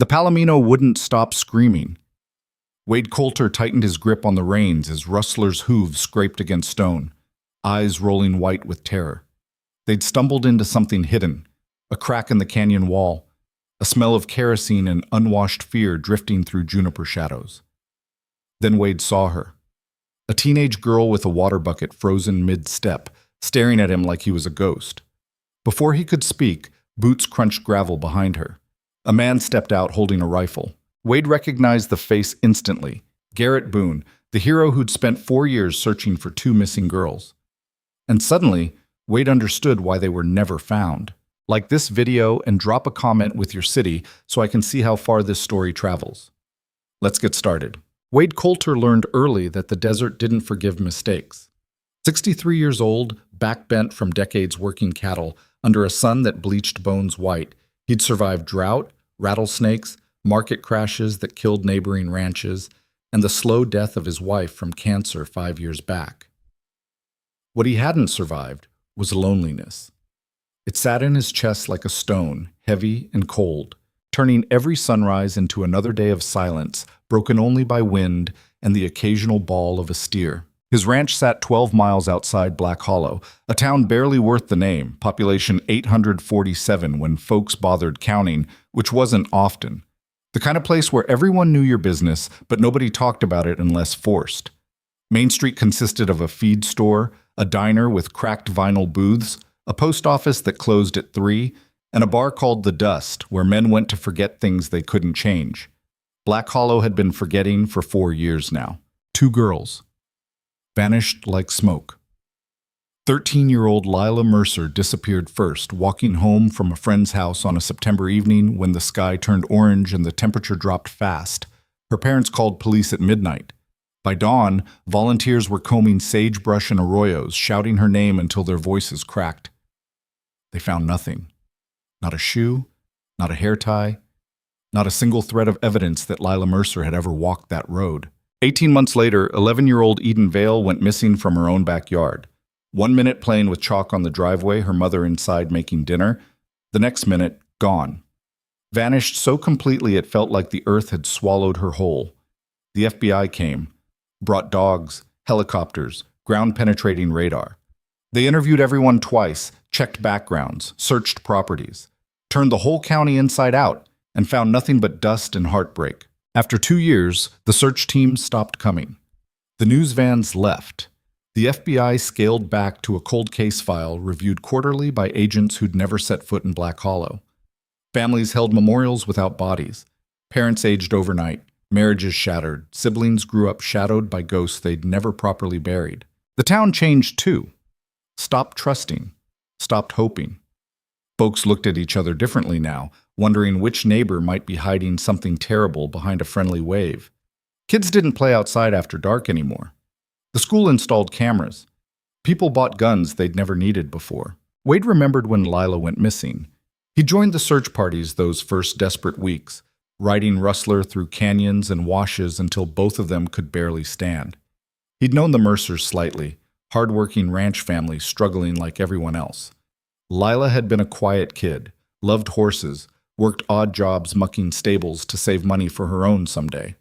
The Palomino wouldn't stop screaming. Wade Colter tightened his grip on the reins as Rustler's hooves scraped against stone, eyes rolling white with terror. They'd stumbled into something hidden, a crack in the canyon wall, a smell of kerosene and unwashed fear drifting through juniper shadows. Then Wade saw her. A teenage girl with a water bucket frozen mid-step, staring at him like he was a ghost. Before he could speak, boots crunched gravel behind her. A man stepped out holding a rifle. Wade recognized the face instantly. Garrett Boone, the hero who'd spent 4 years searching for 2 missing girls. And suddenly, Wade understood why they were never found. Like this video and drop a comment with your city so I can see how far this story travels. Let's get started. Wade Colter learned early that the desert didn't forgive mistakes. 63 years old, backbent from decades working cattle, under a sun that bleached bones white, he'd survived drought, rattlesnakes, market crashes that killed neighboring ranches, and the slow death of his wife from cancer 5 years back. What he hadn't survived was loneliness. It sat in his chest like a stone, heavy and cold, turning every sunrise into another day of silence, broken only by wind and the occasional bawl of a steer. His ranch sat 12 miles outside Black Hollow, a town barely worth the name, population 847 when folks bothered counting, which wasn't often. The kind of place where everyone knew your business, but nobody talked about it unless forced. Main Street consisted of a feed store, a diner with cracked vinyl booths, a post office that closed at 3, and a bar called The Dust, where men went to forget things they couldn't change. Black Hollow had been forgetting for 4 years now. 2 girls. Vanished like smoke. 13-year-old Lila Mercer disappeared first, walking home from a friend's house on a September evening when the sky turned orange and the temperature dropped fast. Her parents called police at midnight. By dawn, volunteers were combing sagebrush and arroyos, shouting her name until their voices cracked. They found nothing. Not a shoe, not a hair tie, not a single thread of evidence that Lila Mercer had ever walked that road. 18 months later, 11-year-old Eden Vale went missing from her own backyard. 1 minute playing with chalk on the driveway, her mother inside making dinner. The next minute, gone. Vanished so completely it felt like the earth had swallowed her whole. The FBI came, brought dogs, helicopters, ground-penetrating radar. They interviewed everyone twice, checked backgrounds, searched properties, turned the whole county inside out, and found nothing but dust and heartbreak. After 2 years, the search team stopped coming. The news vans left. The FBI scaled back to a cold case file reviewed quarterly by agents who'd never set foot in Black Hollow. Families held memorials without bodies. Parents aged overnight. Marriages shattered. Siblings grew up shadowed by ghosts they'd never properly buried. The town changed too. Stopped trusting. Stopped hoping. Folks looked at each other differently now, wondering which neighbor might be hiding something terrible behind a friendly wave. Kids didn't play outside after dark anymore. The school installed cameras. People bought guns they'd never needed before. Wade remembered when Lila went missing. He joined the search parties those first desperate weeks, riding Rustler through canyons and washes until both of them could barely stand. He'd known the Mercers slightly, hard-working ranch family struggling like everyone else. Lila had been a quiet kid, loved horses, worked odd jobs mucking stables to save money for her own someday.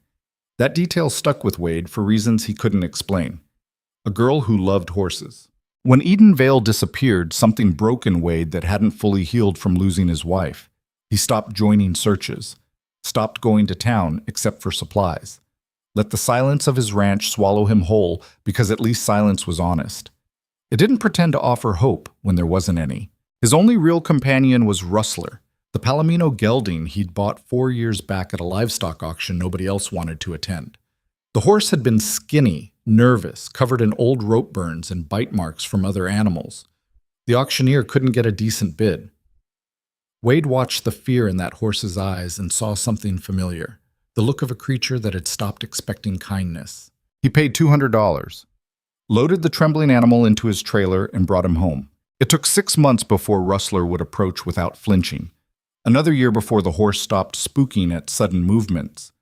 That detail stuck with Wade for reasons he couldn't explain. A girl who loved horses. When Eden Vale disappeared, something broke in Wade that hadn't fully healed from losing his wife. He stopped joining searches, stopped going to town except for supplies. Let the silence of his ranch swallow him whole because at least silence was honest. It didn't pretend to offer hope when there wasn't any. His only real companion was Rustler, the Palomino gelding he'd bought 4 years back at a livestock auction nobody else wanted to attend. The horse had been skinny, nervous, covered in old rope burns and bite marks from other animals. The auctioneer couldn't get a decent bid. Wade watched the fear in that horse's eyes and saw something familiar, the look of a creature that had stopped expecting kindness. He paid $200, loaded the trembling animal into his trailer, and brought him home. It took 6 months before Rustler would approach without flinching. Another year before the horse stopped spooking at sudden movements.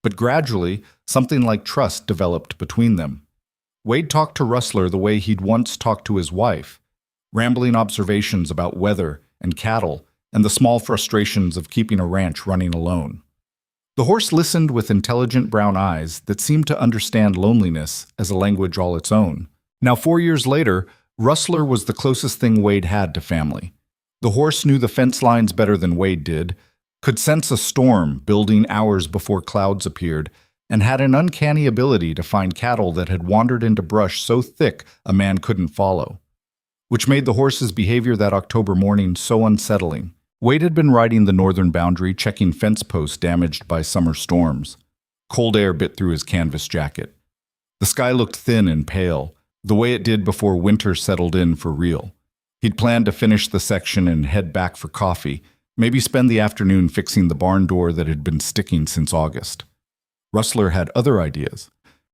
But gradually, something like trust developed between them. Wade talked to Rustler the way he'd once talked to his wife, rambling observations about weather and cattle and the small frustrations of keeping a ranch running alone. The horse listened with intelligent brown eyes that seemed to understand loneliness as a language all its own. Now, 4 years later, Rustler was the closest thing Wade had to family. The horse knew the fence lines better than Wade did, could sense a storm building hours before clouds appeared, and had an uncanny ability to find cattle that had wandered into brush so thick a man couldn't follow, which made the horse's behavior that October morning so unsettling. Wade had been riding the northern boundary, checking fence posts damaged by summer storms. Cold air bit through his canvas jacket. The sky looked thin and pale, the way it did before winter settled in for real. He'd planned to finish the section and head back for coffee, maybe spend the afternoon fixing the barn door that had been sticking since August. Rustler had other ideas.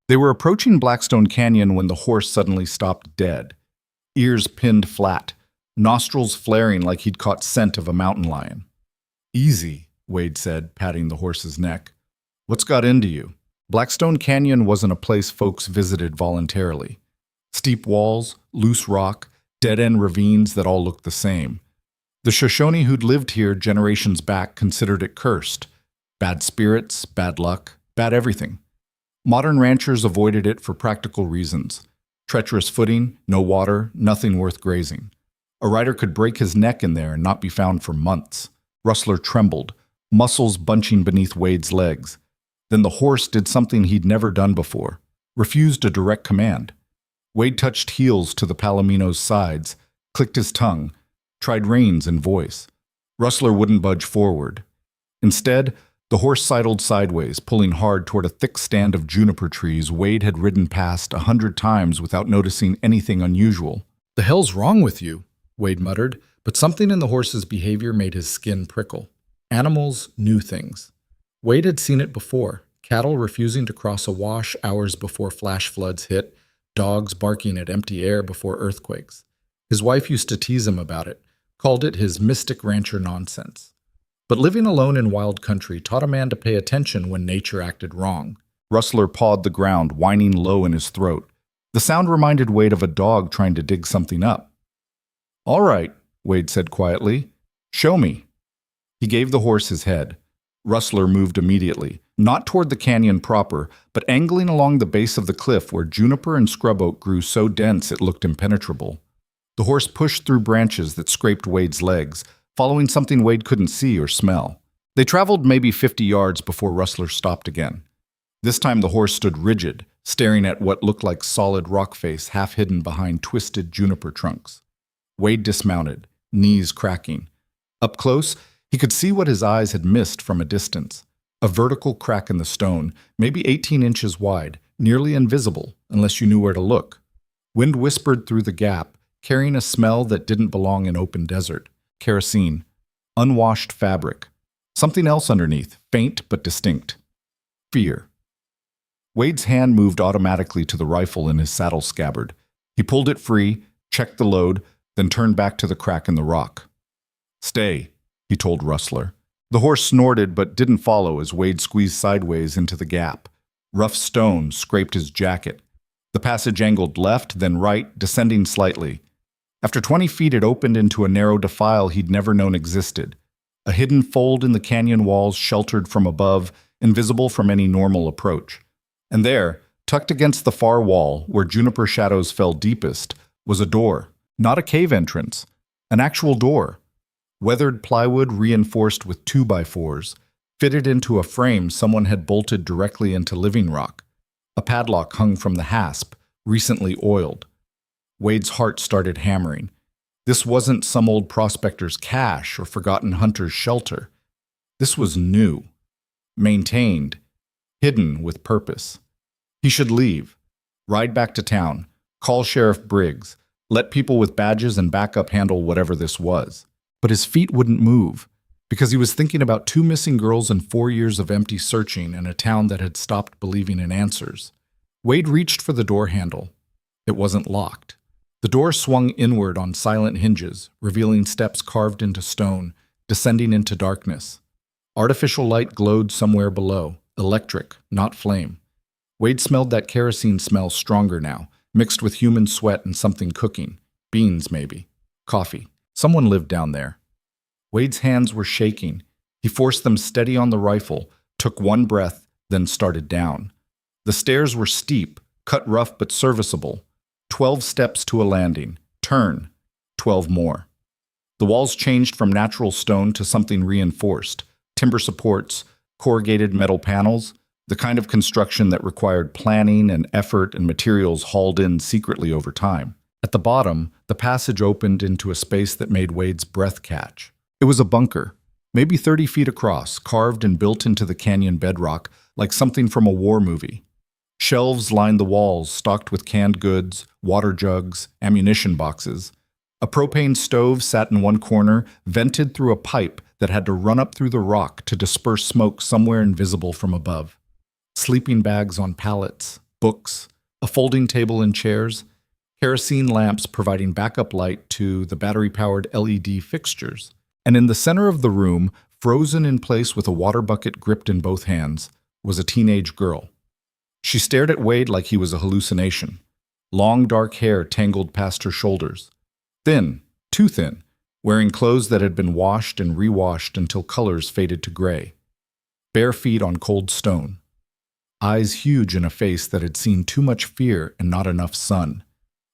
They were approaching Blackstone Canyon when the horse suddenly stopped dead, ears pinned flat, nostrils flaring like he'd caught scent of a mountain lion. "Easy," Wade said, patting the horse's neck. "What's got into you?" Blackstone Canyon wasn't a place folks visited voluntarily. Steep walls, loose rock, dead-end ravines that all looked the same. The Shoshone who'd lived here generations back considered it cursed. Bad spirits, bad luck, bad everything. Modern ranchers avoided it for practical reasons. Treacherous footing, no water, nothing worth grazing. A rider could break his neck in there and not be found for months. Rustler trembled, muscles bunching beneath Wade's legs. Then the horse did something he'd never done before, refused a direct command. Wade touched heels to the Palomino's sides, clicked his tongue, tried reins and voice. Rustler wouldn't budge forward. Instead, the horse sidled sideways, pulling hard toward a thick stand of juniper trees Wade had ridden past 100 times without noticing anything unusual. "The hell's wrong with you?" Wade muttered, but something in the horse's behavior made his skin prickle. Animals knew things. Wade had seen it before, cattle refusing to cross a wash hours before flash floods hit, dogs barking at empty air before earthquakes. His wife used to tease him about it, called it his mystic rancher nonsense. But living alone in wild country taught a man to pay attention when nature acted wrong. Rustler pawed the ground, whining low in his throat. The sound reminded Wade of a dog trying to dig something up. "All right," Wade said quietly. "Show me." He gave the horse his head. Rustler moved immediately, not toward the canyon proper, but angling along the base of the cliff where juniper and scrub oak grew so dense it looked impenetrable. The horse pushed through branches that scraped Wade's legs, following something Wade couldn't see or smell. They traveled maybe 50 yards before Rustler stopped again. This time the horse stood rigid, staring at what looked like solid rock face half hidden behind twisted juniper trunks. Wade dismounted, knees cracking. Up close, he could see what his eyes had missed from a distance. A vertical crack in the stone, maybe 18 inches wide, nearly invisible unless you knew where to look. Wind whispered through the gap, carrying a smell that didn't belong in open desert. Kerosene, unwashed fabric, something else underneath, faint but distinct. Fear. Wade's hand moved automatically to the rifle in his saddle scabbard. He pulled it free, checked the load, then turned back to the crack in the rock. "Stay," he told Rustler. The horse snorted but didn't follow as Wade squeezed sideways into the gap. Rough stone scraped his jacket. The passage angled left, then right, descending slightly. After 20 feet, it opened into a narrow defile he'd never known existed. A hidden fold in the canyon walls sheltered from above, invisible from any normal approach. And there, tucked against the far wall, where juniper shadows fell deepest, was a door. Not a cave entrance, an actual door. Weathered plywood reinforced with 2x4s, fitted into a frame someone had bolted directly into living rock. A padlock hung from the hasp, recently oiled. Wade's heart started hammering. This wasn't some old prospector's cache or forgotten hunter's shelter. This was new, maintained, hidden with purpose. He should leave, ride back to town, call Sheriff Briggs, let people with badges and backup handle whatever this was. But his feet wouldn't move, because he was thinking about 2 missing girls and 4 years of empty searching in a town that had stopped believing in answers. Wade reached for the door handle. It wasn't locked. The door swung inward on silent hinges, revealing steps carved into stone, descending into darkness. Artificial light glowed somewhere below, electric, not flame. Wade smelled that kerosene smell stronger now, mixed with human sweat and something cooking. Beans, maybe. Coffee. Someone lived down there. Wade's hands were shaking. He forced them steady on the rifle, took one breath, then started down. The stairs were steep, cut rough but serviceable. 12 steps to a landing. Turn. 12 more. The walls changed from natural stone to something reinforced. Timber supports, corrugated metal panels, the kind of construction that required planning and effort and materials hauled in secretly over time. At the bottom, the passage opened into a space that made Wade's breath catch. It was a bunker, maybe 30 feet across, carved and built into the canyon bedrock like something from a war movie. Shelves lined the walls, stocked with canned goods, water jugs, ammunition boxes. A propane stove sat in one corner, vented through a pipe that had to run up through the rock to disperse smoke somewhere invisible from above. Sleeping bags on pallets, books, a folding table and chairs, kerosene lamps providing backup light to the battery-powered LED fixtures. And in the center of the room, frozen in place with a water bucket gripped in both hands, was a teenage girl. She stared at Wade like he was a hallucination. Long dark hair tangled past her shoulders. Thin, too thin, wearing clothes that had been washed and rewashed until colors faded to gray. Bare feet on cold stone. Eyes huge in a face that had seen too much fear and not enough sun.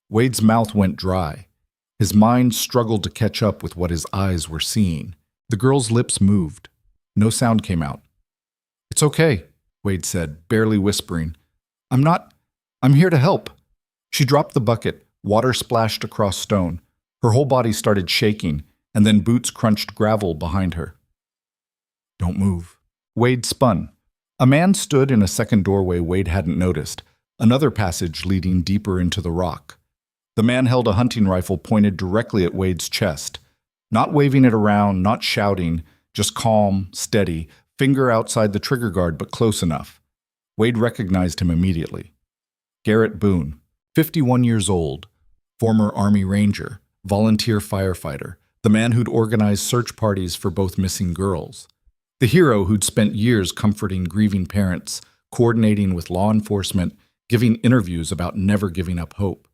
Wade's mouth went dry. His mind struggled to catch up with what his eyes were seeing. The girl's lips moved. No sound came out. "It's okay," Wade said, barely whispering. I'm here to help." She dropped the bucket. Water splashed across stone. Her whole body started shaking, and then boots crunched gravel behind her. "Don't move." Wade spun. A man stood in a second doorway Wade hadn't noticed, another passage leading deeper into the rock. The man held a hunting rifle pointed directly at Wade's chest, not waving it around, not shouting, just calm, steady, finger outside the trigger guard but close enough. Wade recognized him immediately. Garrett Boone, 51 years old, former Army Ranger, volunteer firefighter, the man who'd organized search parties for both missing girls. The hero who'd spent years comforting grieving parents, coordinating with law enforcement, giving interviews about never giving up hope.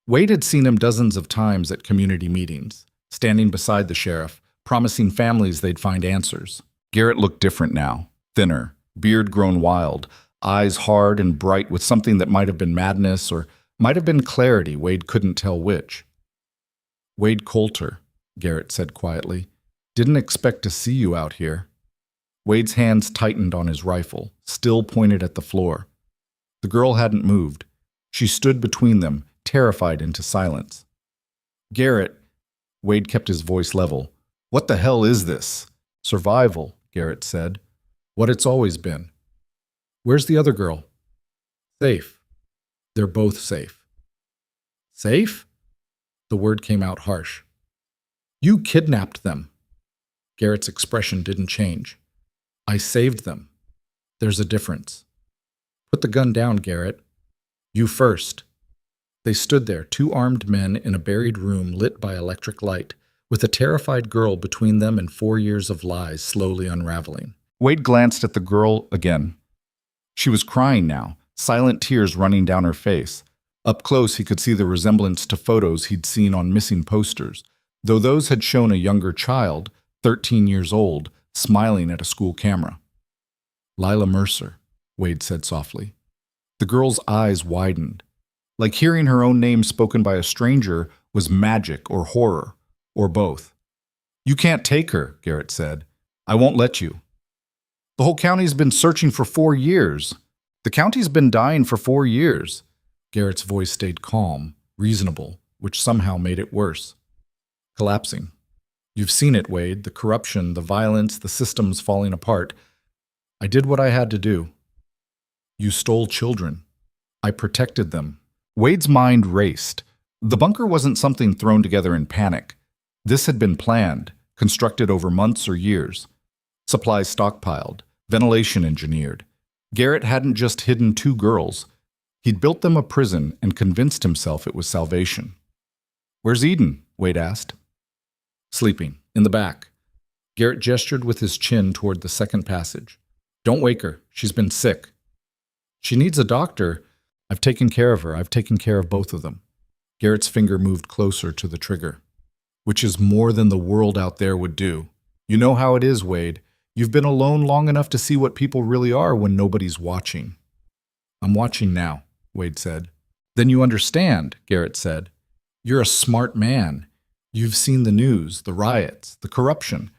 Wade had seen him dozens of times at community meetings, standing beside the sheriff, promising families they'd find answers. Garrett looked different now, thinner, beard grown wild, eyes hard and bright with something that might have been madness or might have been clarity. Wade couldn't tell which. "Wade Colter," Garrett said quietly. "Didn't expect to see you out here." Wade's hands tightened on his rifle, still pointed at the floor. The girl hadn't moved. She stood between them, terrified into silence. "Garrett," Wade kept his voice level. "What the hell is this?" "Survival," Garrett said. "What it's always been." "Where's the other girl?" "Safe." "They're both safe." "Safe?" The word came out harsh. "You kidnapped them." Garrett's expression didn't change. "I saved them. There's a difference." "Put the gun down, Garrett." "You first." They stood there, two armed men in a buried room lit by electric light, with a terrified girl between them and 4 years of lies slowly unraveling. Wade glanced at the girl again. She was crying now, silent tears running down her face. Up close, he could see the resemblance to photos he'd seen on missing posters, though those had shown a younger child, 13 years old, smiling at a school camera. "Lila Mercer," Wade said softly. The girl's eyes widened. Like hearing her own name spoken by a stranger was magic or horror, or both. "You can't take her," Garrett said. "I won't let you." "The whole county's been searching for 4 years. The county's been dying for 4 years. Garrett's voice stayed calm, reasonable, which somehow made it worse. "Collapsing. You've seen it, Wade, the corruption, the violence, the systems falling apart. I did what I had to do. You stole children. I protected them." Wade's mind raced. The bunker wasn't something thrown together in panic. This had been planned, constructed over months or years. Supplies stockpiled, ventilation engineered. Garrett hadn't just hidden 2 girls. He'd built them a prison and convinced himself it was salvation. "Where's Eden?" Wade asked. "Sleeping, in the back." Garrett gestured with his chin toward the second passage. "Don't wake her. She's been sick." "She needs a doctor." "I've taken care of her. I've taken care of both of them." Garrett's finger moved closer to the trigger. "Which is more than the world out there would do. You know how it is, Wade. You've been alone long enough to see what people really are when nobody's watching. I'm watching now, Wade said. Then you understand, Garrett said. You're a smart man. You've seen the news, the riots, the corruption.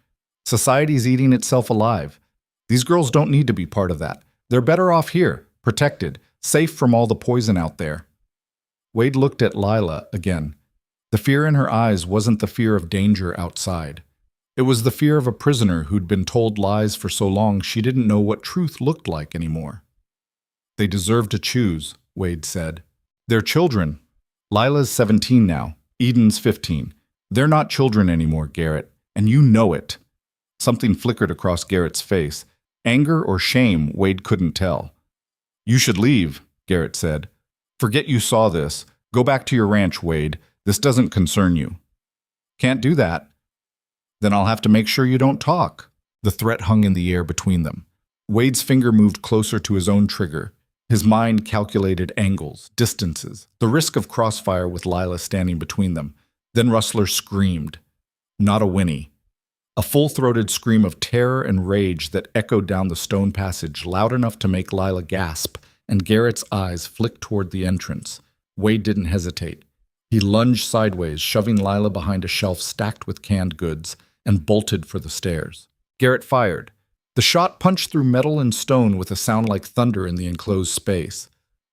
Society's eating itself alive. These girls don't need to be part of that. They're better off here, protected, safe from all the poison out there. Wade looked at Lila again. The fear in her eyes wasn't the fear of danger outside. It was the fear of a prisoner who'd been told lies for so long she didn't know what truth looked like anymore. They deserve to choose, Wade said. They're children. Lila's 17 now. Eden's 15. They're not children anymore, Garrett, and you know it. Something flickered across Garrett's face. Anger or shame, Wade couldn't tell. You should leave, Garrett said. Forget you saw this. Go back to your ranch, Wade. This doesn't concern you. Can't do that. Then I'll have to make sure you don't talk. The threat hung in the air between them. Wade's finger moved closer to his own trigger. His mind calculated angles, distances, the risk of crossfire with Lila standing between them. Then Rustler screamed. Not a whinny. A full-throated scream of terror and rage that echoed down the stone passage, loud enough to make Lila gasp, and Garrett's eyes flicked toward the entrance. Wade didn't hesitate. He lunged sideways, shoving Lila behind a shelf stacked with canned goods, and bolted for the stairs. Garrett fired. The shot punched through metal and stone with a sound like thunder in the enclosed space.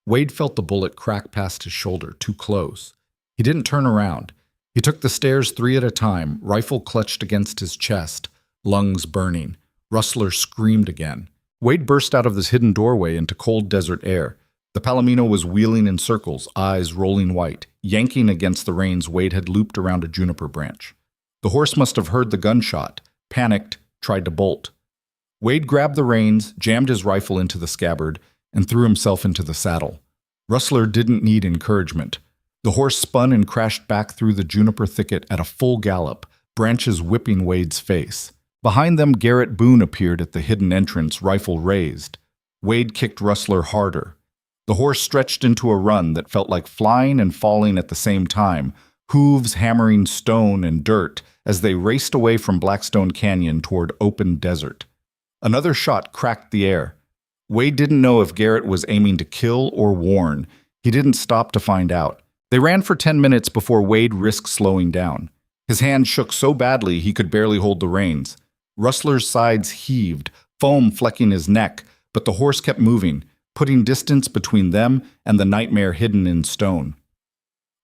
Wade felt the bullet crack past his shoulder, too close. He didn't turn around. He took the stairs 3 at a time, rifle clutched against his chest, lungs burning. Rustler screamed again. Wade burst out of this hidden doorway into cold desert air. The Palomino was wheeling in circles, eyes rolling white, yanking against the reins Wade had looped around a juniper branch. The horse must have heard the gunshot, panicked, tried to bolt. Wade grabbed the reins, jammed his rifle into the scabbard, and threw himself into the saddle. Rustler didn't need encouragement. The horse spun and crashed back through the juniper thicket at a full gallop, branches whipping Wade's face. Behind them, Garrett Boone appeared at the hidden entrance, rifle raised. Wade kicked Rustler harder. The horse stretched into a run that felt like flying and falling at the same time, hooves hammering stone and dirt as they raced away from Blackstone Canyon toward open desert. Another shot cracked the air. Wade didn't know if Garrett was aiming to kill or warn. He didn't stop to find out. They ran for 10 minutes before Wade risked slowing down. His hand shook so badly he could barely hold the reins. Rustler's sides heaved, foam flecking his neck, but the horse kept moving, putting distance between them and the nightmare hidden in stone.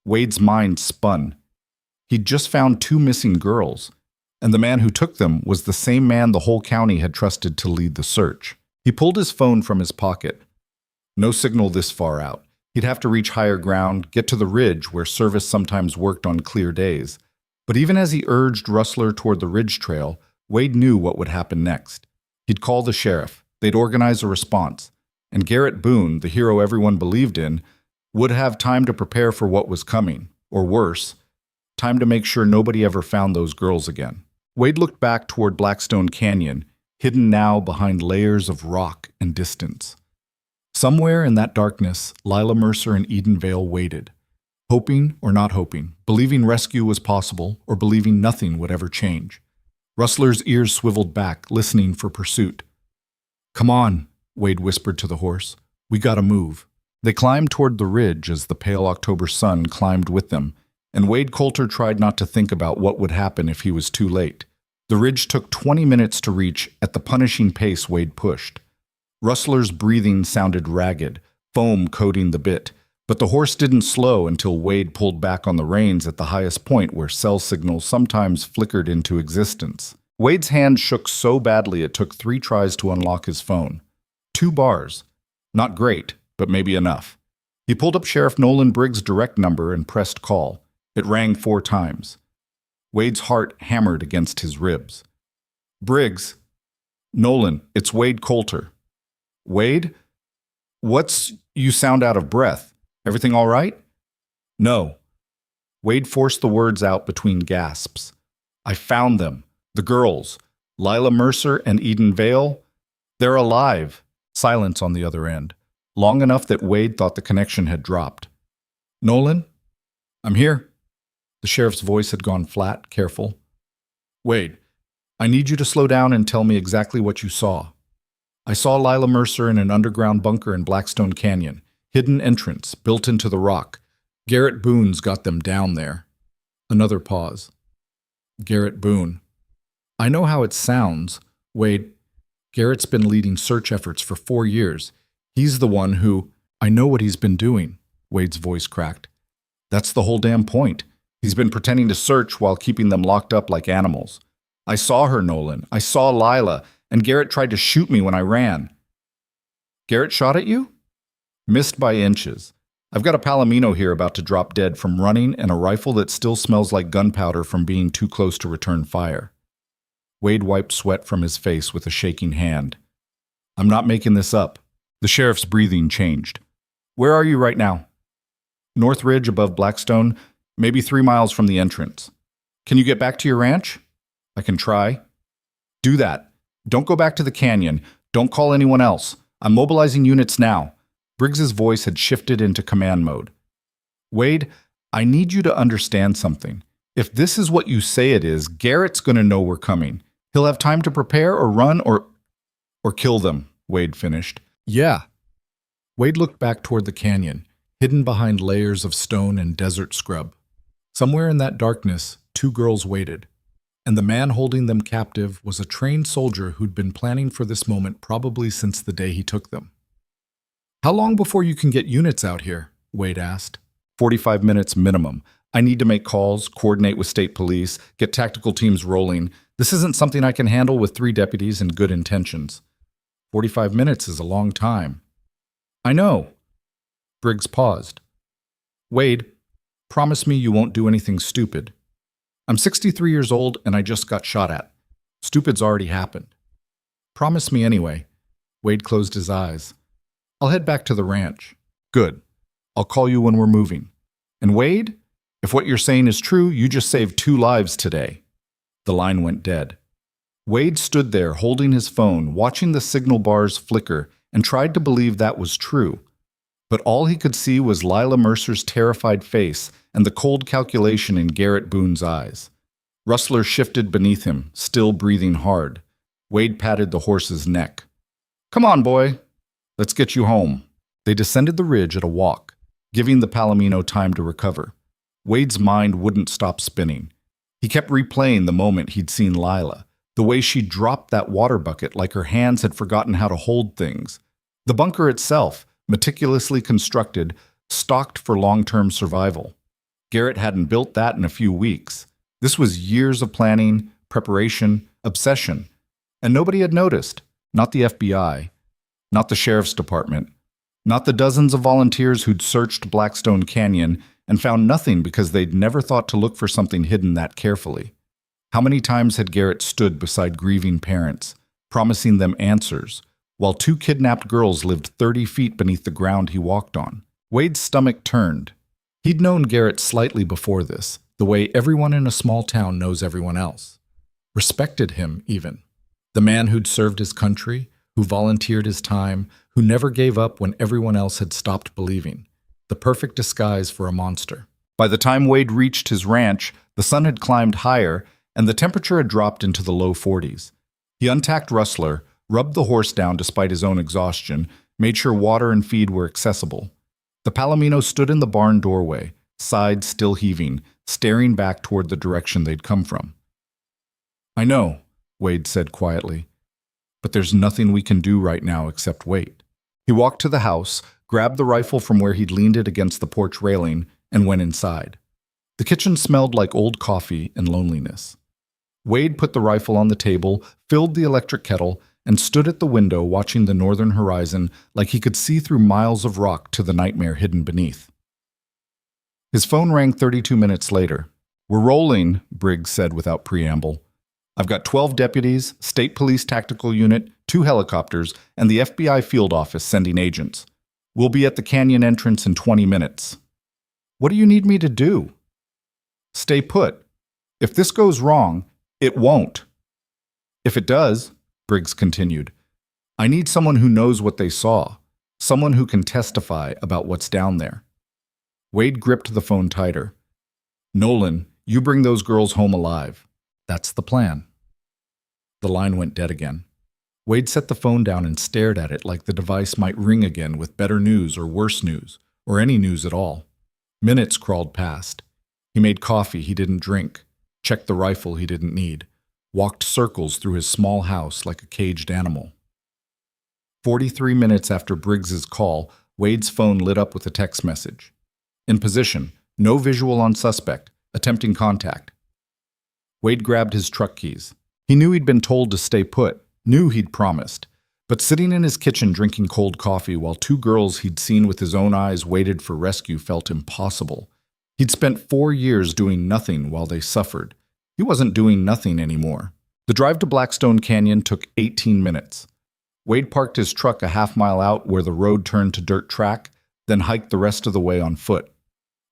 Wade's mind spun. He'd just found 2 missing girls, and the man who took them was the same man the whole county had trusted to lead the search. He pulled his phone from his pocket. No signal this far out. He'd have to reach higher ground, get to the ridge where service sometimes worked on clear days. But even as he urged Rustler toward the ridge trail, Wade knew what would happen next. He'd call the sheriff. They'd organize a response. And Garrett Boone, the hero everyone believed in, would have time to prepare for what was coming, or worse, time to make sure nobody ever found those girls again. Wade looked back toward Blackstone Canyon, hidden now behind layers of rock and distance. Somewhere in that darkness, Lila Mercer and Eden Vale waited, hoping or not hoping, believing rescue was possible or believing nothing would ever change. Rustler's ears swiveled back, listening for pursuit. "Come on," Wade whispered to the horse. "We gotta move." They climbed toward the ridge as the pale October sun climbed with them, and Wade Colter tried not to think about what would happen if he was too late. The ridge took 20 minutes to reach at the punishing pace Wade pushed. Rustler's breathing sounded ragged, foam coating the bit, but the horse didn't slow until Wade pulled back on the reins at the highest point where cell signals sometimes flickered into existence. Wade's hand shook so badly it took 3 tries to unlock his phone. 2 bars. Not great, but maybe enough. He pulled up Sheriff Nolan Briggs' direct number and pressed call. It rang 4 times. Wade's heart hammered against his ribs. "Briggs." "Nolan, it's Wade Colter." "Wade? You sound out of breath. Everything all right?" "No." Wade forced the words out between gasps. "I found them. The girls. Lila Mercer and Eden Vale. They're alive." Silence on the other end, long enough that Wade thought the connection had dropped. "Nolan? I'm here." The sheriff's voice had gone flat, careful. "Wade, I need you to slow down and tell me exactly what you saw. I saw Lila Mercer in an underground bunker in Blackstone Canyon. Hidden entrance, built into the rock. Garrett Boone's got them down there. Another pause. Garrett Boone. I know how it sounds. Wade, Garrett's been leading search efforts for 4 years. He's the one who... I know what he's been doing, Wade's voice cracked. That's the whole damn point. He's been pretending to search while keeping them locked up like animals. I saw her, Nolan. I saw Lila, and Garrett tried to shoot me when I ran. Garrett shot at you? Missed by inches. I've got a Palomino here about to drop dead from running and a rifle that still smells like gunpowder from being too close to return fire. Wade wiped sweat from his face with a shaking hand. I'm not making this up. The sheriff's breathing changed. Where are you right now? North Ridge above Blackstone, maybe 3 miles from the entrance. Can you get back to your ranch? I can try. Do that. Don't go back to the canyon. Don't call anyone else. I'm mobilizing units now. Briggs's voice had shifted into command mode. Wade, I need you to understand something. If this is what you say it is, Garrett's going to know we're coming. He'll have time to prepare or run or kill them, Wade finished. Yeah. Wade looked back toward the canyon, hidden behind layers of stone and desert scrub. Somewhere in that darkness, 2 girls waited, and the man holding them captive was a trained soldier who'd been planning for this moment probably since the day he took them. How long before you can get units out here? Wade asked. 45 minutes minimum. I need to make calls, coordinate with state police, get tactical teams rolling. This isn't something I can handle with 3 deputies and good intentions. 45 minutes is a long time. I know. Briggs paused. Wade, promise me you won't do anything stupid. I'm 63 years old and I just got shot at. Stupid's already happened. Promise me anyway. Wade closed his eyes. I'll head back to the ranch. Good. I'll call you when we're moving. And Wade, if what you're saying is true, you just saved 2 lives today. The line went dead. Wade stood there holding his phone, watching the signal bars flicker, and tried to believe that was true. But all he could see was Lila Mercer's terrified face and the cold calculation in Garrett Boone's eyes. Rustler shifted beneath him, still breathing hard. Wade patted the horse's neck. Come on, boy. Let's get you home. They descended the ridge at a walk, giving the Palomino time to recover. Wade's mind wouldn't stop spinning. He kept replaying the moment he'd seen Lila, the way she dropped that water bucket like her hands had forgotten how to hold things. The bunker itself, meticulously constructed, stocked for long-term survival. Garrett hadn't built that in a few weeks. This was years of planning, preparation, obsession. And nobody had noticed. Not the FBI. Not the sheriff's department. Not the dozens of volunteers who'd searched Blackstone Canyon and found nothing because they'd never thought to look for something hidden that carefully. How many times had Garrett stood beside grieving parents, promising them answers, while 2 kidnapped girls lived 30 feet beneath the ground he walked on? Wade's stomach turned. He'd known Garrett slightly before this, the way everyone in a small town knows everyone else. Respected him, even. The man who'd served his country, who volunteered his time, who never gave up when everyone else had stopped believing. The perfect disguise for a monster. By the time Wade reached his ranch, the sun had climbed higher, and the temperature had dropped into the low 40s. He untacked Rustler, rubbed the horse down despite his own exhaustion, made sure water and feed were accessible. The Palomino stood in the barn doorway, sides still heaving, staring back toward the direction they'd come from. I know, Wade said quietly, but there's nothing we can do right now except wait. He walked to the house, grabbed the rifle from where he'd leaned it against the porch railing, and went inside. The kitchen smelled like old coffee and loneliness. Wade put the rifle on the table, filled the electric kettle, and stood at the window watching the northern horizon like he could see through miles of rock to the nightmare hidden beneath. His phone rang 32 minutes later. We're rolling, Briggs said without preamble. I've got 12 deputies, state police tactical unit, 2 helicopters, and the FBI field office sending agents. We'll be at the canyon entrance in 20 minutes. What do you need me to do? Stay put. If this goes wrong, it won't. If it does, Briggs continued, I need someone who knows what they saw, someone who can testify about what's down there. Wade gripped the phone tighter. Nolan, you bring those girls home alive. That's the plan. The line went dead again. Wade set the phone down and stared at it like the device might ring again with better news or worse news, or any news at all. Minutes crawled past. He made coffee he didn't drink, checked the rifle he didn't need, walked circles through his small house like a caged animal. 43 minutes after Briggs's call, Wade's phone lit up with a text message. In position, no visual on suspect, attempting contact. Wade grabbed his truck keys. He knew he'd been told to stay put, knew he'd promised. But sitting in his kitchen drinking cold coffee while two girls he'd seen with his own eyes waited for rescue felt impossible. He'd spent 4 years doing nothing while they suffered. He wasn't doing nothing anymore. The drive to Blackstone Canyon took 18 minutes. Wade parked his truck a half-mile out where the road turned to dirt track, then hiked the rest of the way on foot.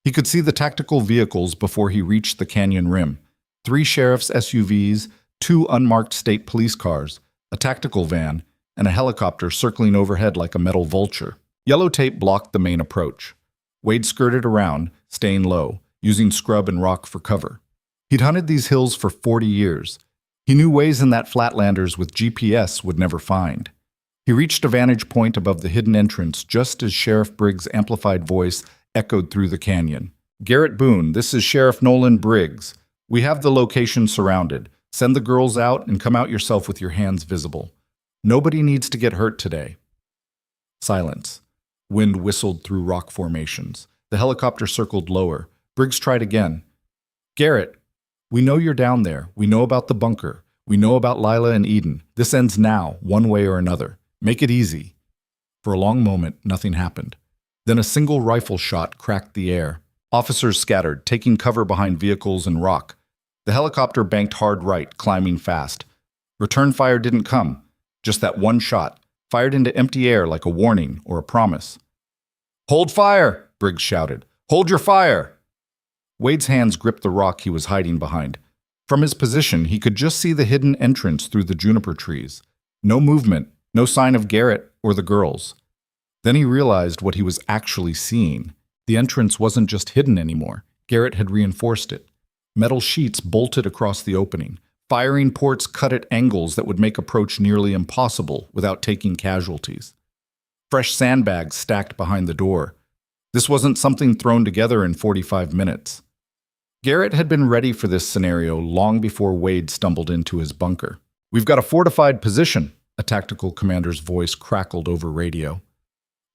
He could see the tactical vehicles before he reached the canyon rim. 3 sheriff's SUVs, 2 unmarked state police cars, a tactical van, and a helicopter circling overhead like a metal vulture. Yellow tape blocked the main approach. Wade skirted around, staying low, using scrub and rock for cover. He'd hunted these hills for 40 years. He knew ways in that Flatlanders with GPS would never find. He reached a vantage point above the hidden entrance just as Sheriff Briggs' amplified voice echoed through the canyon. "Garrett Boone, this is Sheriff Nolan Briggs. We have the location surrounded. Send the girls out and come out yourself with your hands visible. Nobody needs to get hurt today." Silence. Wind whistled through rock formations. The helicopter circled lower. Briggs tried again. "Garrett, we know you're down there. We know about the bunker. We know about Lila and Eden. This ends now, one way or another. Make it easy." For a long moment, nothing happened. Then a single rifle shot cracked the air. Officers scattered, taking cover behind vehicles and rock. The helicopter banked hard right, climbing fast. Return fire didn't come. Just that one shot, fired into empty air like a warning or a promise. "Hold fire!" Briggs shouted. "Hold your fire!" Wade's hands gripped the rock he was hiding behind. From his position, he could just see the hidden entrance through the juniper trees. No movement, no sign of Garrett or the girls. Then he realized what he was actually seeing. The entrance wasn't just hidden anymore. Garrett had reinforced it. Metal sheets bolted across the opening. Firing ports cut at angles that would make approach nearly impossible without taking casualties. Fresh sandbags stacked behind the door. This wasn't something thrown together in 45 minutes. Garrett had been ready for this scenario long before Wade stumbled into his bunker. "We've got a fortified position," a tactical commander's voice crackled over radio.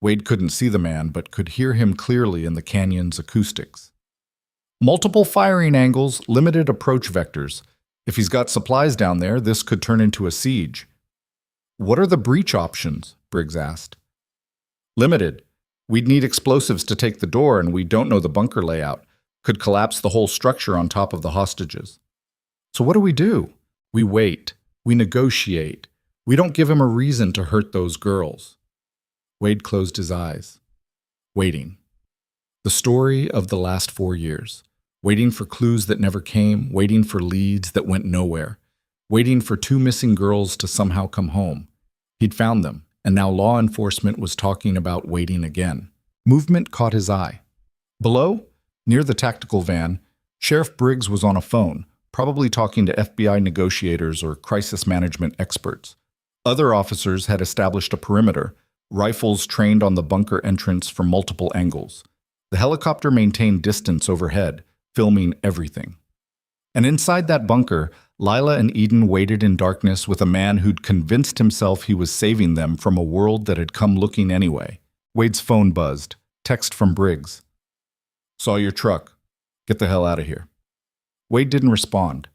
Wade couldn't see the man, but could hear him clearly in the canyon's acoustics. "Multiple firing angles, limited approach vectors. If he's got supplies down there, this could turn into a siege." "What are the breach options?" Briggs asked. "Limited. We'd need explosives to take the door, and we don't know the bunker layout. Could collapse the whole structure on top of the hostages." "So what do? We wait. We negotiate. We don't give him a reason to hurt those girls." Wade closed his eyes. Waiting. The story of the last 4 years. Waiting for clues that never came, waiting for leads that went nowhere, waiting for 2 missing girls to somehow come home. He'd found them, and now law enforcement was talking about waiting again. Movement caught his eye. Below, near the tactical van, Sheriff Briggs was on a phone, probably talking to FBI negotiators or crisis management experts. Other officers had established a perimeter, rifles trained on the bunker entrance from multiple angles. The helicopter maintained distance overhead, filming everything. And inside that bunker, Lila and Eden waited in darkness with a man who'd convinced himself he was saving them from a world that had come looking anyway. Wade's phone buzzed. Text from Briggs. "Saw your truck. Get the hell out of here." Wade didn't respond.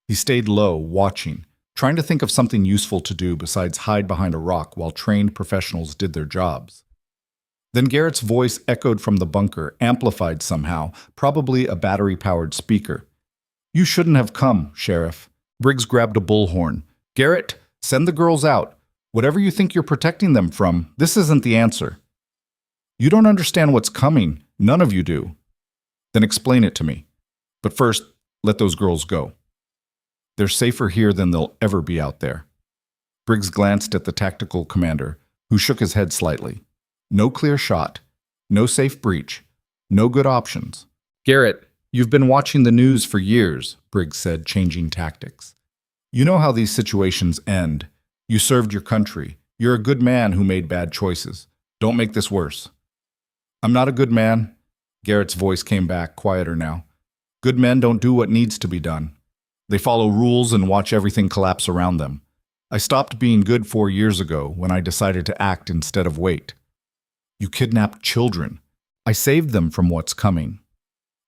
He stayed low, watching, trying to think of something useful to do besides hide behind a rock while trained professionals did their jobs. Then Garrett's voice echoed from the bunker, amplified somehow, probably a battery-powered speaker. "You shouldn't have come, Sheriff." Briggs grabbed a bullhorn. "Garrett, send the girls out. Whatever you think you're protecting them from, this isn't the answer. You don't understand what's coming. None of you do. Then explain it to me. But first, let those girls go. They're safer here than they'll ever be out there." Briggs glanced at the tactical commander, who shook his head slightly. No clear shot, no safe breach, no good options. "Garrett, you've been watching the news for years," Briggs said, changing tactics. You know how these situations end. You served your country. You're a good man who made bad choices. Don't make this worse. I'm not a good man. Garrett's voice came back, quieter now. Good men don't do what needs to be done. They follow rules and watch everything collapse around them. I stopped being good 4 years ago when I decided to act instead of wait. You kidnapped children. I saved them from what's coming.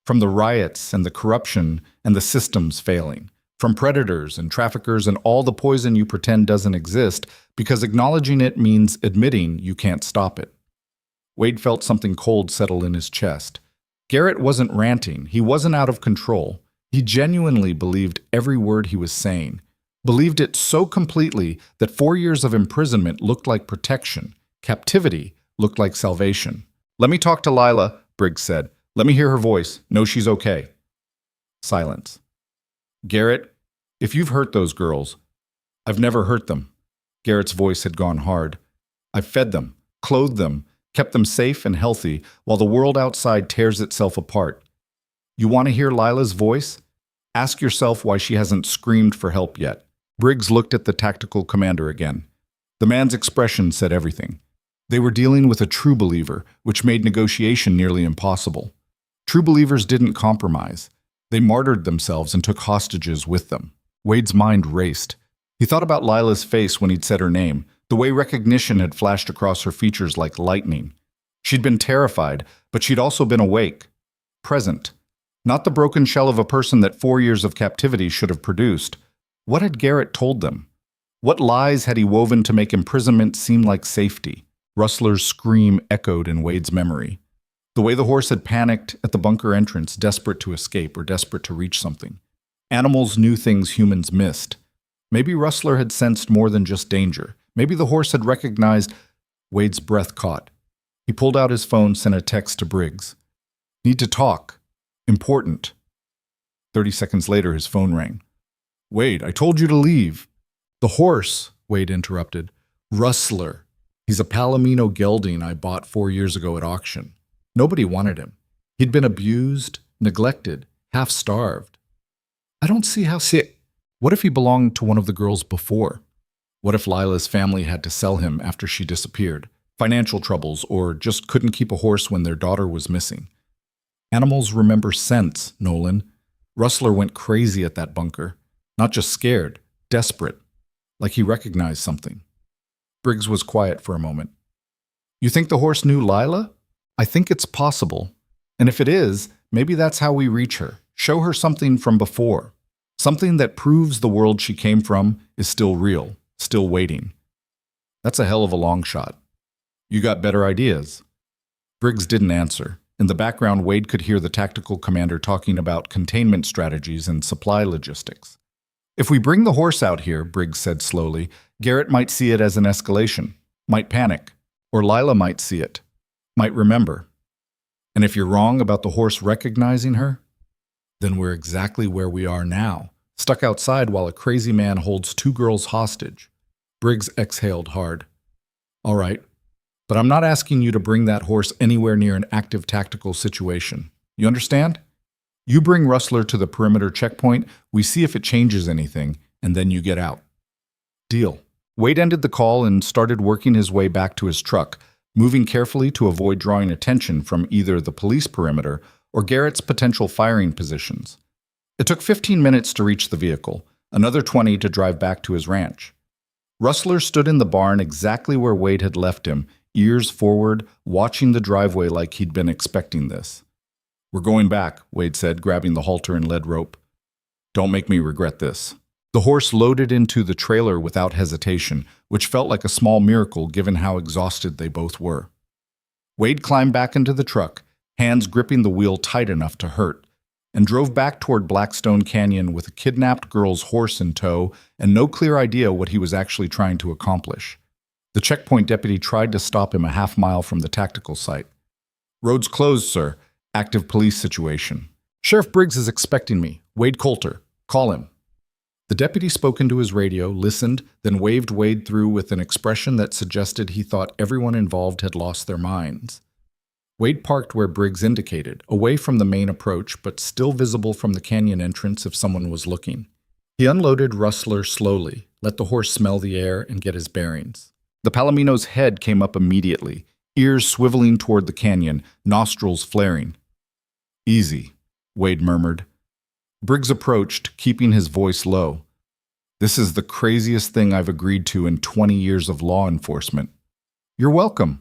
From the riots and the corruption and the systems failing. From predators and traffickers and all the poison you pretend doesn't exist because acknowledging it means admitting you can't stop it. Wade felt something cold settle in his chest. Garrett wasn't ranting. He wasn't out of control. He genuinely believed every word he was saying. Believed it so completely that 4 years of imprisonment looked like protection. Captivity looked like salvation. Let me talk to Lila, Briggs said. Let me hear her voice. Know she's okay. Silence. Garrett, if you've hurt those girls, I've never hurt them. Garrett's voice had gone hard. I've fed them, clothed them, kept them safe and healthy while the world outside tears itself apart. You want to hear Lila's voice? Ask yourself why she hasn't screamed for help yet. Briggs looked at the tactical commander again. The man's expression said everything. They were dealing with a true believer, which made negotiation nearly impossible. True believers didn't compromise. They martyred themselves and took hostages with them. Wade's mind raced. He thought about Lila's face when he'd said her name, the way recognition had flashed across her features like lightning. She'd been terrified, but she'd also been awake, present. Not the broken shell of a person that 4 years of captivity should have produced. What had Garrett told them? What lies had he woven to make imprisonment seem like safety? Rustler's scream echoed in Wade's memory. The way the horse had panicked at the bunker entrance, desperate to escape or desperate to reach something. Animals knew things humans missed. Maybe Rustler had sensed more than just danger. Maybe the horse had recognized. Wade's breath caught. He pulled out his phone, sent a text to Briggs. Need to talk. Important. 30 seconds later, his phone rang. Wade, I told you to leave. The horse, Wade interrupted. Rustler. He's a Palomino gelding I bought 4 years ago at auction. Nobody wanted him. He'd been abused, neglected, half-starved. I don't see how sick. What if he belonged to one of the girls before? What if Lila's family had to sell him after she disappeared? Financial troubles, or just couldn't keep a horse when their daughter was missing? Animals remember scents, Nolan. Rustler went crazy at that bunker. Not just scared, desperate, like he recognized something. Briggs was quiet for a moment. You think the horse knew Lila? I think it's possible. And if it is, maybe that's how we reach her. Show her something from before. Something that proves the world she came from is still real, still waiting. That's a hell of a long shot. You got better ideas? Briggs didn't answer. In the background, Wade could hear the tactical commander talking about containment strategies and supply logistics. If we bring the horse out here, Briggs said slowly, Garrett might see it as an escalation, might panic, or Lila might see it, might remember. And if you're wrong about the horse recognizing her, then we're exactly where we are now, stuck outside while a crazy man holds 2 girls hostage. Briggs exhaled hard. All right, but I'm not asking you to bring that horse anywhere near an active tactical situation. You understand? You bring Rustler to the perimeter checkpoint, we see if it changes anything, and then you get out. Deal. Wade ended the call and started working his way back to his truck, moving carefully to avoid drawing attention from either the police perimeter or Garrett's potential firing positions. It took 15 minutes to reach the vehicle, another 20 to drive back to his ranch. Rustler stood in the barn exactly where Wade had left him, ears forward, watching the driveway like he'd been expecting this. We're going back, Wade said, grabbing the halter and lead rope. Don't make me regret this. The horse loaded into the trailer without hesitation, which felt like a small miracle given how exhausted they both were. Wade climbed back into the truck, hands gripping the wheel tight enough to hurt, and drove back toward Blackstone Canyon with a kidnapped girl's horse in tow and no clear idea what he was actually trying to accomplish. The checkpoint deputy tried to stop him a half-mile from the tactical site. Road's closed, sir. Active police situation. Sheriff Briggs is expecting me. Wade Colter. Call him. The deputy spoke into his radio, listened, then waved Wade through with an expression that suggested he thought everyone involved had lost their minds. Wade parked where Briggs indicated, away from the main approach, but still visible from the canyon entrance if someone was looking. He unloaded Rustler slowly, let the horse smell the air and get his bearings. The Palomino's head came up immediately, ears swiveling toward the canyon, nostrils flaring. "Easy," Wade murmured. Briggs approached, keeping his voice low. "This is the craziest thing I've agreed to in 20 years of law enforcement." "You're welcome."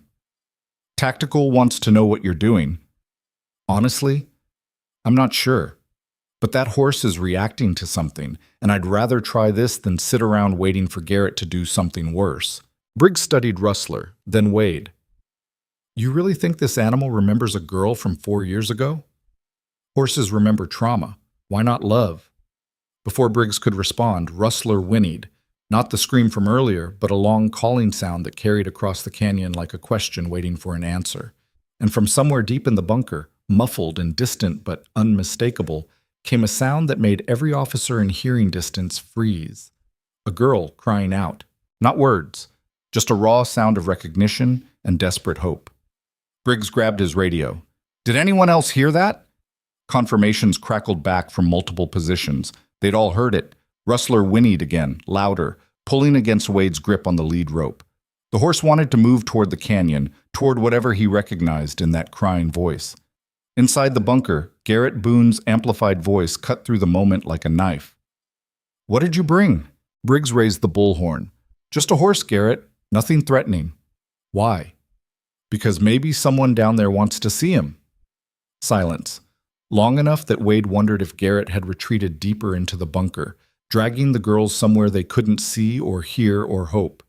"Tactical wants to know what you're doing." "Honestly, I'm not sure. But that horse is reacting to something, and I'd rather try this than sit around waiting for Garrett to do something worse." Briggs studied Rustler, then Wade. "You really think this animal remembers a girl from 4 years ago?" "Horses remember trauma. Why not love?" Before Briggs could respond, Rustler whinnied, not the scream from earlier, but a long calling sound that carried across the canyon like a question waiting for an answer. And from somewhere deep in the bunker, muffled and distant but unmistakable, came a sound that made every officer in hearing distance freeze. A girl crying out. Not words, just a raw sound of recognition and desperate hope. Briggs grabbed his radio. "Did anyone else hear that?" Confirmations crackled back from multiple positions. They'd all heard it. Rustler whinnied again, louder, pulling against Wade's grip on the lead rope. The horse wanted to move toward the canyon, toward whatever he recognized in that crying voice. Inside the bunker, Garrett Boone's amplified voice cut through the moment like a knife. "What did you bring?" Briggs raised the bullhorn. "Just a horse, Garrett. Nothing threatening." "Why?" "Because maybe someone down there wants to see him." Silence. Long enough that Wade wondered if Garrett had retreated deeper into the bunker, dragging the girls somewhere they couldn't see or hear or hope.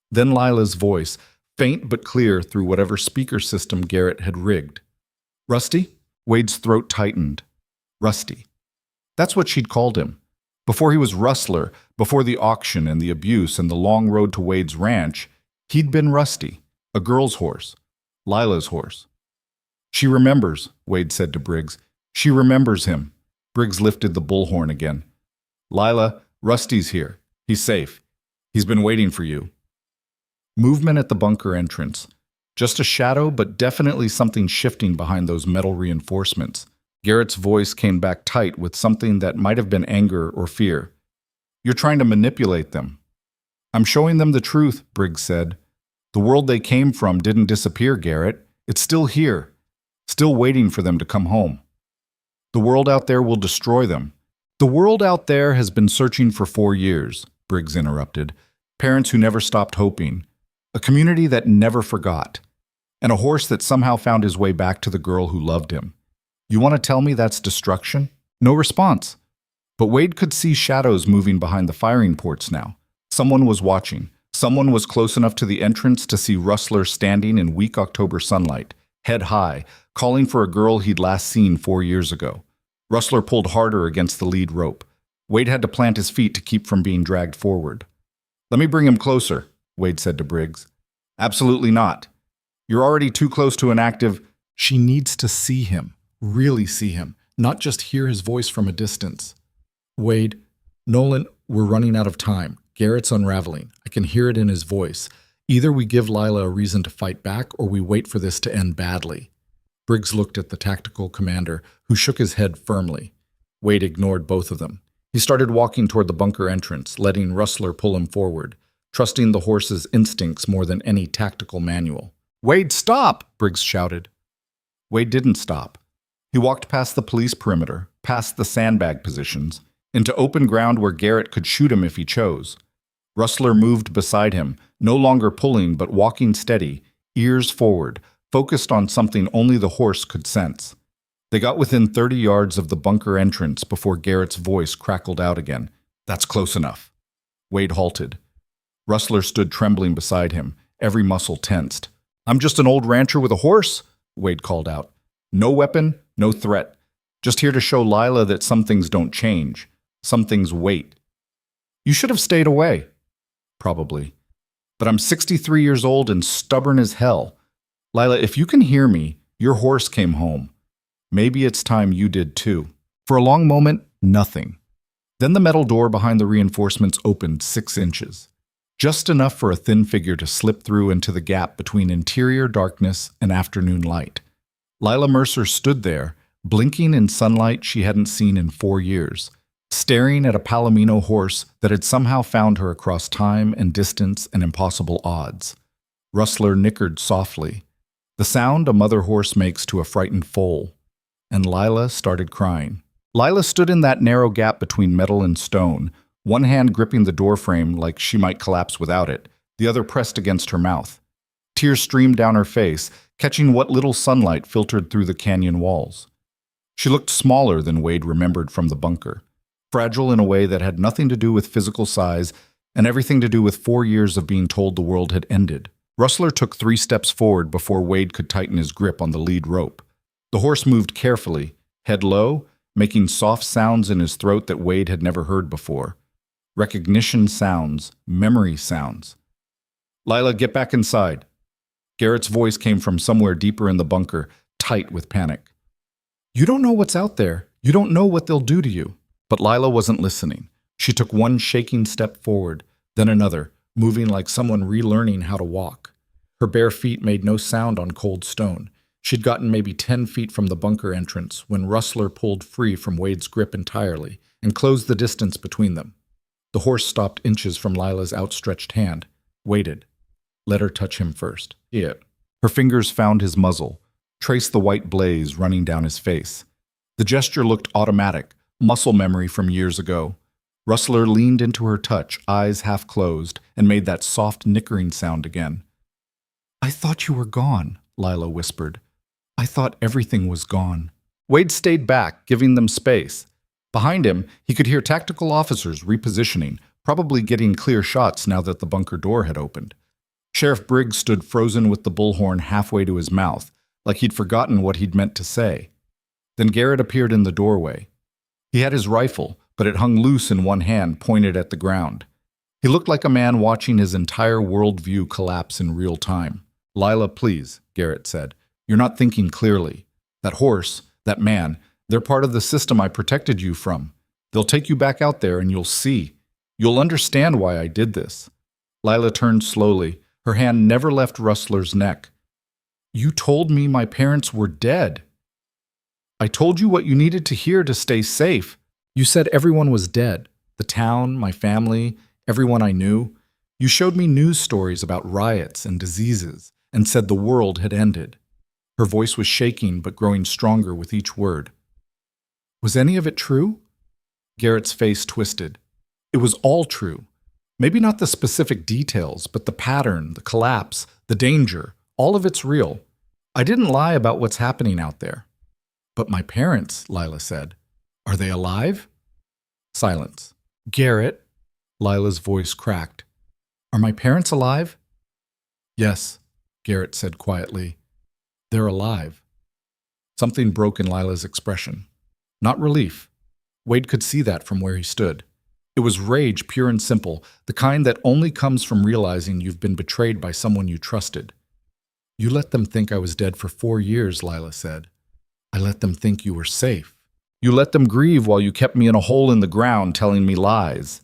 Then Lila's voice, faint but clear through whatever speaker system Garrett had rigged. "Rusty?" Wade's throat tightened. Rusty. That's what she'd called him. Before he was Rustler, before the auction and the abuse and the long road to Wade's ranch, he'd been Rusty, a girl's horse, Lila's horse. "She remembers," Wade said to Briggs. "She remembers him." Briggs lifted the bullhorn again. "Lila, Rusty's here. He's safe. He's been waiting for you." Movement at the bunker entrance. Just a shadow, but definitely something shifting behind those metal reinforcements. Garrett's voice came back tight with something that might have been anger or fear. "You're trying to manipulate them." "I'm showing them the truth," Briggs said. "The world they came from didn't disappear, Garrett. It's still here, still waiting for them to come home. The world out there will destroy them." "The world out there has been searching for 4 years," Briggs interrupted. "Parents who never stopped hoping. A community that never forgot. And a horse that somehow found his way back to the girl who loved him. You want to tell me that's destruction?" No response. But Wade could see shadows moving behind the firing ports now. Someone was watching. Someone was close enough to the entrance to see Rustler standing in weak October sunlight, head high, calling for a girl he'd last seen 4 years ago. Rustler pulled harder against the lead rope. Wade had to plant his feet to keep from being dragged forward. "Let me bring him closer," Wade said to Briggs. "Absolutely not. You're already too close to an active—" She needs to see him, really see him, not just hear his voice from a distance. "Wade, Nolan, we're running out of time. Garrett's unraveling. I can hear it in his voice. Either we give Lila a reason to fight back or we wait for this to end badly." Briggs looked at the tactical commander, who shook his head firmly. Wade ignored both of them. He started walking toward the bunker entrance, letting Rustler pull him forward, trusting the horse's instincts more than any tactical manual. "Wade, stop!" Briggs shouted. Wade didn't stop. He walked past the police perimeter, past the sandbag positions, into open ground where Garrett could shoot him if he chose. Rustler moved beside him, no longer pulling but walking steady, ears forward, focused on something only the horse could sense. They got within 30 yards of the bunker entrance before Garrett's voice crackled out again. "That's close enough." Wade halted. Rustler stood trembling beside him, every muscle tensed. "I'm just an old rancher with a horse," Wade called out. "No weapon, no threat. Just here to show Lila that some things don't change. Some things wait. You should have stayed away." "Probably. But I'm 63 years old and stubborn as hell. Lila, if you can hear me, your horse came home. Maybe it's time you did too." For a long moment, nothing. Then the metal door behind the reinforcements opened 6 inches. Just enough for a thin figure to slip through into the gap between interior darkness and afternoon light. Lila Mercer stood there, blinking in sunlight she hadn't seen in 4 years. staring at a Palomino horse that had somehow found her across time and distance and impossible odds. Rustler nickered softly, the sound a mother horse makes to a frightened foal, and Lila started crying. Lila stood in that narrow gap between metal and stone, one hand gripping the doorframe like she might collapse without it, the other pressed against her mouth. Tears streamed down her face, catching what little sunlight filtered through the canyon walls. She looked smaller than Wade remembered from the bunker, fragile in a way that had nothing to do with physical size and everything to do with 4 years of being told the world had ended. Rustler took 3 steps forward before Wade could tighten his grip on the lead rope. The horse moved carefully, head low, making soft sounds in his throat that Wade had never heard before. Recognition sounds, memory sounds. "Lila, get back inside." Garrett's voice came from somewhere deeper in the bunker, tight with panic. "You don't know what's out there. You don't know what they'll do to you." But Lila wasn't listening. She took one shaking step forward, then another, moving like someone relearning how to walk. Her bare feet made no sound on cold stone. She'd gotten maybe 10 feet from the bunker entrance when Rustler pulled free from Wade's grip entirely and closed the distance between them. The horse stopped inches from Lila's outstretched hand, waited. Let her touch him first. Yeah. Her fingers found his muzzle, traced the white blaze running down his face. The gesture looked automatic, muscle memory from years ago. Rustler leaned into her touch, eyes half closed, and made that soft nickering sound again. "I thought you were gone," Lila whispered. "I thought everything was gone." Wade stayed back, giving them space. Behind him, he could hear tactical officers repositioning, probably getting clear shots now that the bunker door had opened. Sheriff Briggs stood frozen with the bullhorn halfway to his mouth, like he'd forgotten what he'd meant to say. Then Garrett appeared in the doorway. He had his rifle, but it hung loose in one hand, pointed at the ground. He looked like a man watching his entire worldview collapse in real time. "Lila, please," Garrett said. "You're not thinking clearly. That horse, that man, they're part of the system I protected you from. They'll take you back out there and you'll see. You'll understand why I did this." Lila turned slowly. Her hand never left Rustler's neck. "You told me my parents were dead. I told you what you needed to hear to stay safe. You said everyone was dead. The town, my family, everyone I knew. You showed me news stories about riots and diseases and said the world had ended." Her voice was shaking but growing stronger with each word. "Was any of it true?" Garrett's face twisted. "It was all true. Maybe not the specific details, but the pattern, the collapse, the danger, all of it's real. I didn't lie about what's happening out there." "But my parents," Lila said. "Are they alive?" Silence. "Garrett," Lila's voice cracked. "Are my parents alive?" "Yes," Garrett said quietly. "They're alive." Something broke in Lila's expression. Not relief. Wade could see that from where he stood. It was rage, pure and simple, the kind that only comes from realizing you've been betrayed by someone you trusted. "You let them think I was dead for 4 years, Lila said. "I let them think you were safe. You let them grieve while you kept me in a hole in the ground telling me lies."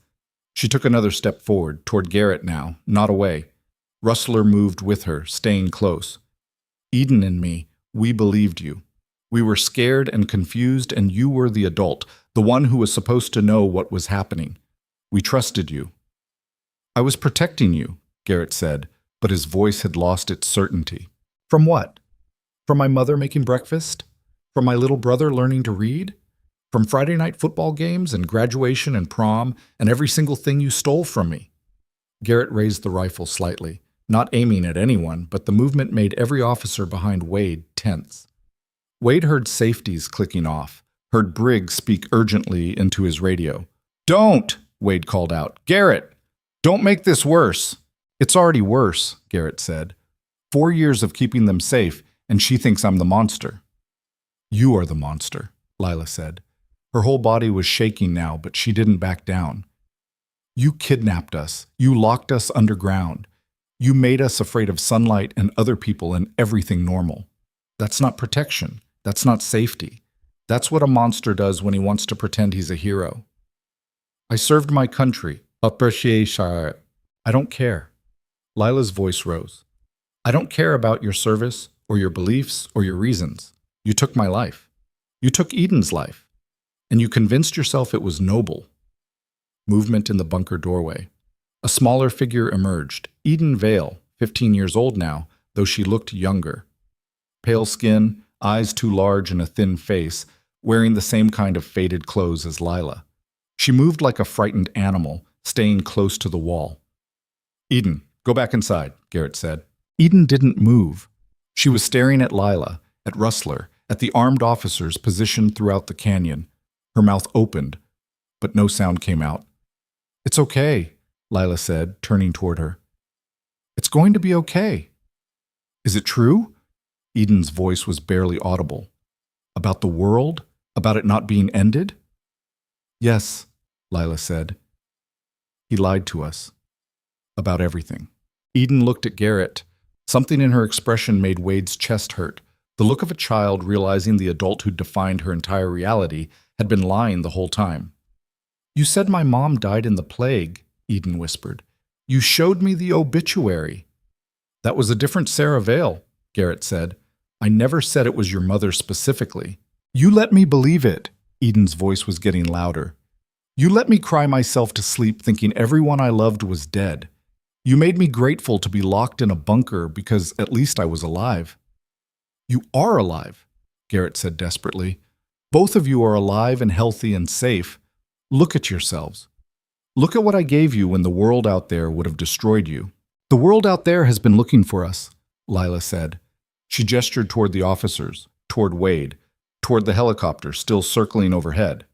She took another step forward, toward Garrett now, not away. Rustler moved with her, staying close. "Eden and me, we believed you. We were scared and confused, and you were the adult, the one who was supposed to know what was happening. We trusted you." "I was protecting you," Garrett said, but his voice had lost its certainty. "From what? From my mother making breakfast? From my little brother learning to read? From Friday night football games and graduation and prom and every single thing you stole from me?" Garrett raised the rifle slightly, not aiming at anyone, but the movement made every officer behind Wade tense. Wade heard safeties clicking off, heard Briggs speak urgently into his radio. "Don't!" Wade called out. "Garrett, don't make this worse." "It's already worse," Garrett said. 4 years of keeping them safe, and she thinks I'm the monster." "You are the monster," Lila said. Her whole body was shaking now, but she didn't back down. "You kidnapped us. You locked us underground. You made us afraid of sunlight and other people and everything normal. That's not protection. That's not safety. That's what a monster does when he wants to pretend he's a hero." "I served my country. Appreciation. I don't care." Lila's voice rose. "I don't care about your service or your beliefs or your reasons. You took my life. You took Eden's life. And you convinced yourself it was noble. Movement in the bunker doorway. A smaller figure emerged. Eden Vale, 15 years old now, though she looked younger. Pale skin, eyes too large and a thin face, wearing the same kind of faded clothes as Lila. She moved like a frightened animal, staying close to the wall. "Eden, go back inside," Garrett said. Eden didn't move. She was staring at Lila, at Rustler, at the armed officers positioned throughout the canyon. Her mouth opened, but no sound came out. "It's okay," Lila said, turning toward her. "It's going to be okay." "Is it true?" Eden's voice was barely audible. "About the world? About it not being ended?" "Yes," Lila said. "He lied to us. About everything." Eden looked at Garrett. Something in her expression made Wade's chest hurt. The look of a child realizing the adult who'd defined her entire reality had been lying the whole time. "You said my mom died in the plague," Eden whispered. "You showed me the obituary." "That was a different Sarah Vale," Garrett said. "I never said it was your mother specifically." "You let me believe it." Eden's voice was getting louder. "You let me cry myself to sleep thinking everyone I loved was dead. You made me grateful to be locked in a bunker because at least I was alive." "You are alive," Garrett said desperately. "Both of you are alive and healthy and safe. Look at yourselves. Look at what I gave you when the world out there would have destroyed you." "The world out there has been looking for us," Lila said. She gestured toward the officers, toward Wade, toward the helicopter still circling overhead.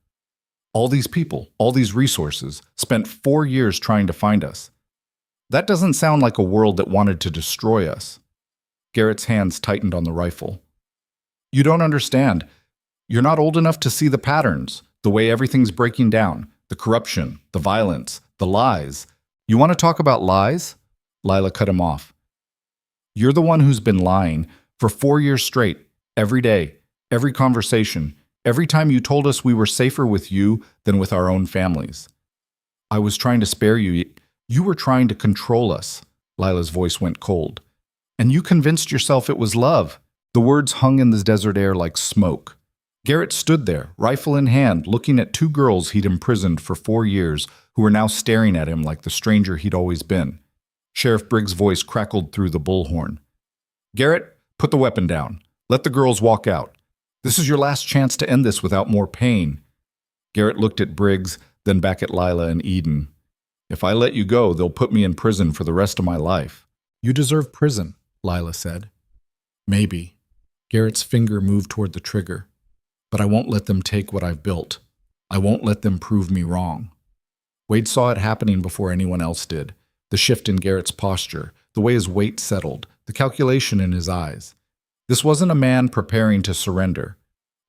"All these people, all these resources, spent 4 years trying to find us. That doesn't sound like a world that wanted to destroy us." Garrett's hands tightened on the rifle. "You don't understand. You're not old enough to see the patterns, the way everything's breaking down, the corruption, the violence, the lies. You want to talk about lies?" Lila cut him off. "You're the one who's been lying for 4 years straight, every day, every conversation, every time you told us we were safer with you than with our own families. I was trying to spare you. You were trying to control us." Lila's voice went cold. "And you convinced yourself it was love." The words hung in the desert air like smoke. Garrett stood there, rifle in hand, looking at 2 girls he'd imprisoned for 4 years who were now staring at him like the stranger he'd always been. Sheriff Briggs' voice crackled through the bullhorn. "Garrett, put the weapon down. Let the girls walk out. This is your last chance to end this without more pain." Garrett looked at Briggs, then back at Lila and Eden. "If I let you go, they'll put me in prison for the rest of my life." "You deserve prison," Lila said. "Maybe." Garrett's finger moved toward the trigger. "But I won't let them take what I've built. I won't let them prove me wrong." Wade saw it happening before anyone else did. The shift in Garrett's posture, the way his weight settled, the calculation in his eyes. This wasn't a man preparing to surrender.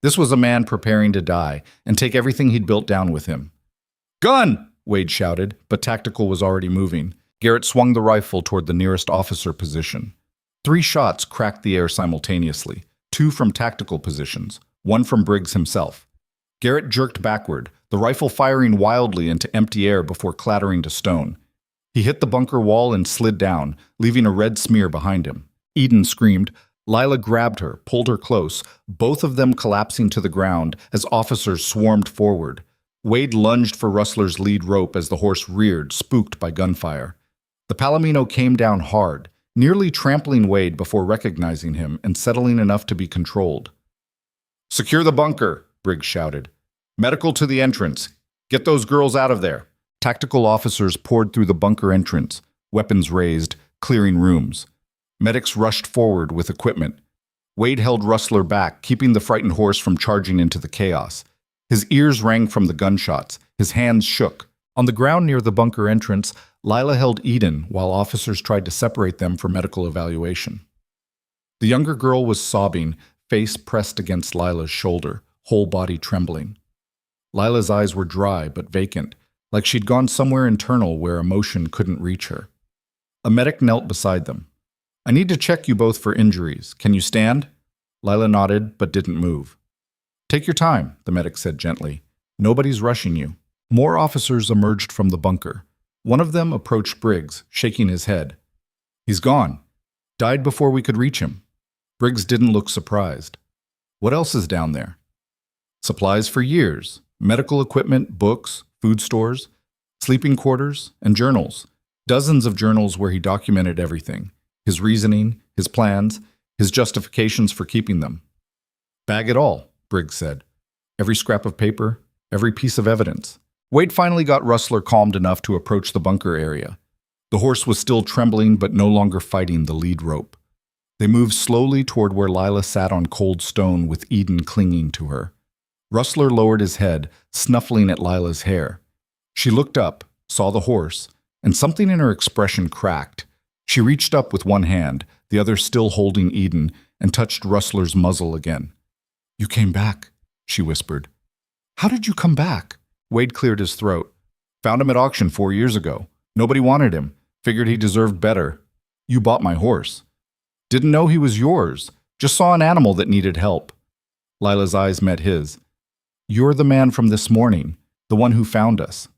This was a man preparing to die and take everything he'd built down with him. "Gun!" Wade shouted, but Tactical was already moving. Garrett swung the rifle toward the nearest officer position. 3 shots cracked the air simultaneously, 2 from Tactical positions, 1 from Briggs himself. Garrett jerked backward, the rifle firing wildly into empty air before clattering to stone. He hit the bunker wall and slid down, leaving a red smear behind him. Eden screamed. Lila grabbed her, pulled her close, both of them collapsing to the ground as officers swarmed forward. Wade lunged for Rustler's lead rope as the horse reared, spooked by gunfire. The Palomino came down hard, nearly trampling Wade before recognizing him and settling enough to be controlled. "Secure the bunker," Briggs shouted. "Medical to the entrance. Get those girls out of there." Tactical officers poured through the bunker entrance, weapons raised, clearing rooms. Medics rushed forward with equipment. Wade held Rustler back, keeping the frightened horse from charging into the chaos. His ears rang from the gunshots. His hands shook. On the ground near the bunker entrance, Lila held Eden while officers tried to separate them for medical evaluation. The younger girl was sobbing, face pressed against Lila's shoulder, whole body trembling. Lila's eyes were dry but vacant, like she'd gone somewhere internal where emotion couldn't reach her. A medic knelt beside them. "I need to check you both for injuries. Can you stand?" Lila nodded but didn't move. "Take your time," the medic said gently. "Nobody's rushing you." More officers emerged from the bunker. One of them approached Briggs, shaking his head. "He's gone. Died before we could reach him." Briggs didn't look surprised. "What else is down there?" "Supplies for years," medical equipment, books, food stores, sleeping quarters, and journals. Dozens of journals where he documented everything. His reasoning, his plans, his justifications for keeping them. Bag it all, Briggs said. Every scrap of paper, every piece of evidence. Wade finally got Rustler calmed enough to approach the bunker area. The horse was still trembling but no longer fighting the lead rope. They moved slowly toward where Lila sat on cold stone with Eden clinging to her. Rustler lowered his head, snuffling at Lila's hair. She looked up, saw the horse, and something in her expression cracked. She reached up with one hand, the other still holding Eden, and touched Rustler's muzzle again. "You came back," she whispered. "How did you come back?" Wade cleared his throat. "Found him at auction 4 years ago. Nobody wanted him. Figured he deserved better. You bought my horse. Didn't know he was yours. Just saw an animal that needed help." Lila's eyes met his. "You're the man from this morning, the one who found us."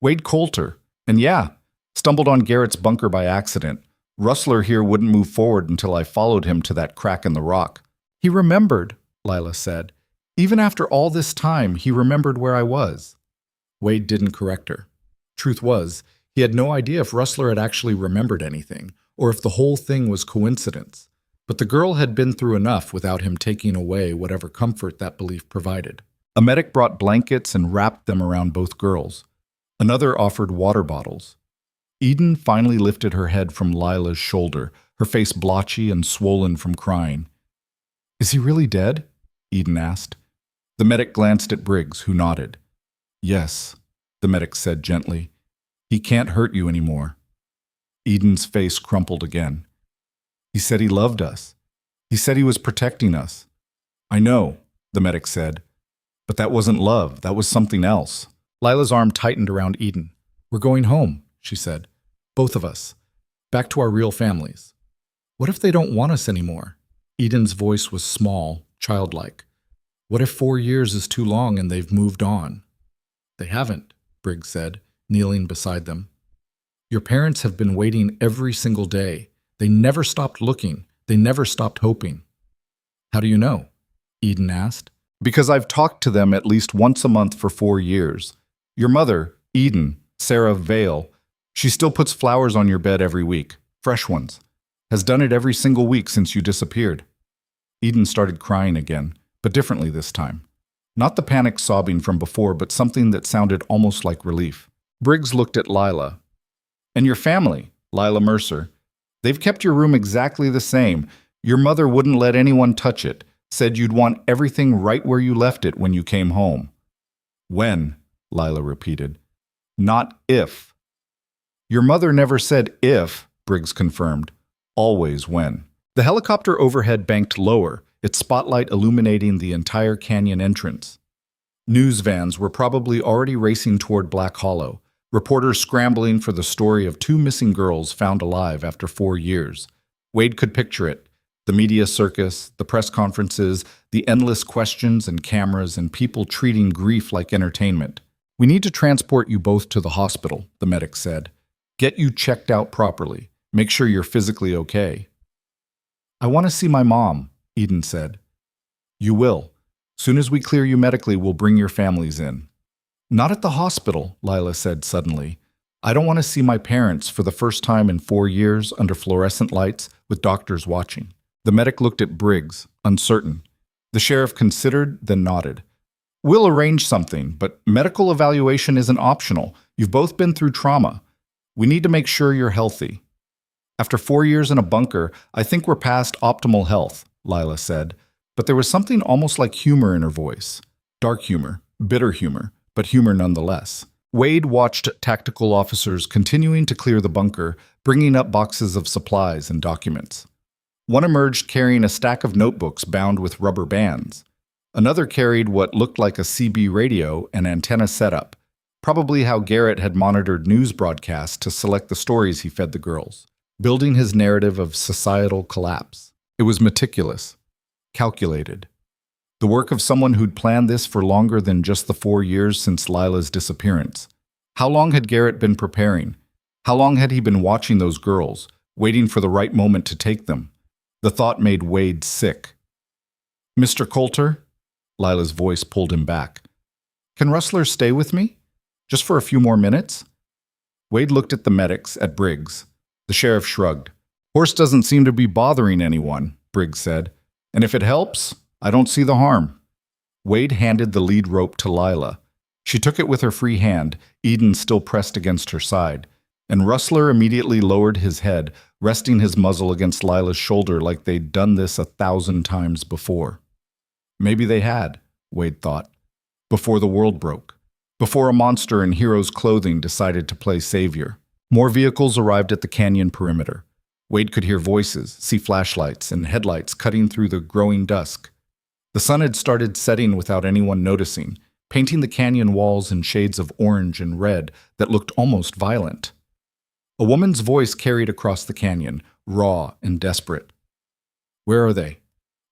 "Wade Colter. And yeah, stumbled on Garrett's bunker by accident. Rustler here wouldn't move forward until I followed him to that crack in the rock." "He remembered," Lila said. "Even after all this time, he remembered where I was." Wade didn't correct her. Truth was, he had no idea if Rustler had actually remembered anything, or if the whole thing was coincidence. But the girl had been through enough without him taking away whatever comfort that belief provided. A medic brought blankets and wrapped them around both girls. Another offered water bottles. Eden finally lifted her head from Lila's shoulder, her face blotchy and swollen from crying. "Is he really dead?" Eden asked. The medic glanced at Briggs, who nodded. "Yes," the medic said gently. "He can't hurt you anymore." Eden's face crumpled again. "He said he loved us. He said he was protecting us." "I know," the medic said. "But that wasn't love. That was something else." Lila's arm tightened around Eden. "We're going home," she said. "Both of us. Back to our real families." "What if they don't want us anymore?" Eden's voice was small, childlike. "What if 4 years is too long and they've moved on?" "They haven't," Briggs said, kneeling beside them. "Your parents have been waiting every single day. They never stopped looking. They never stopped hoping." "How do you know?" Eden asked. "Because I've talked to them at least once a month for 4 years. Your mother, Eden, Sarah Vale, she still puts flowers on your bed every week, fresh ones. Has done it every single week since you disappeared." Eden started crying again, but differently this time. Not the panic sobbing from before, but something that sounded almost like relief. Briggs looked at Lila. "And your family, Lila Mercer. They've kept your room exactly the same. Your mother wouldn't let anyone touch it, said you'd want everything right where you left it when you came home." "When?" Lila repeated. "Not if." "Your mother never said if," Briggs confirmed. "Always when." The helicopter overhead banked lower, its spotlight illuminating the entire canyon entrance. News vans were probably already racing toward Black Hollow, reporters scrambling for the story of 2 missing girls found alive after 4 years. Wade could picture it. The media circus, the press conferences, the endless questions and cameras, and people treating grief like entertainment. "We need to transport you both to the hospital," the medic said. "Get you checked out properly. Make sure you're physically okay." "I want to see my mom," Eden said. "You will. Soon as we clear you medically, we'll bring your families in." "Not at the hospital," Lila said suddenly. "I don't want to see my parents for the first time in 4 years under fluorescent lights with doctors watching." The medic looked at Briggs, uncertain. The sheriff considered, then nodded. "We'll arrange something, but medical evaluation isn't optional. You've both been through trauma. We need to make sure you're healthy." "After 4 years in a bunker, I think we're past optimal health," Lila said, but there was something almost like humor in her voice. Dark humor, bitter humor, but humor nonetheless. Wade watched tactical officers continuing to clear the bunker, bringing up boxes of supplies and documents. One emerged carrying a stack of notebooks bound with rubber bands. Another carried what looked like a CB radio and antenna setup, probably how Garrett had monitored news broadcasts to select the stories he fed the girls, building his narrative of societal collapse. It was meticulous, calculated. The work of someone who'd planned this for longer than just the 4 years since Lila's disappearance. How long had Garrett been preparing? How long had he been watching those girls, waiting for the right moment to take them? The thought made Wade sick. "Mr. Colter?" Lila's voice pulled him back. Can Rustler stay with me? Just for a few more minutes? Wade looked at the medics, at Briggs. The sheriff shrugged. Horse doesn't seem to be bothering anyone, Briggs said. And if it helps, I don't see the harm. Wade handed the lead rope to Lila. She took it with her free hand, Eden still pressed against her side. And Rustler immediately lowered his head, resting his muzzle against Lila's shoulder like they'd done this 1,000 times before. Maybe they had, Wade thought, before the world broke. Before a monster in hero's clothing decided to play savior. More vehicles arrived at the canyon perimeter. Wade could hear voices, see flashlights and headlights cutting through the growing dusk. The sun had started setting without anyone noticing, painting the canyon walls in shades of orange and red that looked almost violent. A woman's voice carried across the canyon, raw and desperate. Where are they?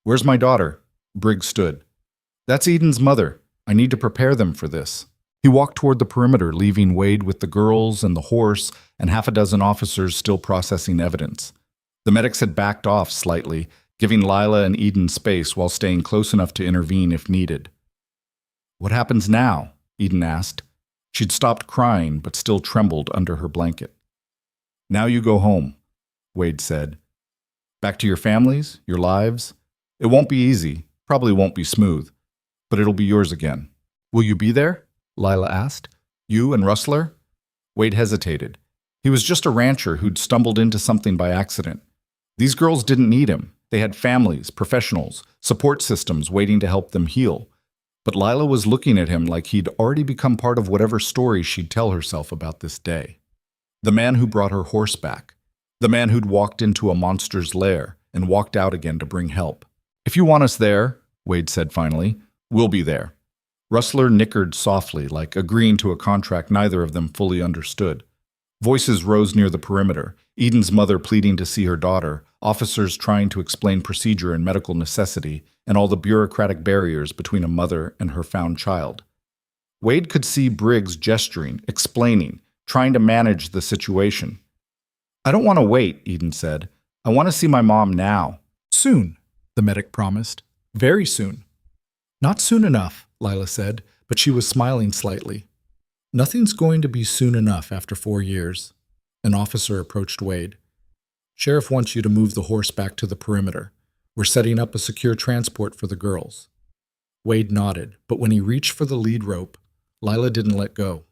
Where's my daughter? Briggs stood. That's Eden's mother. I need to prepare them for this. He walked toward the perimeter, leaving Wade with the girls and the horse and half a dozen officers still processing evidence. The medics had backed off slightly, giving Lila and Eden space while staying close enough to intervene if needed. What happens now? Eden asked. She'd stopped crying but still trembled under her blanket. Now you go home, Wade said. Back to your families, your lives. It won't be easy, probably won't be smooth, but it'll be yours again. Will you be there? Lila asked. You and Rustler? Wade hesitated. He was just a rancher who'd stumbled into something by accident. These girls didn't need him. They had families, professionals, support systems waiting to help them heal. But Lila was looking at him like he'd already become part of whatever story she'd tell herself about this day. The man who brought her horse back. The man who'd walked into a monster's lair and walked out again to bring help. If you want us there, Wade said finally, we'll be there. Rustler nickered softly, like agreeing to a contract neither of them fully understood. Voices rose near the perimeter, Eden's mother pleading to see her daughter, officers trying to explain procedure and medical necessity, and all the bureaucratic barriers between a mother and her found child. Wade could see Briggs gesturing, explaining, trying to manage the situation. I don't want to wait, Eden said. I want to see my mom now. Soon, the medic promised. Very soon. Not soon enough, Lila said, but she was smiling slightly. Nothing's going to be soon enough after 4 years. An officer approached Wade. Sheriff wants you to move the horse back to the perimeter. We're setting up a secure transport for the girls. Wade nodded, but when he reached for the lead rope, Lila didn't let go.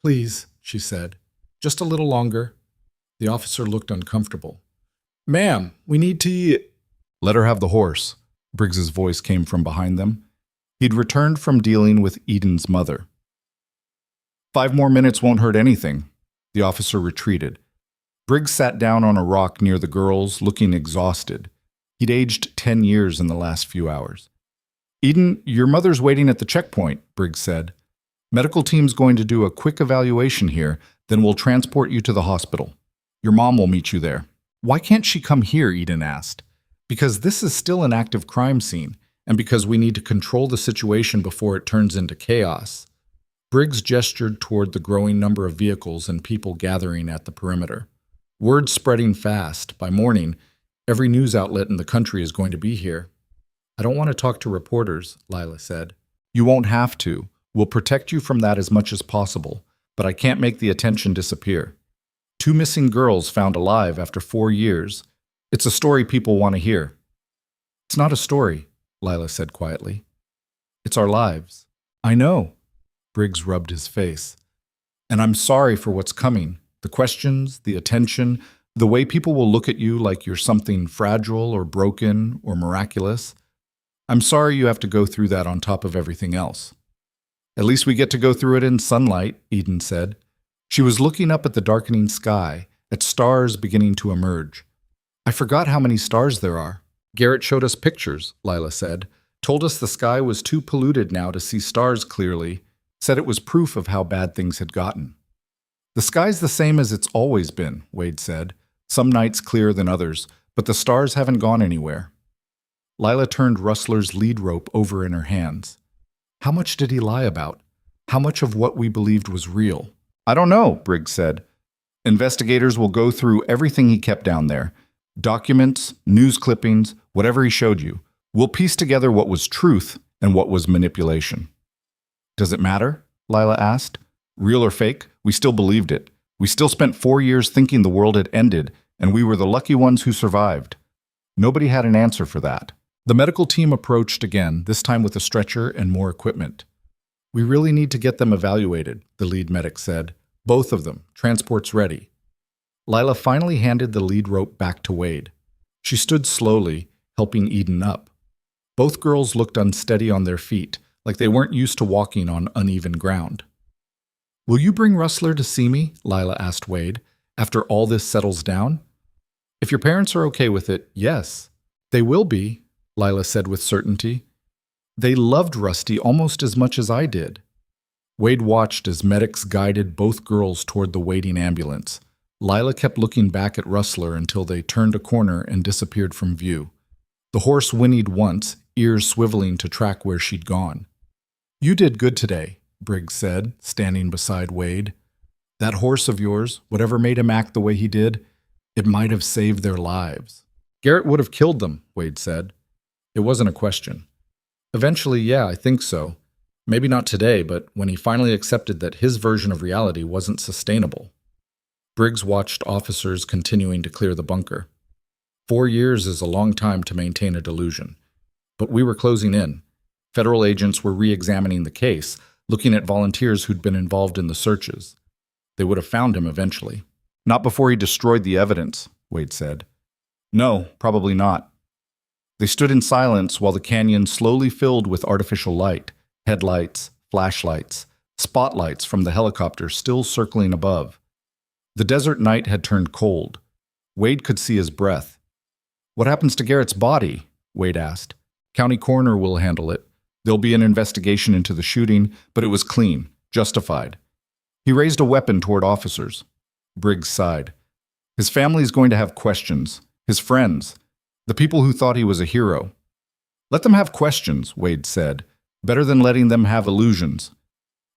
Please, she said, just a little longer. The officer looked uncomfortable. Ma'am, we need to... Let her have the horse, Briggs's voice came from behind them. He'd returned from dealing with Eden's mother. 5 more minutes won't hurt anything. The officer retreated. Briggs sat down on a rock near the girls, looking exhausted. He'd aged 10 years in the last few hours. Eden, your mother's waiting at the checkpoint, Briggs said. Medical team's going to do a quick evaluation here, then we'll transport you to the hospital. Your mom will meet you there. Why can't she come here? Eden asked. Because this is still an active crime scene, and because we need to control the situation before it turns into chaos. Briggs gestured toward the growing number of vehicles and people gathering at the perimeter. Word spreading fast. By morning, every news outlet in the country is going to be here. I don't want to talk to reporters, Lila said. You won't have to. We'll protect you from that as much as possible, but I can't make the attention disappear. 2 missing girls found alive after 4 years. It's a story people want to hear. It's not a story, Lila said quietly. It's our lives. I know. Briggs rubbed his face. And I'm sorry for what's coming. The questions, the attention, the way people will look at you like you're something fragile or broken or miraculous. I'm sorry you have to go through that on top of everything else. At least we get to go through it in sunlight, Eden said. She was looking up at the darkening sky, at stars beginning to emerge. I forgot how many stars there are. Garrett showed us pictures, Lila said, told us the sky was too polluted now to see stars clearly, said it was proof of how bad things had gotten. The sky's the same as it's always been, Wade said, some nights clearer than others, but the stars haven't gone anywhere. Lila turned Rustler's lead rope over in her hands. How much did he lie about? How much of what we believed was real? I don't know, Briggs said. Investigators will go through everything he kept down there. Documents, news clippings, whatever he showed you. We'll piece together what was truth and what was manipulation. Does it matter? Lila asked. Real or fake, we still believed it. We still spent 4 years thinking the world had ended, and we were the lucky ones who survived. Nobody had an answer for that. The medical team approached again, this time with a stretcher and more equipment. We really need to get them evaluated, the lead medic said. Both of them. Transport's ready. Lila finally handed the lead rope back to Wade. She stood slowly, helping Eden up. Both girls looked unsteady on their feet, like they weren't used to walking on uneven ground. Will you bring Rustler to see me? Lila asked Wade, after all this settles down. If your parents are okay with it, yes. They will be, Lila said with certainty. They loved Rusty almost as much as I did. Wade watched as medics guided both girls toward the waiting ambulance. Lila kept looking back at Rustler until they turned a corner and disappeared from view. The horse whinnied once, ears swiveling to track where she'd gone. You did good today, Briggs said, standing beside Wade. That horse of yours, whatever made him act the way he did, it might have saved their lives. Garrett would have killed them, Wade said. It wasn't a question. Eventually, yeah, I think so. Maybe not today, but when he finally accepted that his version of reality wasn't sustainable. Briggs watched officers continuing to clear the bunker. 4 years is a long time to maintain a delusion. But we were closing in. Federal agents were re-examining the case, looking at volunteers who'd been involved in the searches. They would have found him eventually. Not before he destroyed the evidence, Wade said. No, probably not. They stood in silence while the canyon slowly filled with artificial light, headlights, flashlights, spotlights from the helicopter still circling above. The desert night had turned cold. Wade could see his breath. What happens to Garrett's body? Wade asked. County coroner will handle it. There'll be an investigation into the shooting, but it was clean, justified. He raised a weapon toward officers. Briggs sighed. His family's going to have questions. His friends. The people who thought he was a hero. Let them have questions, Wade said. Better than letting them have illusions.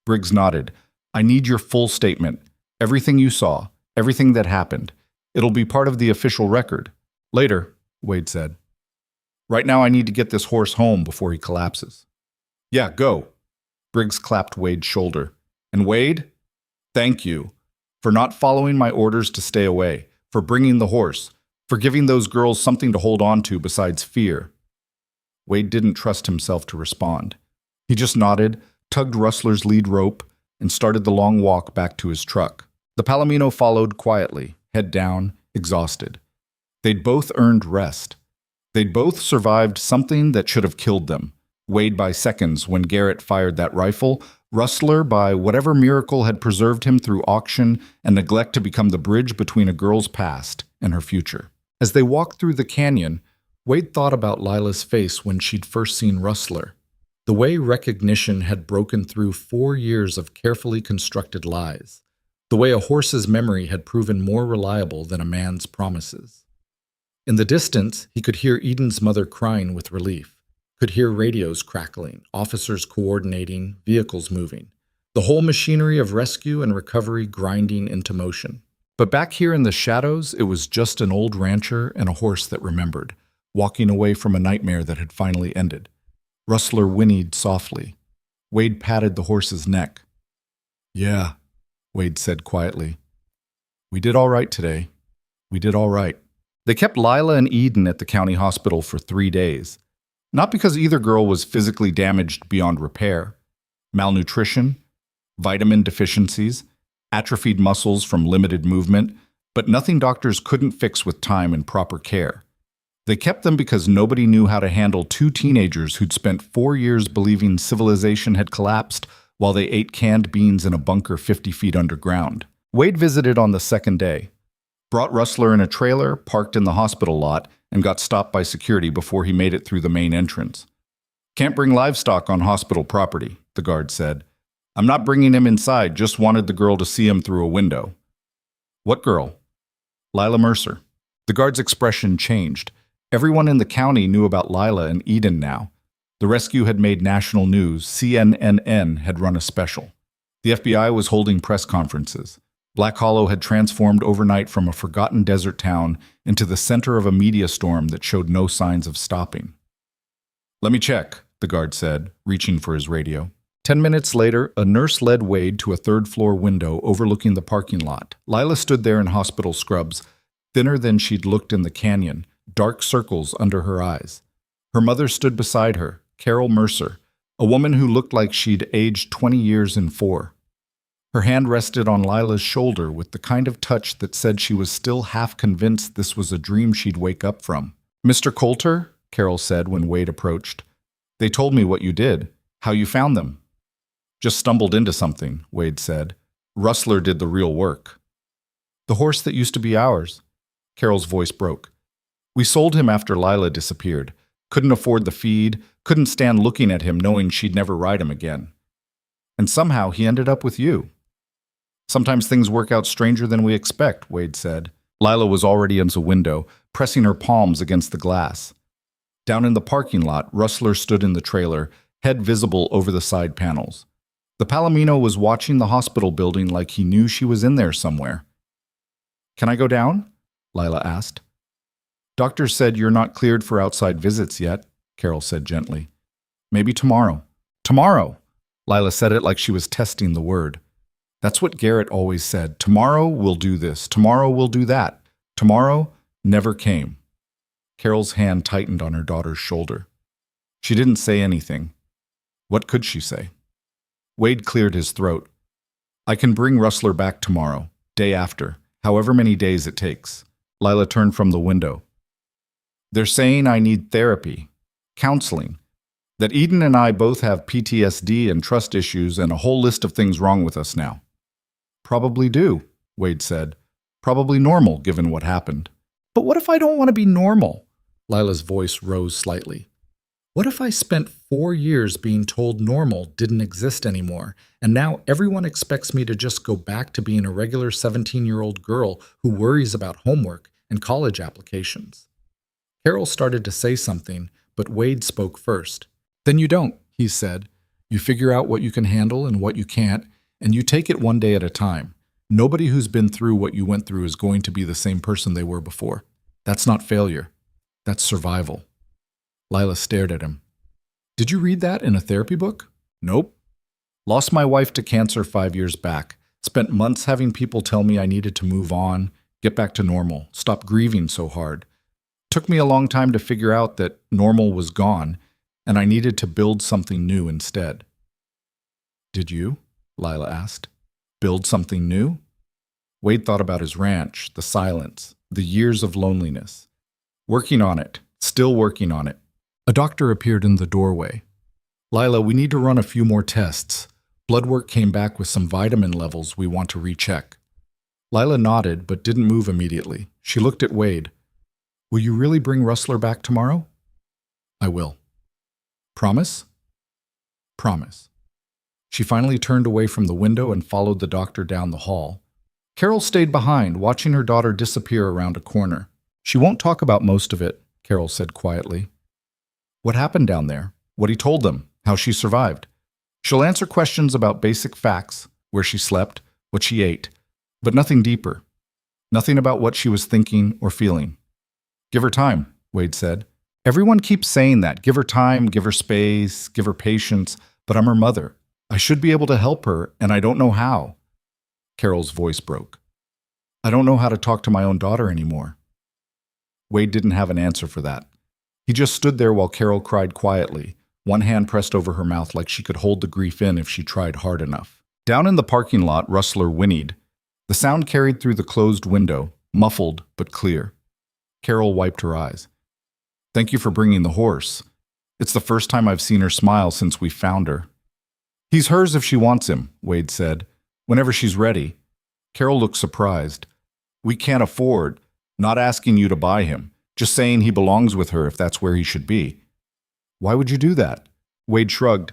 Briggs nodded. I need your full statement. Everything you saw. Everything that happened. It'll be part of the official record. Later, Wade said. Right now I need to get this horse home before he collapses. Yeah, go. Briggs clapped Wade's shoulder. And Wade, thank you for not following my orders to stay away, for bringing the horse, for giving those girls something to hold on to besides fear. Wade didn't trust himself to respond. He just nodded, tugged Rustler's lead rope, and started the long walk back to his truck. The Palomino followed quietly, head down, exhausted. They'd both earned rest. They'd both survived something that should have killed them. Wade by seconds when Garrett fired that rifle, Rustler by whatever miracle had preserved him through auction and neglect to become the bridge between a girl's past and her future. As they walked through the canyon, Wade thought about Lila's face when she'd first seen Rustler. The way recognition had broken through 4 years of carefully constructed lies. The way a horse's memory had proven more reliable than a man's promises. In the distance, he could hear Eden's mother crying with relief. Could hear radios crackling, officers coordinating, vehicles moving. The whole machinery of rescue and recovery grinding into motion. But back here in the shadows, it was just an old rancher and a horse that remembered, walking away from a nightmare that had finally ended. Rustler whinnied softly. Wade patted the horse's neck. Yeah, Wade said quietly. We did all right today. We did all right. They kept Lila and Eden at the county hospital for 3 days. Not because either girl was physically damaged beyond repair. Malnutrition, vitamin deficiencies, atrophied muscles from limited movement, but nothing doctors couldn't fix with time and proper care. They kept them because nobody knew how to handle 2 teenagers who'd spent 4 years believing civilization had collapsed while they ate canned beans in a bunker 50 feet underground. Wade visited on the second day. Brought Rustler in a trailer, parked in the hospital lot, and got stopped by security before he made it through the main entrance. Can't bring livestock on hospital property, the guard said. I'm not bringing him inside, just wanted the girl to see him through a window. What girl? Lila Mercer. The guard's expression changed. Everyone in the county knew about Lila and Eden now. The rescue had made national news. CNN had run a special. The FBI was holding press conferences. Black Hollow had transformed overnight from a forgotten desert town into the center of a media storm that showed no signs of stopping. Let me check, the guard said, reaching for his radio. 10 minutes later, a nurse led Wade to a third-floor window overlooking the parking lot. Lila stood there in hospital scrubs, thinner than she'd looked in the canyon, dark circles under her eyes. Her mother stood beside her, Carol Mercer, a woman who looked like she'd aged 20 years in 4. Her hand rested on Lila's shoulder with the kind of touch that said she was still half convinced this was a dream she'd wake up from. "Mr. Colter," Carol said when Wade approached, "they told me what you did, how you found them." "Just stumbled into something," Wade said. "Rustler did the real work." "The horse that used to be ours." Carol's voice broke. "We sold him after Lila disappeared. Couldn't afford the feed, couldn't stand looking at him knowing she'd never ride him again. And somehow he ended up with you." "Sometimes things work out stranger than we expect," Wade said. Lila was already in the window, pressing her palms against the glass. Down in the parking lot, Rustler stood in the trailer, head visible over the side panels. The Palomino was watching the hospital building like he knew she was in there somewhere. "Can I go down?" Lila asked. "Doctor said you're not cleared for outside visits yet," Carol said gently. "Maybe tomorrow." "Tomorrow!" Lila said it like she was testing the word. That's what Garrett always said. Tomorrow we'll do this. Tomorrow we'll do that. Tomorrow never came. Carol's hand tightened on her daughter's shoulder. She didn't say anything. What could she say? Wade cleared his throat. "I can bring Rustler back tomorrow, day after, however many days it takes." Lila turned from the window. "They're saying I need therapy, counseling, that Eden and I both have PTSD and trust issues and a whole list of things wrong with us now." "Probably do," Wade said. "Probably normal, given what happened." "But what if I don't want to be normal?" Lila's voice rose slightly. "What if I spent 4 years being told normal didn't exist anymore, and now everyone expects me to just go back to being a regular 17-year-old girl who worries about homework and college applications?" Carol started to say something, but Wade spoke first. "Then you don't," he said. "You figure out what you can handle and what you can't, and you take it one day at a time. Nobody who's been through what you went through is going to be the same person they were before. That's not failure. That's survival." Lila stared at him. "Did you read that in a therapy book?" "Nope. Lost my wife to cancer 5 years back. Spent months having people tell me I needed to move on, get back to normal, stop grieving so hard. Took me a long time to figure out that normal was gone, and I needed to build something new instead." "Did you?" Lila asked. "Build something new?" Wade thought about his ranch, the silence, the years of loneliness. "Working on it. Still working on it." A doctor appeared in the doorway. "Lila, we need to run a few more tests. Blood work came back with some vitamin levels we want to recheck." Lila nodded but didn't move immediately. She looked at Wade. "Will you really bring Rustler back tomorrow?" "I will." "Promise?" "Promise." She finally turned away from the window and followed the doctor down the hall. Carol stayed behind, watching her daughter disappear around a corner. "She won't talk about most of it," Carol said quietly. "What happened down there? What he told them? How she survived? She'll answer questions about basic facts, where she slept, what she ate, but nothing deeper. Nothing about what she was thinking or feeling." "Give her time," Wade said. "Everyone keeps saying that. Give her time, give her space, give her patience, but I'm her mother. I should be able to help her, and I don't know how." Carol's voice broke. "I don't know how to talk to my own daughter anymore." Wade didn't have an answer for that. He just stood there while Carol cried quietly, one hand pressed over her mouth like she could hold the grief in if she tried hard enough. Down in the parking lot, Rustler whinnied. The sound carried through the closed window, muffled but clear. Carol wiped her eyes. "Thank you for bringing the horse. It's the first time I've seen her smile since we found her." "He's hers if she wants him," Wade said. "Whenever she's ready." Carol looked surprised. "We can't afford, not asking you to buy him, just saying he belongs with her if that's where he should be." "Why would you do that?" Wade shrugged.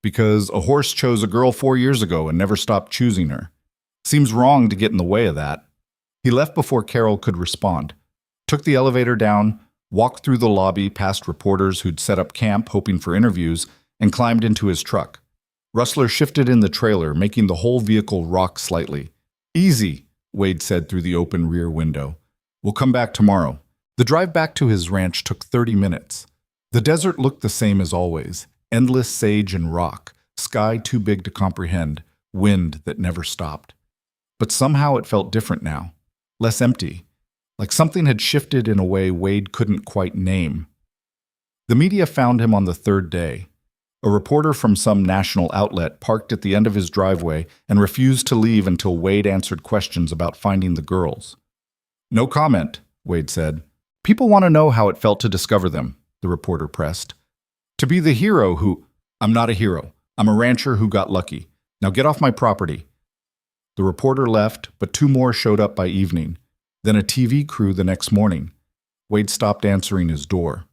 "Because a horse chose a girl 4 years ago and never stopped choosing her. Seems wrong to get in the way of that." He left before Carol could respond. Took the elevator down, walked through the lobby past reporters who'd set up camp hoping for interviews, and climbed into his truck. Rustler shifted in the trailer, making the whole vehicle rock slightly. "Easy," Wade said through the open rear window. "We'll come back tomorrow." The drive back to his ranch took 30 minutes. The desert looked the same as always, endless sage and rock, sky too big to comprehend, wind that never stopped. But somehow it felt different now, less empty, like something had shifted in a way Wade couldn't quite name. The media found him on the third day. A reporter from some national outlet parked at the end of his driveway and refused to leave until Wade answered questions about finding the girls. "No comment," Wade said. "People want to know how it felt to discover them," the reporter pressed. "To be the hero who—" "I'm not a hero. I'm a rancher who got lucky. Now get off my property." The reporter left, but two more showed up by evening. Then a TV crew the next morning. Wade stopped answering his door.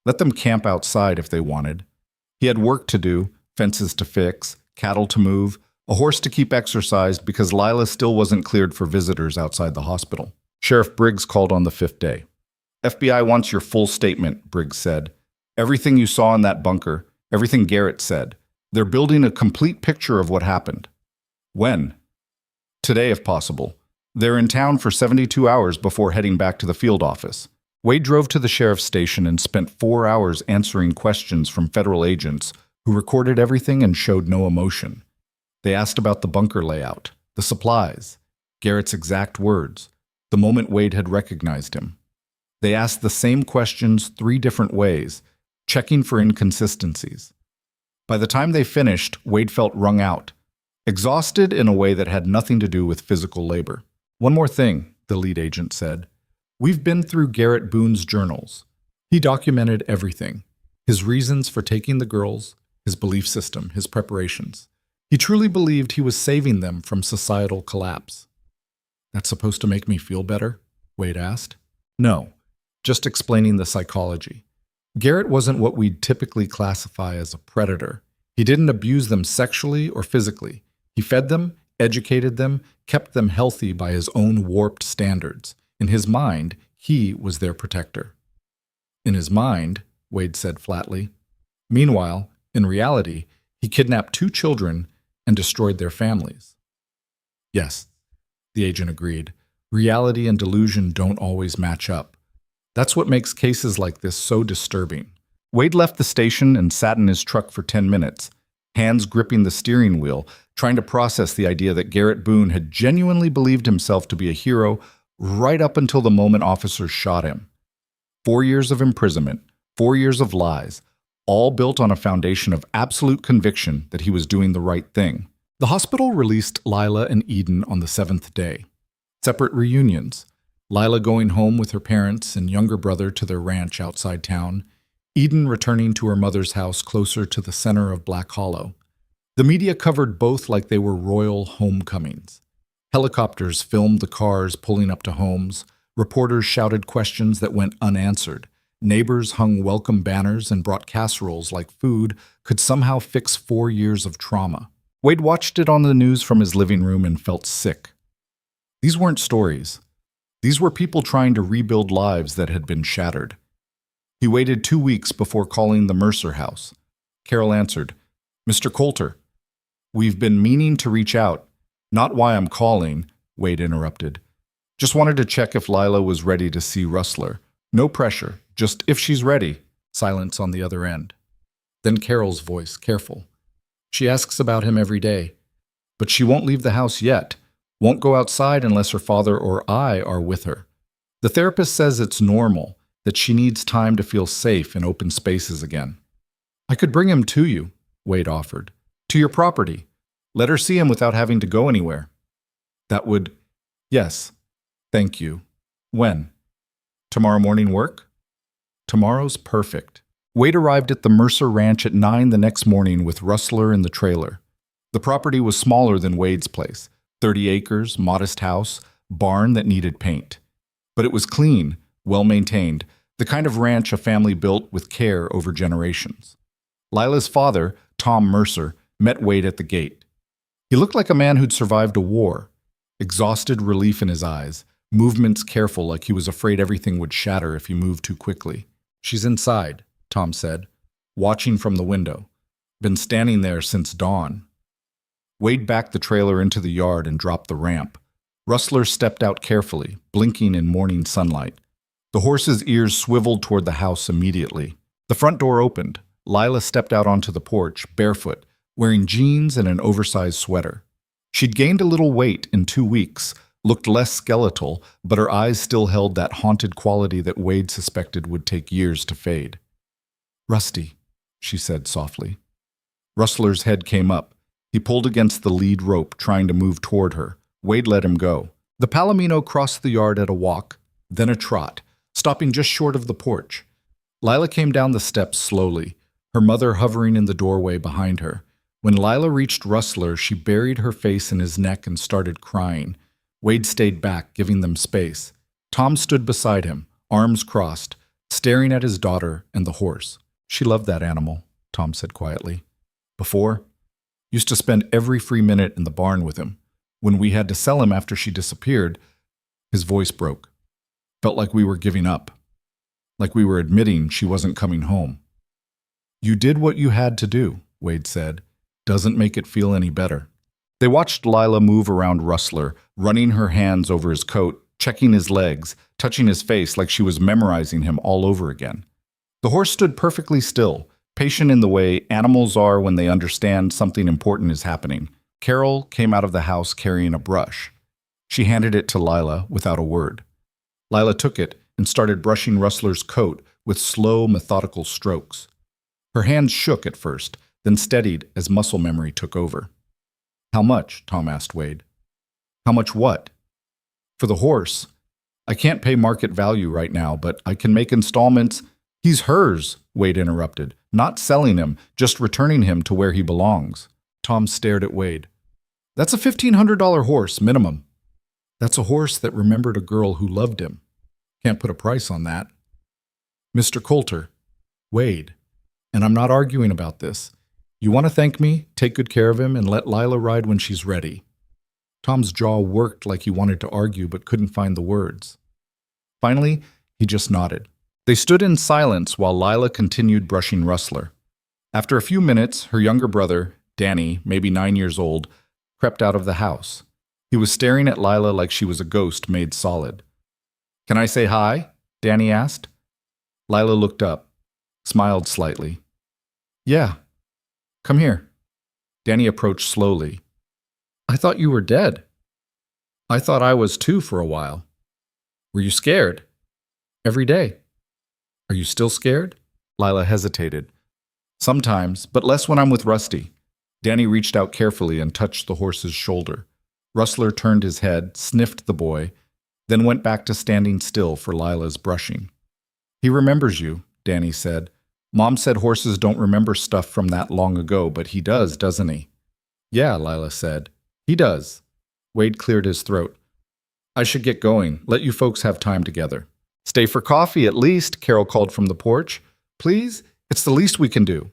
Let them camp outside if they wanted. He had work to do, fences to fix, cattle to move, a horse to keep exercised because Lila still wasn't cleared for visitors outside the hospital. Sheriff Briggs called on the fifth day. "FBI wants your full statement," Briggs said. "Everything you saw in that bunker, everything Garrett said. They're building a complete picture of what happened." "When?" "Today, if possible. They're in town for 72 hours before heading back to the field office." Wade drove to the sheriff's station and spent 4 hours answering questions from federal agents who recorded everything and showed no emotion. They asked about the bunker layout, the supplies, Garrett's exact words, the moment Wade had recognized him. They asked the same questions 3 different ways, checking for inconsistencies. By the time they finished, Wade felt wrung out, exhausted in a way that had nothing to do with physical labor. "One more thing," the lead agent said. "We've been through Garrett Boone's journals. He documented everything. His reasons for taking the girls, his belief system, his preparations. He truly believed he was saving them from societal collapse." "That's supposed to make me feel better?" Wade asked. "No, just explaining the psychology. Garrett wasn't what we'd typically classify as a predator. He didn't abuse them sexually or physically. He fed them, educated them, kept them healthy by his own warped standards. In his mind, he was their protector." "In his mind," Wade said flatly. "Meanwhile, in reality, he kidnapped 2 children and destroyed their families." "Yes," the agent agreed. "Reality and delusion don't always match up. That's what makes cases like this so disturbing." Wade left the station and sat in his truck for 10 minutes, hands gripping the steering wheel, trying to process the idea that Garrett Boone had genuinely believed himself to be a hero right up until the moment officers shot him. 4 years of imprisonment, 4 years of lies, all built on a foundation of absolute conviction that he was doing the right thing. The hospital released Lila and Eden on the 7th day. Separate reunions. Lila going home with her parents and younger brother to their ranch outside town. Eden returning to her mother's house closer to the center of Black Hollow. The media covered both like they were royal homecomings. Helicopters filmed the cars pulling up to homes. Reporters shouted questions that went unanswered. Neighbors hung welcome banners and brought casseroles like food could somehow fix 4 years of trauma. Wade watched it on the news from his living room and felt sick. These weren't stories. These were people trying to rebuild lives that had been shattered. He waited 2 weeks before calling the Mercer house. Carol answered, "Mr. Colter, we've been meaning to reach out. Not why I'm calling," Wade interrupted. "Just wanted to check if Lila was ready to see Rustler. No pressure, just if she's ready." Silence on the other end. Then Carol's voice, careful. "She asks about him every day, but she won't leave the house yet. Won't go outside unless her father or I are with her. The therapist says it's normal, that she needs time to feel safe in open spaces again." "I could bring him to you," Wade offered. "To your property. Let her see him without having to go anywhere." "That would—" "Yes. Thank you. When? Tomorrow morning work?" "Tomorrow's perfect." Wade arrived at the Mercer Ranch at 9 the next morning with Rustler in the trailer. The property was smaller than Wade's place. 30 acres, modest house, barn that needed paint. But it was clean, well-maintained, the kind of ranch a family built with care over generations. Lila's father, Tom Mercer, met Wade at the gate. He looked like a man who'd survived a war, exhausted relief in his eyes, movements careful like he was afraid everything would shatter if he moved too quickly. "She's inside," Tom said, watching from the window. "Been standing there since dawn." Wade backed the trailer into the yard and dropped the ramp. Rustler stepped out carefully, blinking in morning sunlight. The horse's ears swiveled toward the house immediately. The front door opened. Lila stepped out onto the porch, barefoot, wearing jeans and an oversized sweater. She'd gained a little weight in 2 weeks, looked less skeletal, but her eyes still held that haunted quality that Wade suspected would take years to fade. "Rusty," she said softly. Rustler's head came up. He pulled against the lead rope, trying to move toward her. Wade let him go. The Palomino crossed the yard at a walk, then a trot, stopping just short of the porch. Lila came down the steps slowly, her mother hovering in the doorway behind her. When Lila reached Rustler, she buried her face in his neck and started crying. Wade stayed back, giving them space. Tom stood beside him, arms crossed, staring at his daughter and the horse. "She loved that animal," Tom said quietly. "Before, used to spend every free minute in the barn with him. When we had to sell him after she disappeared," his voice broke. "Felt like we were giving up. Like we were admitting she wasn't coming home." "You did what you had to do," Wade said. "Doesn't make it feel any better." They watched Lila move around Rustler, running her hands over his coat, checking his legs, touching his face like she was memorizing him all over again. The horse stood perfectly still, patient in the way animals are when they understand something important is happening. Carol came out of the house carrying a brush. She handed it to Lila without a word. Lila took it and started brushing Rustler's coat with slow, methodical strokes. Her hands shook at first, then steadied as muscle memory took over. "How much?" Tom asked Wade. "How much what?" "For the horse. I can't pay market value right now, but I can make installments." "He's hers," Wade interrupted. "Not selling him, just returning him to where he belongs." Tom stared at Wade. "That's a $1,500 horse, minimum." "That's a horse that remembered a girl who loved him. Can't put a price on that." "Mr. Colter." "Wade. And I'm not arguing about this. You want to thank me, take good care of him, and let Lila ride when she's ready." Tom's jaw worked like he wanted to argue but couldn't find the words. Finally, he just nodded. They stood in silence while Lila continued brushing Rustler. After a few minutes, her younger brother, Danny, maybe 9 years old, crept out of the house. He was staring at Lila like she was a ghost made solid. "Can I say hi?" Danny asked. Lila looked up, smiled slightly. "Yeah. Come here." Danny approached slowly. "I thought you were dead." "I thought I was too for a while." "Were you scared?" "Every day." "Are you still scared?" Lila hesitated. "Sometimes, but less when I'm with Rusty." Danny reached out carefully and touched the horse's shoulder. Rustler turned his head, sniffed the boy, then went back to standing still for Lila's brushing. "He remembers you," Danny said. "Mom said horses don't remember stuff from that long ago, but he does, doesn't he?" "Yeah," Lila said. "He does." Wade cleared his throat. "I should get going. Let you folks have time together." "Stay for coffee at least," Carol called from the porch. "Please? It's the least we can do."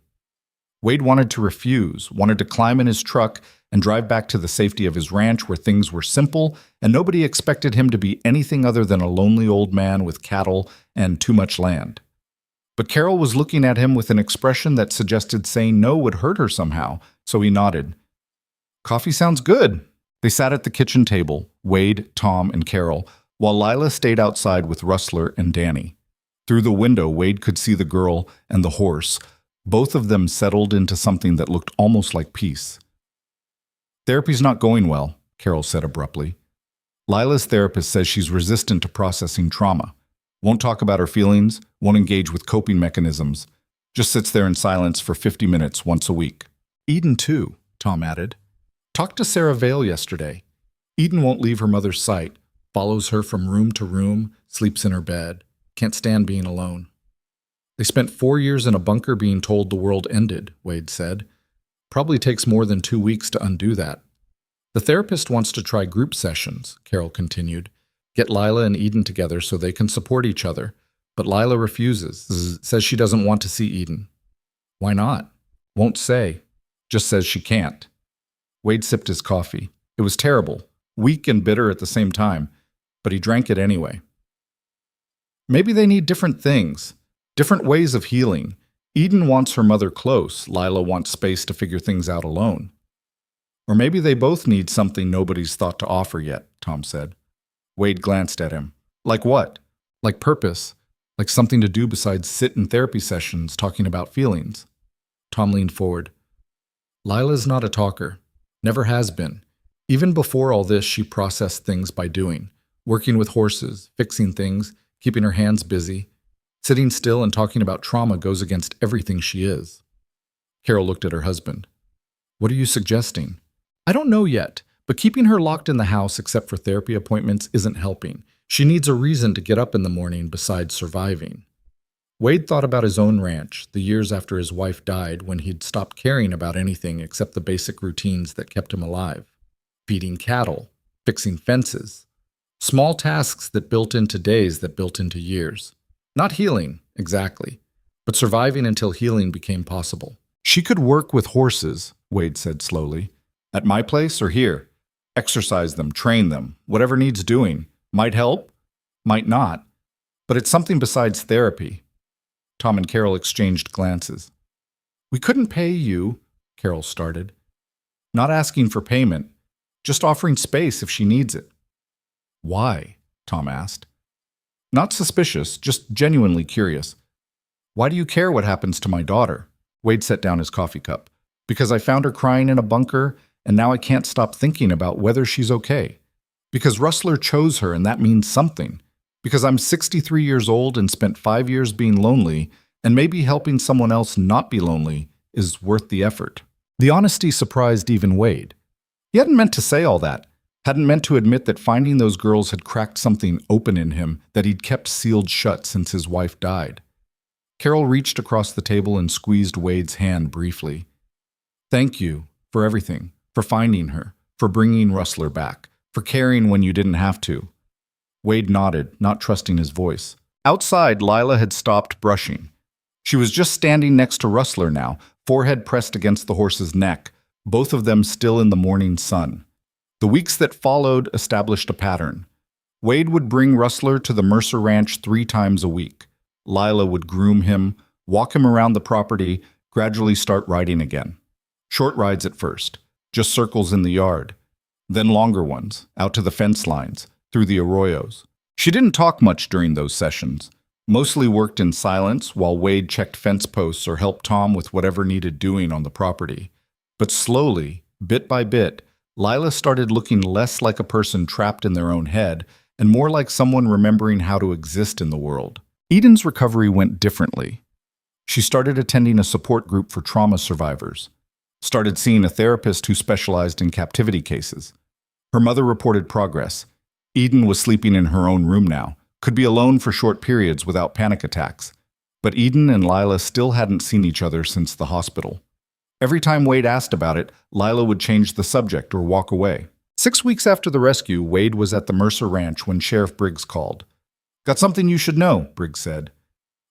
Wade wanted to refuse, wanted to climb in his truck and drive back to the safety of his ranch where things were simple and nobody expected him to be anything other than a lonely old man with cattle and too much land. But Carol was looking at him with an expression that suggested saying no would hurt her somehow, so he nodded. "Coffee sounds good." They sat at the kitchen table, Wade, Tom, and Carol, while Lila stayed outside with Rustler and Danny. Through the window, Wade could see the girl and the horse, both of them settled into something that looked almost like peace. "Therapy's not going well," Carol said abruptly. "Lila's therapist says she's resistant to processing trauma. Won't talk about her feelings, won't engage with coping mechanisms, just sits there in silence for 50 minutes once a week." "Eden too," Tom added. "Talked to Sarah Vale yesterday. Eden won't leave her mother's sight, follows her from room to room, sleeps in her bed, can't stand being alone." "They spent 4 years in a bunker being told the world ended," Wade said. "Probably takes more than 2 weeks to undo that." "The therapist wants to try group sessions," Carol continued. "Get Lila and Eden together so they can support each other. But Lila refuses, says she doesn't want to see Eden." "Why not?" "Won't say. Just says she can't." Wade sipped his coffee. It was terrible, weak and bitter at the same time, but he drank it anyway. "Maybe they need different things, different ways of healing. Eden wants her mother close, Lila wants space to figure things out alone. Or maybe they both need something nobody's thought to offer yet," Tom said. Wade glanced at him. "Like what?" "Like purpose. Like something to do besides sit in therapy sessions talking about feelings." Tom leaned forward. Lila's not a talker. Never has been. Even before all this, she processed things by doing. Working with horses, fixing things, keeping her hands busy. Sitting still and talking about trauma goes against everything she is. Carol looked at her husband. What are you suggesting? I don't know yet, but keeping her locked in the house except for therapy appointments isn't helping. She needs a reason to get up in the morning besides surviving. Wade thought about his own ranch, the years after his wife died, when he'd stopped caring about anything except the basic routines that kept him alive. Feeding cattle, fixing fences. Small tasks that built into days that built into years. Not healing, exactly, but surviving until healing became possible. She could work with horses, Wade said slowly. At my place or here. Exercise them, train them, whatever needs doing. Might help, might not. But it's something besides therapy. Tom and Carol exchanged glances. We couldn't pay you, Carol started. Not asking for payment, just offering space if she needs it. Why? Tom asked. Not suspicious, just genuinely curious. Why do you care what happens to my daughter? Wade set down his coffee cup. Because I found her crying in a bunker, and now I can't stop thinking about whether she's okay. Because Rustler chose her, and that means something. Because I'm 63 years old and spent 5 years being lonely, and maybe helping someone else not be lonely is worth the effort. The honesty surprised even Wade. He hadn't meant to say all that, hadn't meant to admit that finding those girls had cracked something open in him that he'd kept sealed shut since his wife died. Carol reached across the table and squeezed Wade's hand briefly. Thank you for everything, for finding her, for bringing Rustler back, for caring when you didn't have to. Wade nodded, not trusting his voice. Outside, Lila had stopped brushing. She was just standing next to Rustler now, forehead pressed against the horse's neck, both of them still in the morning sun. The weeks that followed established a pattern. Wade would bring Rustler to the Mercer Ranch 3 times a week. Lila would groom him, walk him around the property, gradually start riding again. Short rides at first, just circles in the yard. Then longer ones, out to the fence lines, through the arroyos. She didn't talk much during those sessions. Mostly worked in silence while Wade checked fence posts or helped Tom with whatever needed doing on the property. But slowly, bit by bit, Lila started looking less like a person trapped in their own head and more like someone remembering how to exist in the world. Eden's recovery went differently. She started attending a support group for trauma survivors. Started seeing a therapist who specialized in captivity cases. Her mother reported progress. Eden was sleeping in her own room now, could be alone for short periods without panic attacks. But Eden and Lila still hadn't seen each other since the hospital. Every time Wade asked about it, Lila would change the subject or walk away. 6 weeks after the rescue, Wade was at the Mercer Ranch when Sheriff Briggs called. Got something you should know, Briggs said.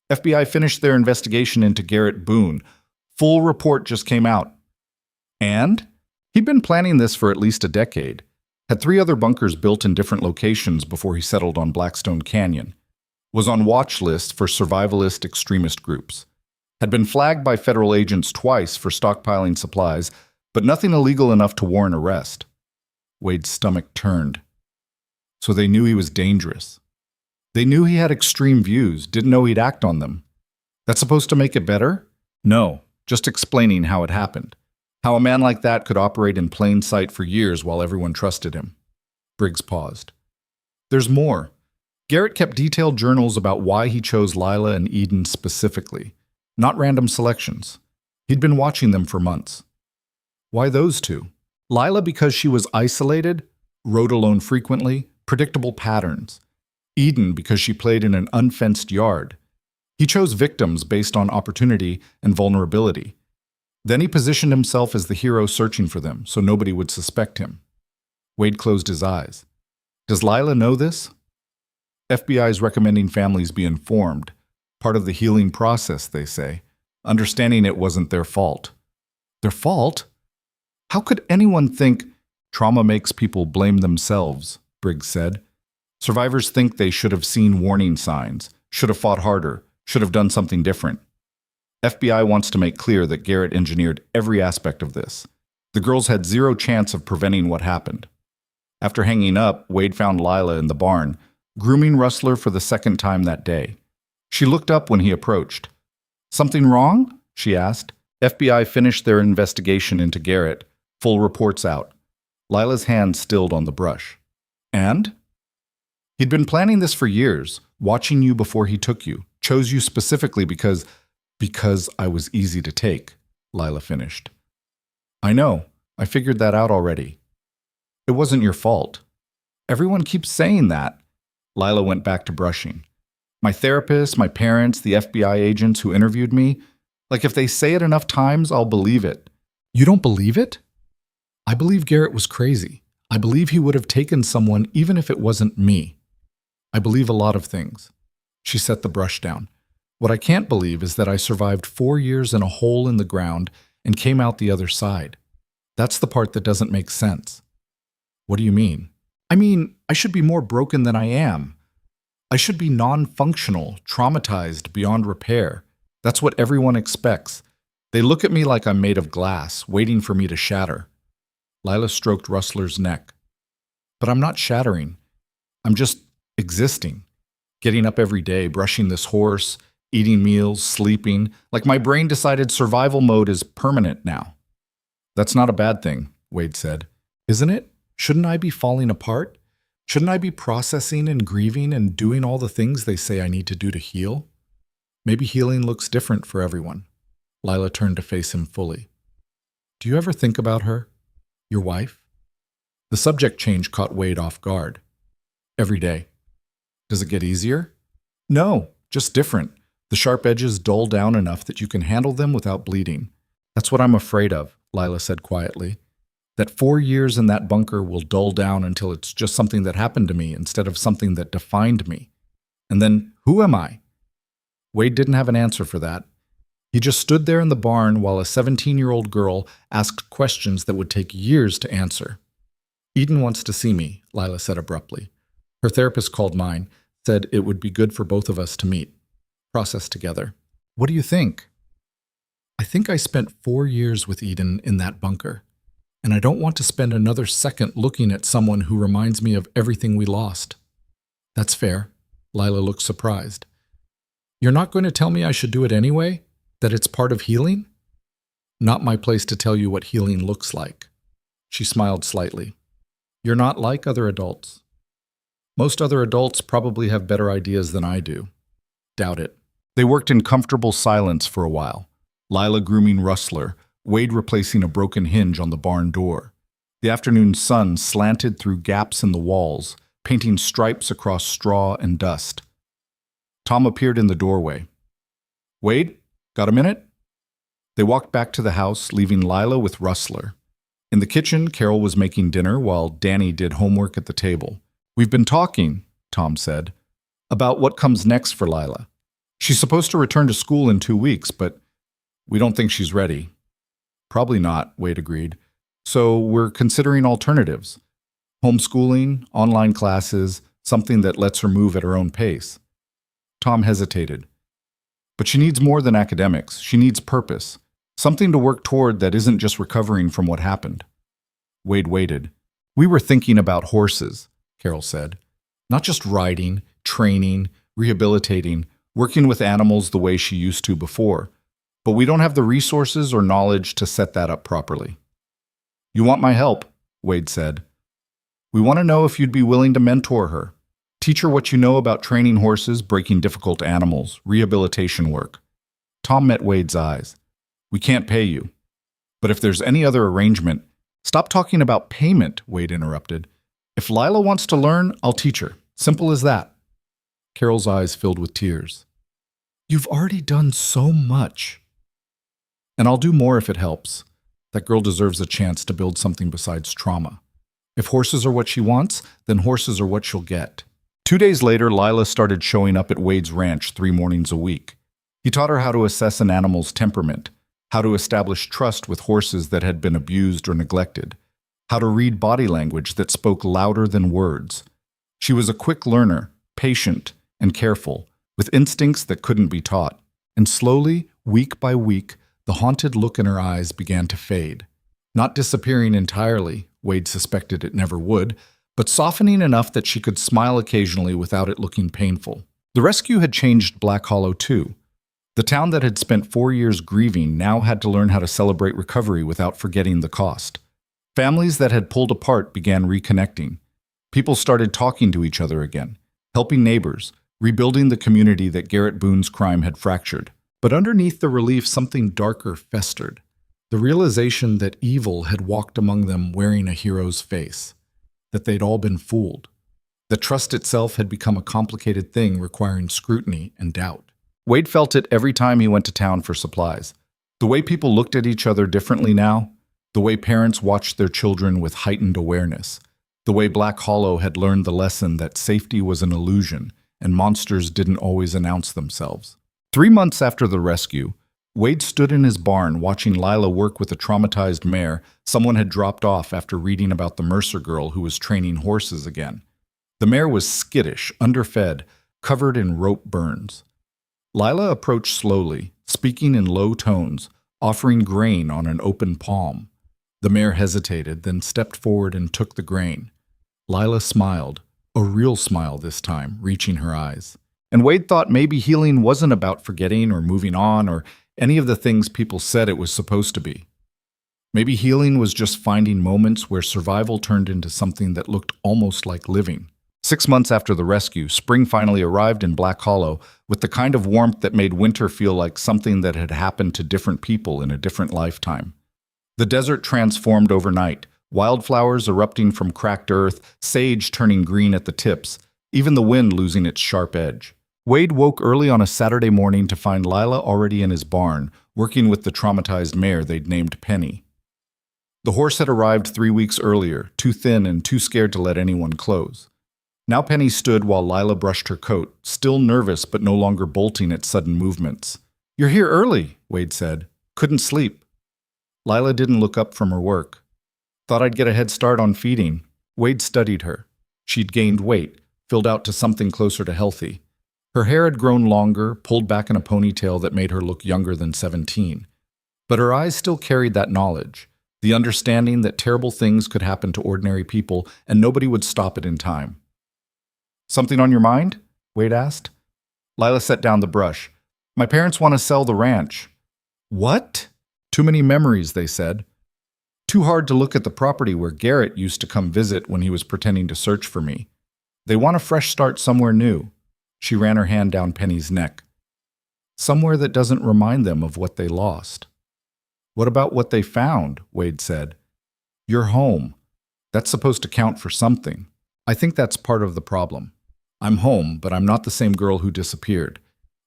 FBI finished their investigation into Garrett Boone. Full report just came out. And? He'd been planning this for at least a decade. Had 3 other bunkers built in different locations before he settled on Blackstone Canyon. Was on watch lists for survivalist extremist groups. Had been flagged by federal agents twice for stockpiling supplies, but nothing illegal enough to warrant arrest. Wade's stomach turned. So they knew he was dangerous. They knew he had extreme views, didn't know he'd act on them. That's supposed to make it better? No, just explaining how it happened. How a man like that could operate in plain sight for years while everyone trusted him. Briggs paused. There's more. Garrett kept detailed journals about why he chose Lila and Eden specifically. Not random selections. He'd been watching them for months. Why those 2? Lila because she was isolated, rode alone frequently, predictable patterns. Eden because she played in an unfenced yard. He chose victims based on opportunity and vulnerability. Then he positioned himself as the hero searching for them so nobody would suspect him. Wade closed his eyes. Does Lila know this? FBI is recommending families be informed. Part of the healing process, they say. Understanding it wasn't their fault. Their fault? How could anyone think trauma makes people blame themselves, Briggs said. Survivors think they should have seen warning signs, should have fought harder, should have done something different. FBI wants to make clear that Garrett engineered every aspect of this. The girls had 0 chance of preventing what happened. After hanging up, Wade found Lila in the barn, grooming Rustler for the 2nd time that day. She looked up when he approached. Something wrong? She asked. FBI finished their investigation into Garrett. Full reports out. Lila's hand stilled on the brush. And? He'd been planning this for years, watching you before he took you. Chose you specifically because I was easy to take, Lila finished. I know. I figured that out already. It wasn't your fault. Everyone keeps saying that. Lila went back to brushing. My therapist, my parents, the FBI agents who interviewed me, like if they say it enough times, I'll believe it. You don't believe it? I believe Garrett was crazy. I believe he would have taken someone even if it wasn't me. I believe a lot of things. She set the brush down. What I can't believe is that I survived 4 years in a hole in the ground and came out the other side. That's the part that doesn't make sense. What do you mean? I mean, I should be more broken than I am. I should be non-functional, traumatized beyond repair. That's what everyone expects. They look at me like I'm made of glass, waiting for me to shatter. Lila stroked Rustler's neck. But I'm not shattering. I'm just existing. Getting up every day, brushing this horse, eating meals, sleeping, like my brain decided survival mode is permanent now. That's not a bad thing, Wade said. Isn't it? Shouldn't I be falling apart? Shouldn't I be processing and grieving and doing all the things they say I need to do to heal? Maybe healing looks different for everyone. Lila turned to face him fully. Do you ever think about her? Your wife? The subject change caught Wade off guard. Every day. Does it get easier? No, just different. The sharp edges dull down enough that you can handle them without bleeding. That's what I'm afraid of, Lila said quietly. That 4 years in that bunker will dull down until it's just something that happened to me instead of something that defined me. And then, who am I? Wade didn't have an answer for that. He just stood there in the barn while a 17-year-old girl asked questions that would take years to answer. Eden wants to see me, Lila said abruptly. Her therapist called mine, said it would be good for both of us to meet, process together. What do you think? I think I spent 4 years with Eden in that bunker, and I don't want to spend another second looking at someone who reminds me of everything we lost. That's fair. Lila looked surprised. You're not going to tell me I should do it anyway? That it's part of healing? Not my place to tell you what healing looks like. She smiled slightly. You're not like other adults. Most other adults probably have better ideas than I do. Doubt it. They worked in comfortable silence for a while. Lila grooming Rustler, Wade replacing a broken hinge on the barn door. The afternoon sun slanted through gaps in the walls, painting stripes across straw and dust. Tom appeared in the doorway. Wade, got a minute? They walked back to the house, leaving Lila with Rustler. In the kitchen, Carol was making dinner while Danny did homework at the table. We've been talking, Tom said, about what comes next for Lila. She's supposed to return to school in 2 weeks, but we don't think she's ready. Probably not, Wade agreed. So we're considering alternatives. Homeschooling, online classes, something that lets her move at her own pace. Tom hesitated. But she needs more than academics. She needs purpose. Something to work toward that isn't just recovering from what happened. Wade waited. We were thinking about horses, Carol said. Not just riding, training, rehabilitating, working with animals the way she used to before. But we don't have the resources or knowledge to set that up properly. You want my help, Wade said. We want to know if you'd be willing to mentor her. Teach her what you know about training horses, breaking difficult animals, rehabilitation work. Tom met Wade's eyes. We can't pay you. But if there's any other arrangement, stop talking about payment, Wade interrupted. If Lila wants to learn, I'll teach her. Simple as that. Carol's eyes filled with tears. You've already done so much. And I'll do more if it helps. That girl deserves a chance to build something besides trauma. If horses are what she wants, then horses are what she'll get. 2 days later, Lila started showing up at Wade's ranch 3 mornings a week. He taught her how to assess an animal's temperament, how to establish trust with horses that had been abused or neglected, how to read body language that spoke louder than words. She was a quick learner, patient and careful, with instincts that couldn't be taught. And slowly, week by week, the haunted look in her eyes began to fade. Not disappearing entirely, Wade suspected it never would, but softening enough that she could smile occasionally without it looking painful. The rescue had changed Black Hollow too. The town that had spent 4 years grieving now had to learn how to celebrate recovery without forgetting the cost. Families that had pulled apart began reconnecting. People started talking to each other again, helping neighbors, rebuilding the community that Garrett Boone's crime had fractured. But underneath the relief, something darker festered. The realization that evil had walked among them wearing a hero's face, that they'd all been fooled. That trust itself had become a complicated thing requiring scrutiny and doubt. Wade felt it every time he went to town for supplies. The way people looked at each other differently now, the way parents watched their children with heightened awareness, the way Black Hollow had learned the lesson that safety was an illusion and monsters didn't always announce themselves. 3 months after the rescue, Wade stood in his barn watching Lila work with a traumatized mare someone had dropped off after reading about the Mercer girl who was training horses again. The mare was skittish, underfed, covered in rope burns. Lila approached slowly, speaking in low tones, offering grain on an open palm. The mare hesitated, then stepped forward and took the grain. Lila smiled, a real smile this time, reaching her eyes. And Wade thought maybe healing wasn't about forgetting or moving on or any of the things people said it was supposed to be. Maybe healing was just finding moments where survival turned into something that looked almost like living. 6 months after the rescue, spring finally arrived in Black Hollow with the kind of warmth that made winter feel like something that had happened to different people in a different lifetime. The desert transformed overnight, wildflowers erupting from cracked earth, sage turning green at the tips, even the wind losing its sharp edge. Wade woke early on a Saturday morning to find Lila already in his barn, working with the traumatized mare they'd named Penny. The horse had arrived 3 weeks earlier, too thin and too scared to let anyone close. Now Penny stood while Lila brushed her coat, still nervous but no longer bolting at sudden movements. "You're here early," Wade said. "Couldn't sleep." Lila didn't look up from her work. "Thought I'd get a head start on feeding." Wade studied her. She'd gained weight, filled out to something closer to healthy. Her hair had grown longer, pulled back in a ponytail that made her look younger than 17. But her eyes still carried that knowledge, the understanding that terrible things could happen to ordinary people and nobody would stop it in time. "Something on your mind?" Wade asked. Lila set down the brush. "My parents want to sell the ranch." "What?" "Too many memories," they said. "Too hard to look at the property where Garrett used to come visit when he was pretending to search for me. They want a fresh start somewhere new." She ran her hand down Penny's neck. "Somewhere that doesn't remind them of what they lost." "What about what they found?" Wade said. "Your home. That's supposed to count for something." "I think that's part of the problem. I'm home, but I'm not the same girl who disappeared.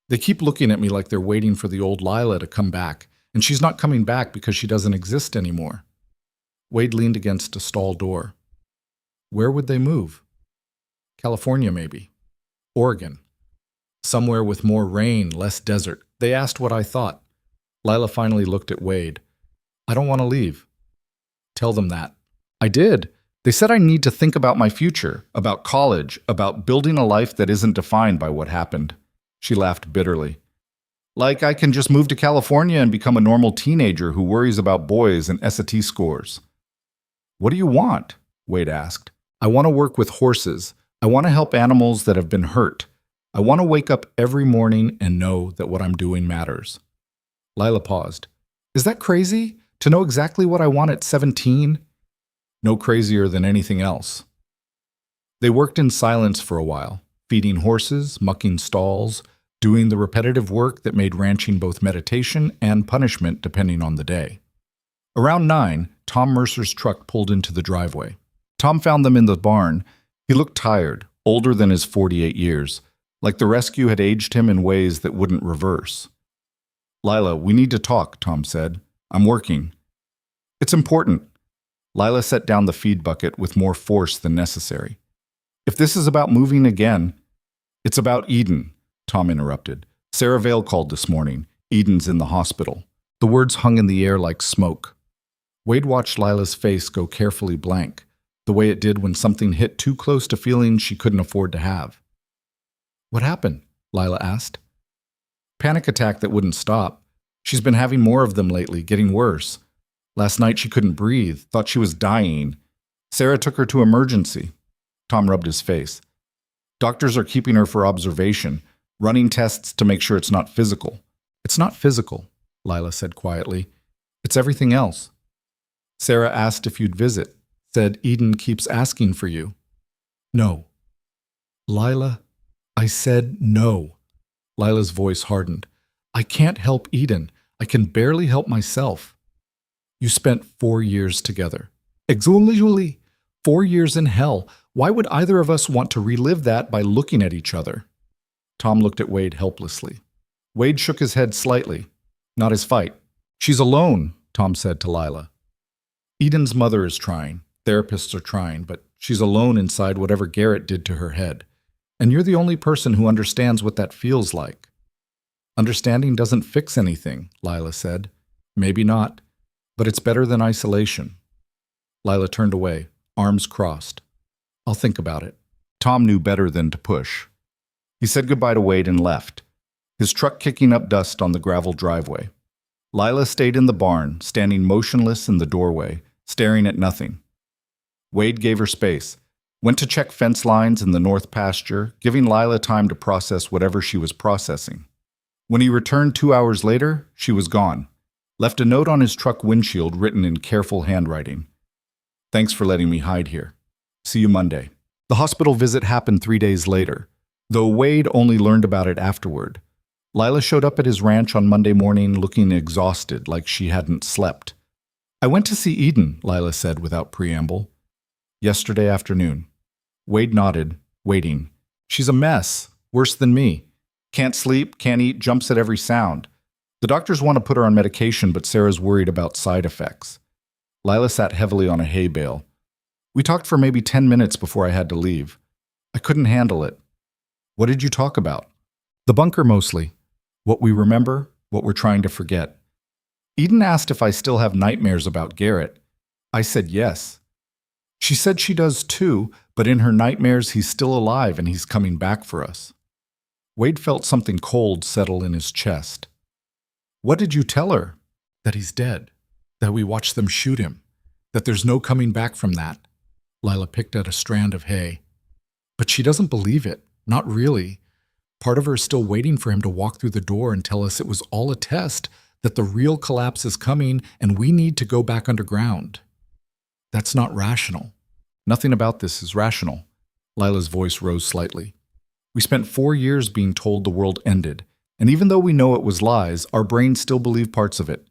They keep looking at me like they're waiting for the old Lila to come back, and she's not coming back because she doesn't exist anymore." Wade leaned against a stall door. "Where would they move?" "California, maybe. Oregon. Somewhere with more rain, less desert." They asked what I thought. Lila finally looked at Wade. "I don't want to leave." "Tell them that." "I did. They said I need to think about my future, about college, about building a life that isn't defined by what happened." She laughed bitterly. "Like I can just move to California and become a normal teenager who worries about boys and SAT scores." "What do you want?" Wade asked. "I want to work with horses. I want to help animals that have been hurt. I want to wake up every morning and know that what I'm doing matters." Lila paused. "Is that crazy? To know exactly what I want at 17? "No crazier than anything else." They worked in silence for a while, feeding horses, mucking stalls, doing the repetitive work that made ranching both meditation and punishment depending on the day. Around 9, Tom Mercer's truck pulled into the driveway. Tom found them in the barn. He looked tired, older than his 48 years, like the rescue had aged him in ways that wouldn't reverse. "Lila, we need to talk," Tom said. "I'm working." "It's important." Lila set down the feed bucket with more force than necessary. "If this is about moving again—" "It's about Eden," Tom interrupted. "Sarah Vale called this morning. Eden's in the hospital." The words hung in the air like smoke. Wade watched Lila's face go carefully blank, the way it did when something hit too close to feelings she couldn't afford to have. "What happened?" Lila asked. "Panic attack that wouldn't stop. She's been having more of them lately, getting worse. Last night she couldn't breathe, thought she was dying. Sarah took her to emergency." Tom rubbed his face. "Doctors are keeping her for observation, running tests to make sure it's not physical. It's not physical, Lila said quietly. It's everything else. Sarah asked if you'd visit, said Eden keeps asking for you. No. Lila, I said no. Lila's voice hardened. I can't help Eden. I can barely help myself. You spent 4 years together. Exactly. 4 years in hell. Why would either of us want to relive that by looking at each other? Tom looked at Wade helplessly. Wade shook his head slightly. Not his fight. She's alone, Tom said to Lila. Eden's mother is trying. Therapists are trying, but she's alone inside whatever Garrett did to her head. And you're the only person who understands what that feels like. Understanding doesn't fix anything, Lila said. Maybe not, but it's better than isolation. Lila turned away, arms crossed. I'll think about it. Tom knew better than to push. He said goodbye to Wade and left, his truck kicking up dust on the gravel driveway. Lila stayed in the barn, standing motionless in the doorway, staring at nothing. Wade gave her space, went to check fence lines in the north pasture, giving Lila time to process whatever she was processing. When he returned 2 hours later, she was gone, left a note on his truck windshield written in careful handwriting. Thanks for letting me hide here. See you Monday. The hospital visit happened 3 days later, though Wade only learned about it afterward. Lila showed up at his ranch on Monday morning looking exhausted, like she hadn't slept. I went to see Eden, Lila said without preamble. Yesterday afternoon. Wade nodded, waiting. She's a mess, worse than me. Can't sleep, can't eat, jumps at every sound. The doctors want to put her on medication, but Sarah's worried about side effects. Lila sat heavily on a hay bale. We talked for maybe 10 minutes before I had to leave. I couldn't handle it. What did you talk about? The bunker mostly. What we remember, what we're trying to forget. Eden asked if I still have nightmares about Garrett. I said yes. She said she does too, but in her nightmares he's still alive and he's coming back for us. Wade felt something cold settle in his chest. What did you tell her? That he's dead. That we watched them shoot him. That there's no coming back from that. Lila picked at a strand of hay. But she doesn't believe it. Not really. Part of her is still waiting for him to walk through the door and tell us it was all a test, that the real collapse is coming and we need to go back underground. That's not rational. Nothing about this is rational. Lila's voice rose slightly. We spent 4 years being told the world ended, and even though we know it was lies, our brains still believe parts of it.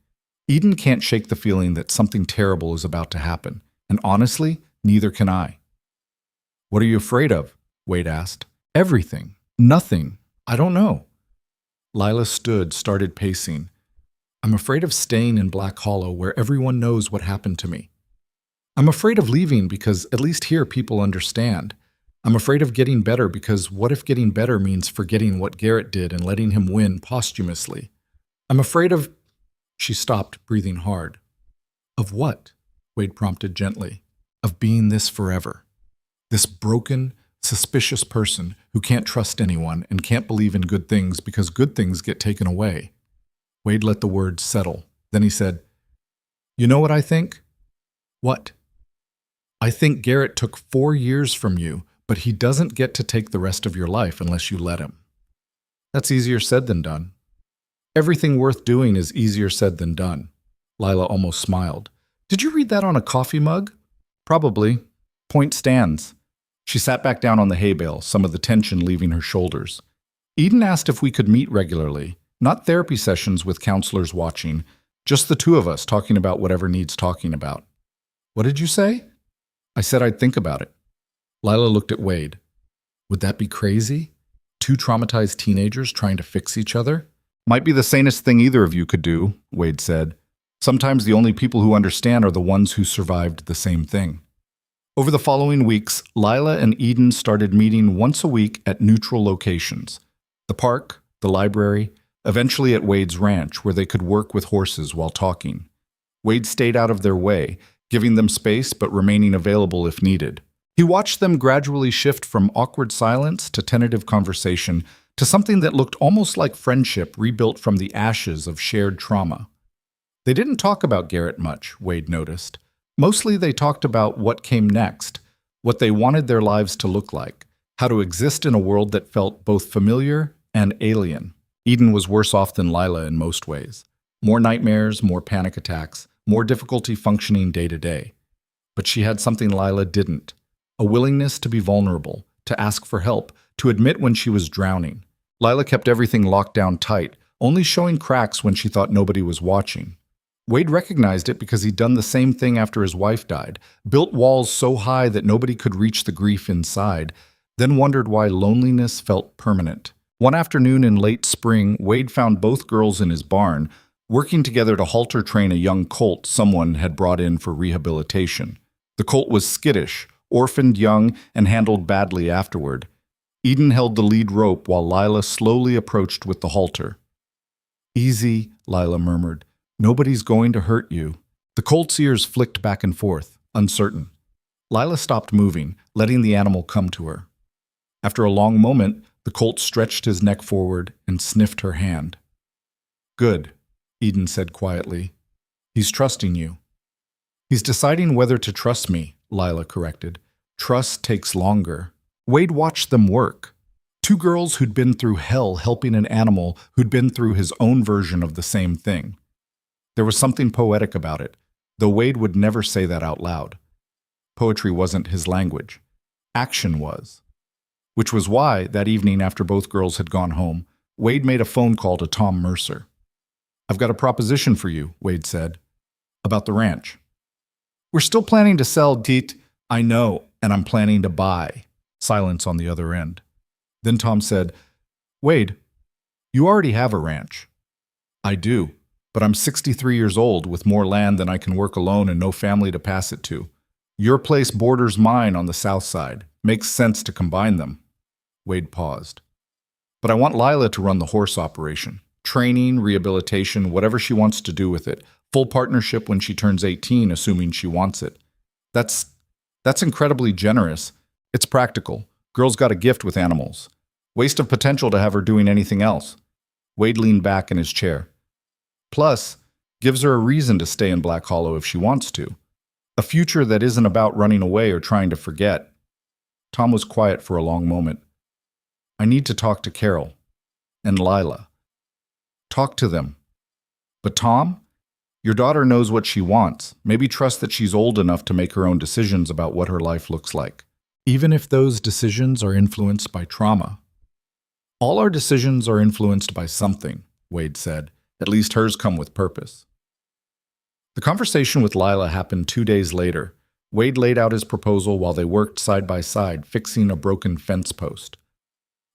Eden can't shake the feeling that something terrible is about to happen, and honestly, neither can I. What are you afraid of? Wade asked. Everything. Nothing. I don't know. Lila stood, started pacing. I'm afraid of staying in Black Hollow where everyone knows what happened to me. I'm afraid of leaving because at least here people understand. I'm afraid of getting better because what if getting better means forgetting what Garrett did and letting him win posthumously? I'm afraid of... She stopped, breathing hard. Of what? Wade prompted gently. Of being this forever. This broken, suspicious person who can't trust anyone and can't believe in good things because good things get taken away. Wade let the words settle. Then he said, You know what I think? What? I think Garrett took 4 years from you, but he doesn't get to take the rest of your life unless you let him. That's easier said than done. Everything worth doing is easier said than done. Lila almost smiled. Did you read that on a coffee mug? Probably. Point stands. She sat back down on the hay bale, some of the tension leaving her shoulders. Eden asked if we could meet regularly, not therapy sessions with counselors watching, just the two of us talking about whatever needs talking about. What did you say? I said I'd think about it. Lila looked at Wade. Would that be crazy? 2 traumatized teenagers trying to fix each other? Might be the sanest thing either of you could do, Wade said. Sometimes the only people who understand are the ones who survived the same thing. Over the following weeks, Lila and Eden started meeting once a week at neutral locations. The park, the library, eventually at Wade's ranch where they could work with horses while talking. Wade stayed out of their way, giving them space but remaining available if needed. He watched them gradually shift from awkward silence to tentative conversation to something that looked almost like friendship rebuilt from the ashes of shared trauma. They didn't talk about Garrett much, Wade noticed. Mostly they talked about what came next, what they wanted their lives to look like, how to exist in a world that felt both familiar and alien. Eden was worse off than Lila in most ways. More nightmares, more panic attacks, more difficulty functioning day to day. But she had something Lila didn't: a willingness to be vulnerable, to ask for help, to admit when she was drowning. Lila kept everything locked down tight, only showing cracks when she thought nobody was watching. Wade recognized it because he'd done the same thing after his wife died, built walls so high that nobody could reach the grief inside, then wondered why loneliness felt permanent. One afternoon in late spring, Wade found both girls in his barn, working together to halter train a young colt someone had brought in for rehabilitation. The colt was skittish, orphaned young, and handled badly afterward. Eden held the lead rope while Lila slowly approached with the halter. "Easy," Lila murmured. "Nobody's going to hurt you." The colt's ears flicked back and forth, uncertain. Lila stopped moving, letting the animal come to her. After a long moment, the colt stretched his neck forward and sniffed her hand. "Good," Eden said quietly. "He's trusting you." "He's deciding whether to trust me," Lila corrected. "Trust takes longer." Wade watched them work. Two girls who'd been through hell helping an animal who'd been through his own version of the same thing. There was something poetic about it, though Wade would never say that out loud. Poetry wasn't his language. Action was. Which was why, that evening after both girls had gone home, Wade made a phone call to Tom Mercer. "I've got a proposition for you," Wade said. "About the ranch." "We're still planning to sell, Deet." "I know, and I'm planning to buy." Silence on the other end. Then Tom said, "Wade, you already have a ranch." "I do, but I'm 63 years old with more land than I can work alone and no family to pass it to. Your place borders mine on the south side. Makes sense to combine them." Wade paused. "But I want Lila to run the horse operation. Training, rehabilitation, whatever she wants to do with it. Full partnership when she turns 18, assuming she wants it." That's incredibly generous. It's practical. Girl's got a gift with animals. Waste of potential to have her doing anything else. Wade leaned back in his chair. Plus, gives her a reason to stay in Black Hollow if she wants to. A future that isn't about running away or trying to forget. Tom was quiet for a long moment. "I need to talk to Carol. And Lila. Talk to them. But Tom, your daughter knows what she wants. Maybe trust that she's old enough to make her own decisions about what her life looks like. Even if those decisions are influenced by trauma." "All our decisions are influenced by something," Wade said. "At least hers come with purpose." The conversation with Lila happened 2 days later. Wade laid out his proposal while they worked side by side, fixing a broken fence post.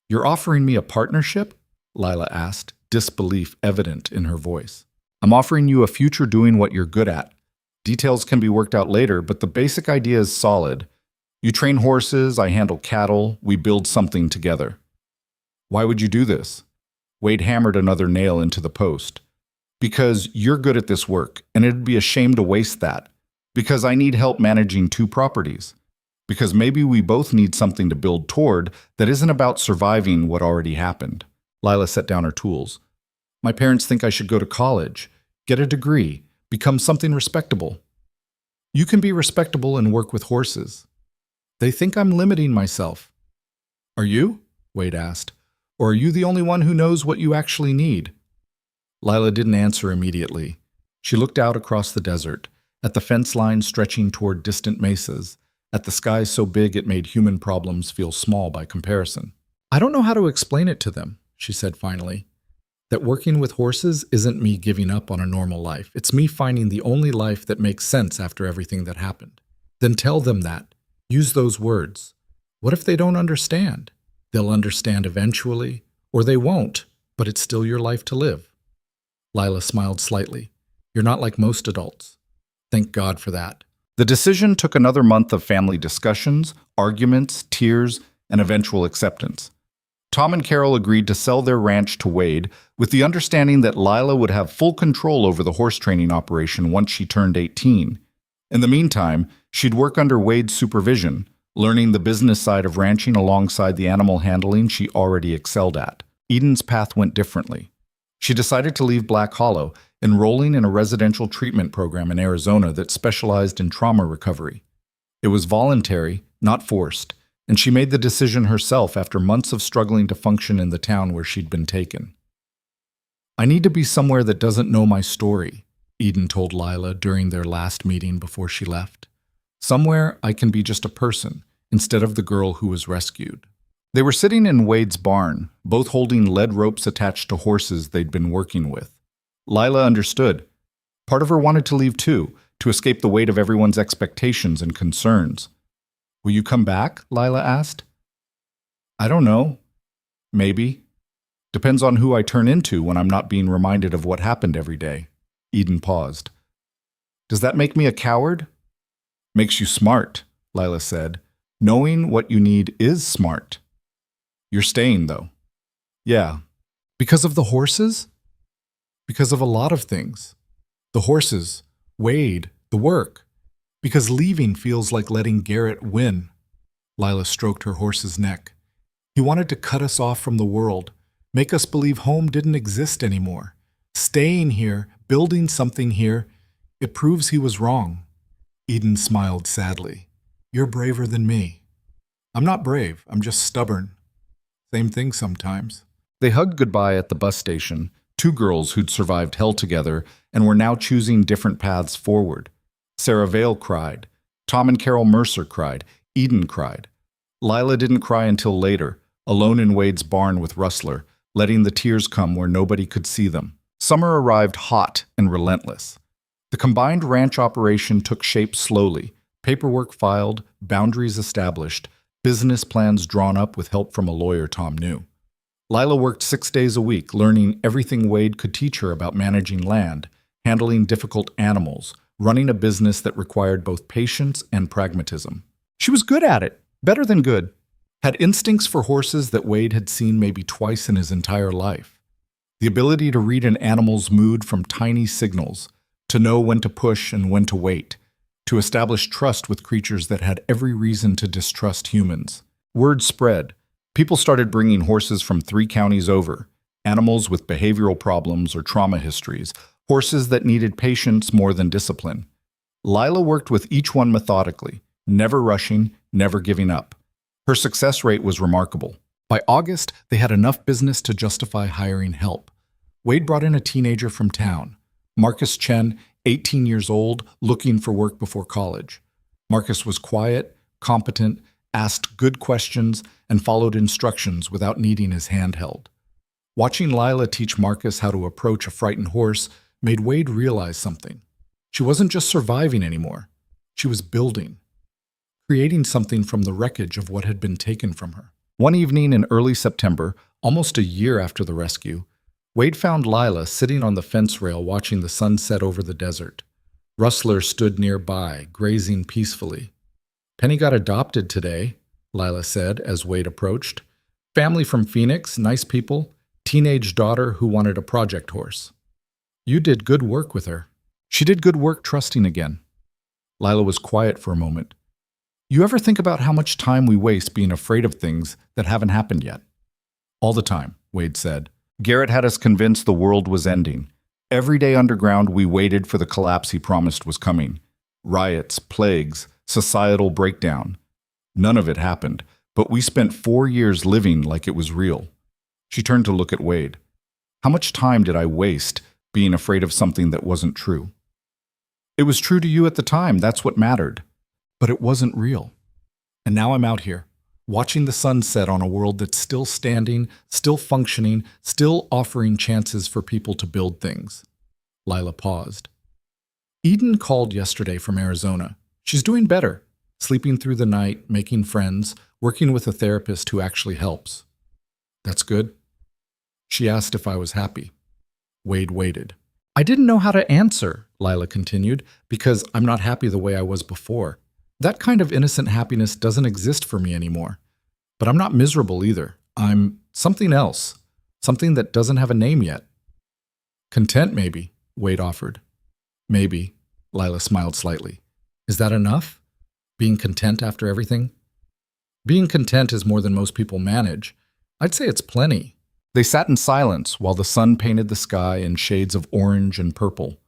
"You're offering me a partnership?" Lila asked, disbelief evident in her voice. "I'm offering you a future doing what you're good at. Details can be worked out later, but the basic idea is solid. You train horses, I handle cattle, we build something together." "Why would you do this?" Wade hammered another nail into the post. "Because you're good at this work, and it'd be a shame to waste that. Because I need help managing 2 properties. Because maybe we both need something to build toward that isn't about surviving what already happened." Lila set down her tools. "My parents think I should go to college, get a degree, become something respectable." "You can be respectable and work with horses." "They think I'm limiting myself." "Are you?" Wade asked. "Or are you the only one who knows what you actually need?" Lila didn't answer immediately. She looked out across the desert, at the fence line stretching toward distant mesas, at the sky so big it made human problems feel small by comparison. "I don't know how to explain it to them," she said finally. "That working with horses isn't me giving up on a normal life. It's me finding the only life that makes sense after everything that happened." "Then tell them that. Use those words. What if they don't understand? They'll understand eventually, or they won't, but it's still your life to live." Lila smiled slightly. "You're not like most adults. Thank God for that." The decision took another month of family discussions, arguments, tears, and eventual acceptance. Tom and Carol agreed to sell their ranch to Wade with the understanding that Lila would have full control over the horse training operation once she turned 18. In the meantime, she'd work under Wade's supervision, learning the business side of ranching alongside the animal handling she already excelled at. Eden's path went differently. She decided to leave Black Hollow, enrolling in a residential treatment program in Arizona that specialized in trauma recovery. It was voluntary, not forced, and she made the decision herself after months of struggling to function in the town where she'd been taken. I need to be somewhere that doesn't know my story, Eden told Lila during their last meeting before she left. Somewhere I can be just a person, instead of the girl who was rescued. They were sitting in Wade's barn, both holding lead ropes attached to horses they'd been working with. Lila understood. Part of her wanted to leave too, to escape the weight of everyone's expectations and concerns. Will you come back? Lila asked. I don't know. Maybe. Depends on who I turn into when I'm not being reminded of what happened every day. Eden paused. Does that make me a coward? Makes you smart, Lila said. Knowing what you need is smart. You're staying, though. Yeah. Because of the horses? Because of a lot of things. The horses, Wade, the work. Because leaving feels like letting Garrett win. Lila stroked her horse's neck. He wanted to cut us off from the world, make us believe home didn't exist anymore. Staying here, building something here, it proves he was wrong. Eden smiled sadly. You're braver than me. I'm not brave, I'm just stubborn. Same thing sometimes. They hugged goodbye at the bus station, two girls who'd survived hell together and were now choosing different paths forward. Sarah Vale cried. Tom and Carol Mercer cried. Eden cried. Lila didn't cry until later, alone in Wade's barn with Rustler, letting the tears come where nobody could see them. Summer arrived hot and relentless. The combined ranch operation took shape slowly, paperwork filed, boundaries established, business plans drawn up with help from a lawyer Tom knew. Lila worked 6 days a week, learning everything Wade could teach her about managing land, handling difficult animals, running a business that required both patience and pragmatism. She was good at it, better than good, had instincts for horses that Wade had seen maybe twice in his entire life. The ability to read an animal's mood from tiny signals, to know when to push and when to wait, to establish trust with creatures that had every reason to distrust humans. Word spread. People started bringing horses from 3 counties over, animals with behavioral problems or trauma histories, horses that needed patience more than discipline. Lila worked with each one methodically, never rushing, never giving up. Her success rate was remarkable. By August, they had enough business to justify hiring help. Wade brought in a teenager from town, Marcus Chen, 18 years old, looking for work before college. Marcus was quiet, competent, asked good questions, and followed instructions without needing his hand held. Watching Lila teach Marcus how to approach a frightened horse made Wade realize something. She wasn't just surviving anymore. She was building, creating something from the wreckage of what had been taken from her. One evening in early September, almost a year after the rescue, Wade found Lila sitting on the fence rail watching the sun set over the desert. Rustler stood nearby, grazing peacefully. Penny got adopted today, Lila said as Wade approached. Family from Phoenix, nice people, teenage daughter who wanted a project horse. You did good work with her. She did good work trusting again. Lila was quiet for a moment. You ever think about how much time we waste being afraid of things that haven't happened yet? All the time, Wade said. Garrett had us convinced the world was ending. Every day underground, we waited for the collapse he promised was coming. Riots, plagues, societal breakdown. None of it happened, but we spent 4 years living like it was real. She turned to look at Wade. How much time did I waste being afraid of something that wasn't true? It was true to you at the time, that's what mattered. But it wasn't real. And now I'm out here, watching the sun set on a world that's still standing, still functioning, still offering chances for people to build things. Lila paused. Eden called yesterday from Arizona. She's doing better, sleeping through the night, making friends, working with a therapist who actually helps. That's good. She asked if I was happy. Wade waited. I didn't know how to answer, Lila continued, because I'm not happy the way I was before. That kind of innocent happiness doesn't exist for me anymore. But I'm not miserable either. I'm something else, something that doesn't have a name yet. Content, maybe, Wade offered. Maybe, Lila smiled slightly. Is that enough? Being content after everything? Being content is more than most people manage. I'd say it's plenty. They sat in silence while the sun painted the sky in shades of orange and purple.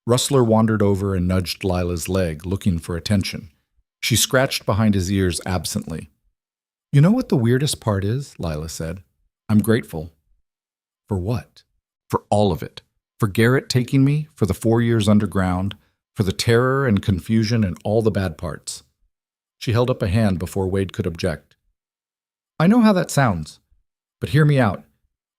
Rustler wandered over and nudged Lila's leg, looking for attention. She scratched behind his ears absently. You know what the weirdest part is? Lila said. I'm grateful. For what? For all of it. For Garrett taking me, for the 4 years underground, for the terror and confusion and all the bad parts. She held up a hand before Wade could object. I know how that sounds, but hear me out.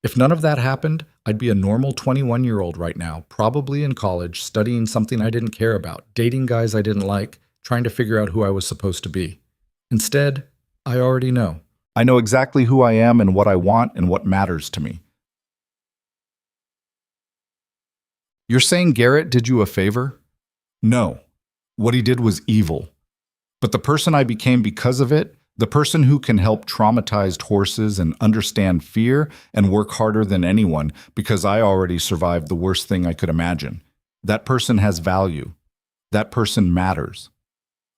If none of that happened, I'd be a normal 21-year-old right now, probably in college, studying something I didn't care about, dating guys I didn't like, trying to figure out who I was supposed to be. Instead, I already know. I know exactly who I am and what I want and what matters to me. You're saying Garrett did you a favor? No. What he did was evil. But the person I became because of it, the person who can help traumatized horses and understand fear and work harder than anyone because I already survived the worst thing I could imagine. That person has value. That person matters.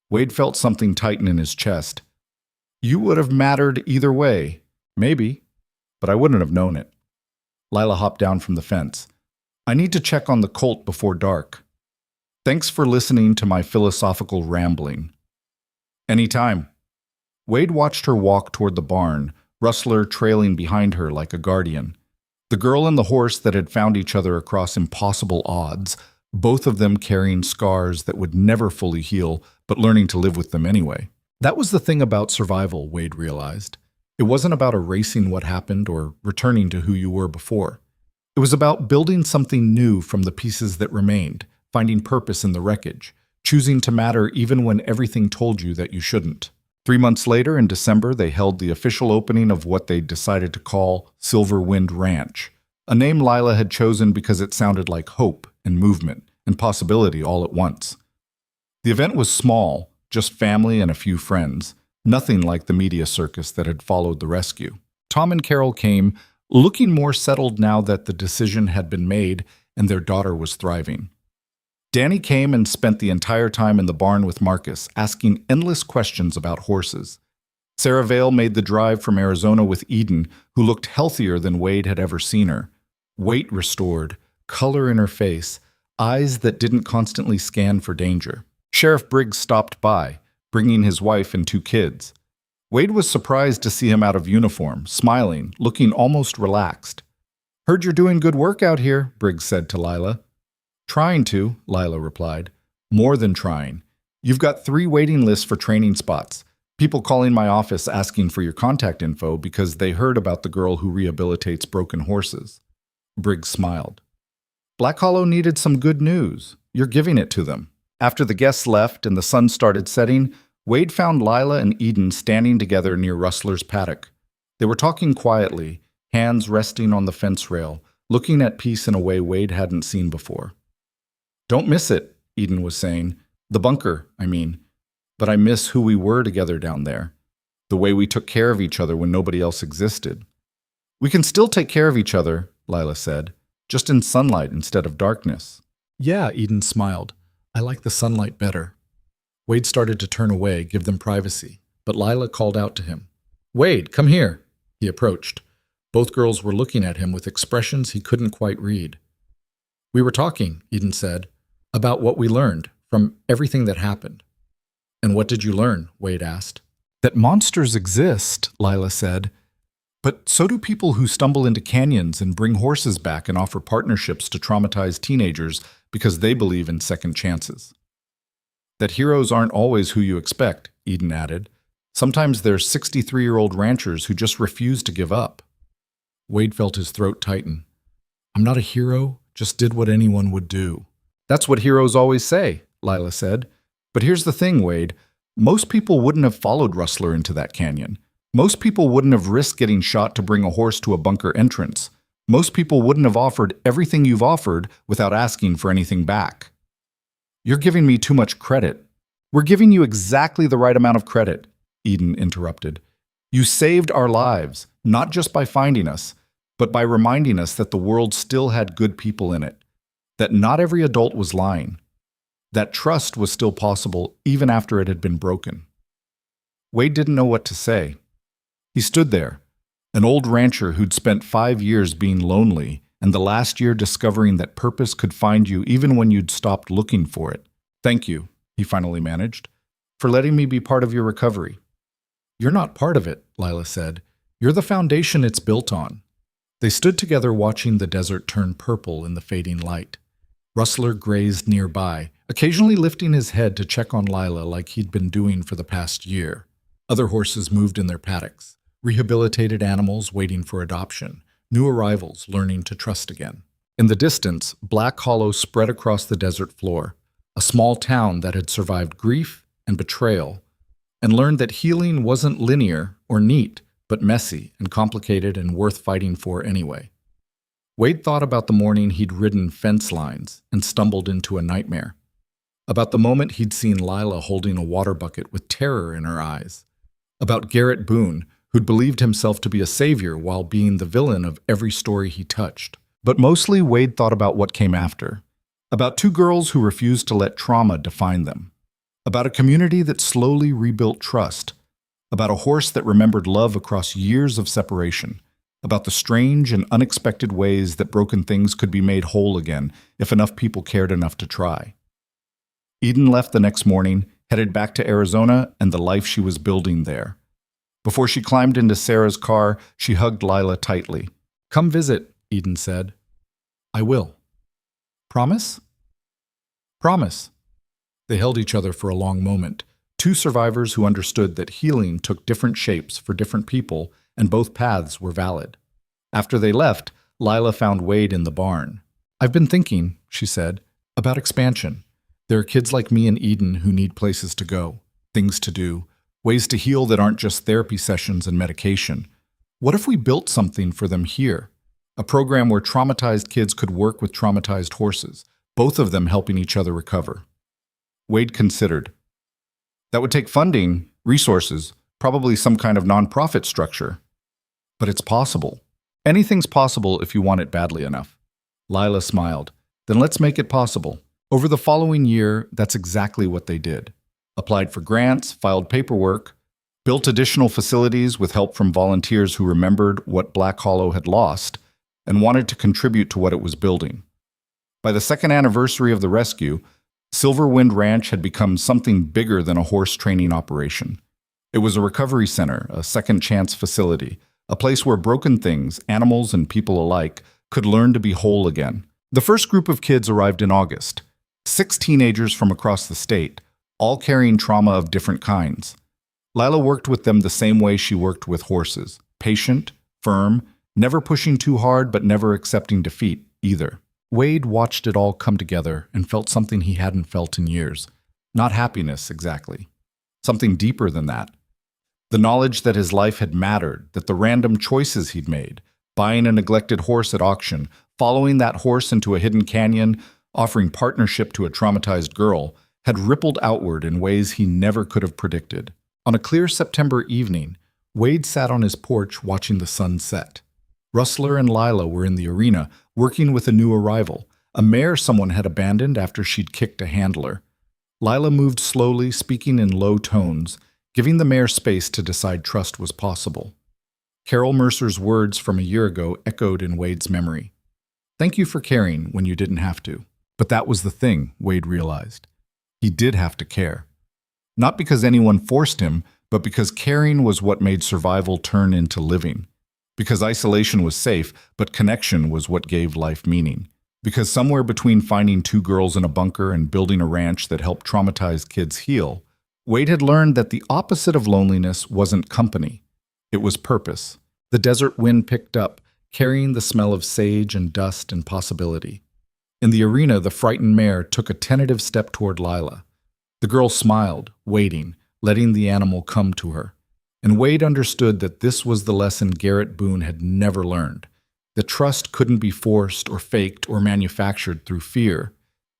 Wade felt something tighten in his chest. You would have mattered either way. Maybe. But I wouldn't have known it. Lila hopped down from the fence. I need to check on the colt before dark. Thanks for listening to my philosophical rambling. Anytime. Wade watched her walk toward the barn, Rustler trailing behind her like a guardian. The girl and the horse that had found each other across impossible odds, both of them carrying scars that would never fully heal, but learning to live with them anyway. That was the thing about survival, Wade realized. It wasn't about erasing what happened or returning to who you were before. It was about building something new from the pieces that remained, finding purpose in the wreckage, choosing to matter even when everything told you that you shouldn't. 3 months later, in December, they held the official opening of what they decided to call Silver Wind Ranch, a name Lila had chosen because it sounded like hope and movement and possibility all at once. The event was small, just family and a few friends, nothing like the media circus that had followed the rescue. Tom and Carol came, looking more settled now that the decision had been made and their daughter was thriving. Danny came and spent the entire time in the barn with Marcus, asking endless questions about horses. Sarah Vale made the drive from Arizona with Eden, who looked healthier than Wade had ever seen her. Weight restored, color in her face, eyes that didn't constantly scan for danger. Sheriff Briggs stopped by, bringing his wife and 2 kids. Wade was surprised to see him out of uniform, smiling, looking almost relaxed. Heard you're doing good work out here, Briggs said to Lila. Trying to, Lila replied. More than trying. You've got 3 waiting lists for training spots. People calling my office asking for your contact info because they heard about the girl who rehabilitates broken horses. Briggs smiled. Black Hollow needed some good news. You're giving it to them. After the guests left and the sun started setting, Wade found Lila and Eden standing together near Rustler's paddock. They were talking quietly, hands resting on the fence rail, looking at peace in a way Wade hadn't seen before. Don't miss it, Eden was saying. The bunker, I mean. But I miss who we were together down there. The way we took care of each other when nobody else existed. We can still take care of each other, Lila said, just in sunlight instead of darkness. Yeah, Eden smiled. I like the sunlight better. Wade started to turn away, give them privacy, but Lila called out to him. Wade, come here. He approached. Both girls were looking at him with expressions he couldn't quite read. We were talking, Eden said, about what we learned from everything that happened. And what did you learn? Wade asked. That monsters exist, Lila said. But so do people who stumble into canyons and bring horses back and offer partnerships to traumatized teenagers because they believe in second chances. That heroes aren't always who you expect, Eden added. Sometimes they're 63-year-old ranchers who just refuse to give up. Wade felt his throat tighten. I'm not a hero, just did what anyone would do. That's what heroes always say, Lila said. But here's the thing, Wade. Most people wouldn't have followed Rustler into that canyon. Most people wouldn't have risked getting shot to bring a horse to a bunker entrance. Most people wouldn't have offered everything you've offered without asking for anything back. You're giving me too much credit. We're giving you exactly the right amount of credit, Eden interrupted. You saved our lives, not just by finding us, but by reminding us that the world still had good people in it, that not every adult was lying, that trust was still possible even after it had been broken. Wade didn't know what to say. He stood there, an old rancher who'd spent 5 years being lonely and the last year discovering that purpose could find you even when you'd stopped looking for it. Thank you, he finally managed, for letting me be part of your recovery. You're not part of it, Lila said. You're the foundation it's built on. They stood together watching the desert turn purple in the fading light. Rustler grazed nearby, occasionally lifting his head to check on Lila like he'd been doing for the past year. Other horses moved in their paddocks, rehabilitated animals waiting for adoption, new arrivals learning to trust again. In the distance, Black Hollow spread across the desert floor, a small town that had survived grief and betrayal, and learned that healing wasn't linear or neat, but messy and complicated and worth fighting for anyway. Wade thought about the morning he'd ridden fence lines and stumbled into a nightmare. About the moment he'd seen Lila holding a water bucket with terror in her eyes. About Garrett Boone, who'd believed himself to be a savior while being the villain of every story he touched. But mostly Wade thought about what came after. About two girls who refused to let trauma define them. About a community that slowly rebuilt trust. About a horse that remembered love across years of separation. About the strange and unexpected ways that broken things could be made whole again if enough people cared enough to try. Eden left the next morning, headed back to Arizona and the life she was building there. Before she climbed into Sarah's car, she hugged Lila tightly. "Come visit," Eden said. "I will." "Promise?" "Promise." They held each other for a long moment, two survivors who understood that healing took different shapes for different people and both paths were valid. After they left, Lila found Wade in the barn. "I've been thinking," she said, "about expansion. There are kids like me and Eden who need places to go, things to do, ways to heal that aren't just therapy sessions and medication. What if we built something for them here? A program where traumatized kids could work with traumatized horses, both of them helping each other recover." Wade considered. "That would take funding, resources, probably some kind of nonprofit structure. But it's possible. Anything's possible if you want it badly enough." Lila smiled. "Then let's make it possible." Over the following year, that's exactly what they did. Applied for grants, filed paperwork, built additional facilities with help from volunteers who remembered what Black Hollow had lost and wanted to contribute to what it was building. By the second anniversary of the rescue, Silver Wind Ranch had become something bigger than a horse training operation. It was a recovery center, a second chance facility, a place where broken things, animals and people alike, could learn to be whole again. The first group of kids arrived in August. 6 teenagers from across the state, all carrying trauma of different kinds. Lila worked with them the same way she worked with horses, patient, firm, never pushing too hard but never accepting defeat either. Wade watched it all come together and felt something he hadn't felt in years. Not happiness, exactly. Something deeper than that. The knowledge that his life had mattered, that the random choices he'd made, buying a neglected horse at auction, following that horse into a hidden canyon, offering partnership to a traumatized girl, had rippled outward in ways he never could have predicted. On a clear September evening, Wade sat on his porch watching the sun set. Rustler and Lila were in the arena, working with a new arrival, a mare someone had abandoned after she'd kicked a handler. Lila moved slowly, speaking in low tones, giving the mare space to decide trust was possible. Carol Mercer's words from a year ago echoed in Wade's memory. "Thank you for caring when you didn't have to." But that was the thing, Wade realized. He did have to care. Not because anyone forced him, but because caring was what made survival turn into living. Because isolation was safe, but connection was what gave life meaning. Because somewhere between finding 2 girls in a bunker and building a ranch that helped traumatized kids heal, Wade had learned that the opposite of loneliness wasn't company. It was purpose. The desert wind picked up, carrying the smell of sage and dust and possibility. In the arena, the frightened mare took a tentative step toward Lila. The girl smiled, waiting, letting the animal come to her. And Wade understood that this was the lesson Garrett Boone had never learned. That trust couldn't be forced or faked or manufactured through fear.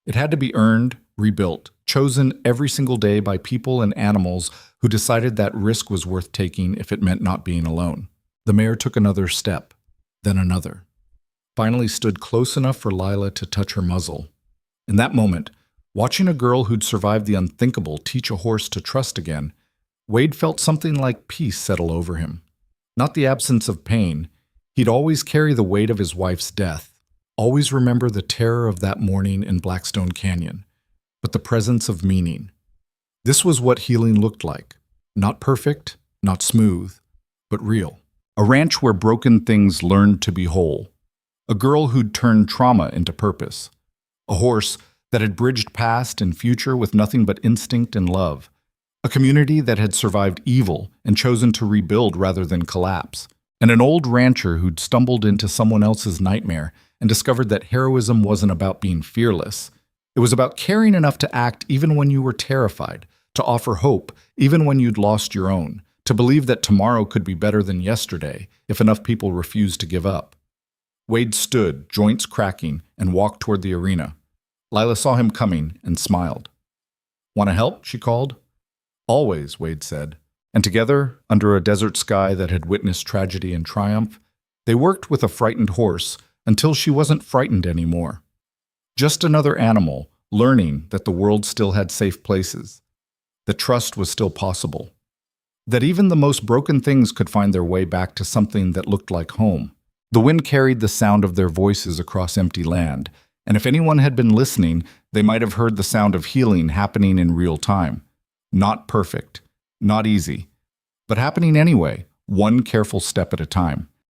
It had to be earned, rebuilt, chosen every single day by people and animals who decided that risk was worth taking if it meant not being alone. The mare took another step, then another. Finally stood close enough for Lila to touch her muzzle. In that moment, watching a girl who'd survived the unthinkable teach a horse to trust again, Wade felt something like peace settle over him. Not the absence of pain. He'd always carry the weight of his wife's death, always remember the terror of that morning in Blackstone Canyon, but the presence of meaning. This was what healing looked like. Not perfect, not smooth, but real. A ranch where broken things learned to be whole. A girl who'd turned trauma into purpose. A horse that had bridged past and future with nothing but instinct and love. A community that had survived evil and chosen to rebuild rather than collapse. And an old rancher who'd stumbled into someone else's nightmare and discovered that heroism wasn't about being fearless. It was about caring enough to act even when you were terrified, to offer hope even when you'd lost your own, to believe that tomorrow could be better than yesterday if enough people refused to give up. Wade stood, joints cracking, and walked toward the arena. Lila saw him coming and smiled. "Want to help?" she called. "Always," Wade said. And together, under a desert sky that had witnessed tragedy and triumph, they worked with a frightened horse until she wasn't frightened anymore. Just another animal, learning that the world still had safe places, that trust was still possible, that even the most broken things could find their way back to something that looked like home. The wind carried the sound of their voices across empty land, and if anyone had been listening, they might have heard the sound of healing happening in real time. Not perfect, not easy, but happening anyway, one careful step at a time.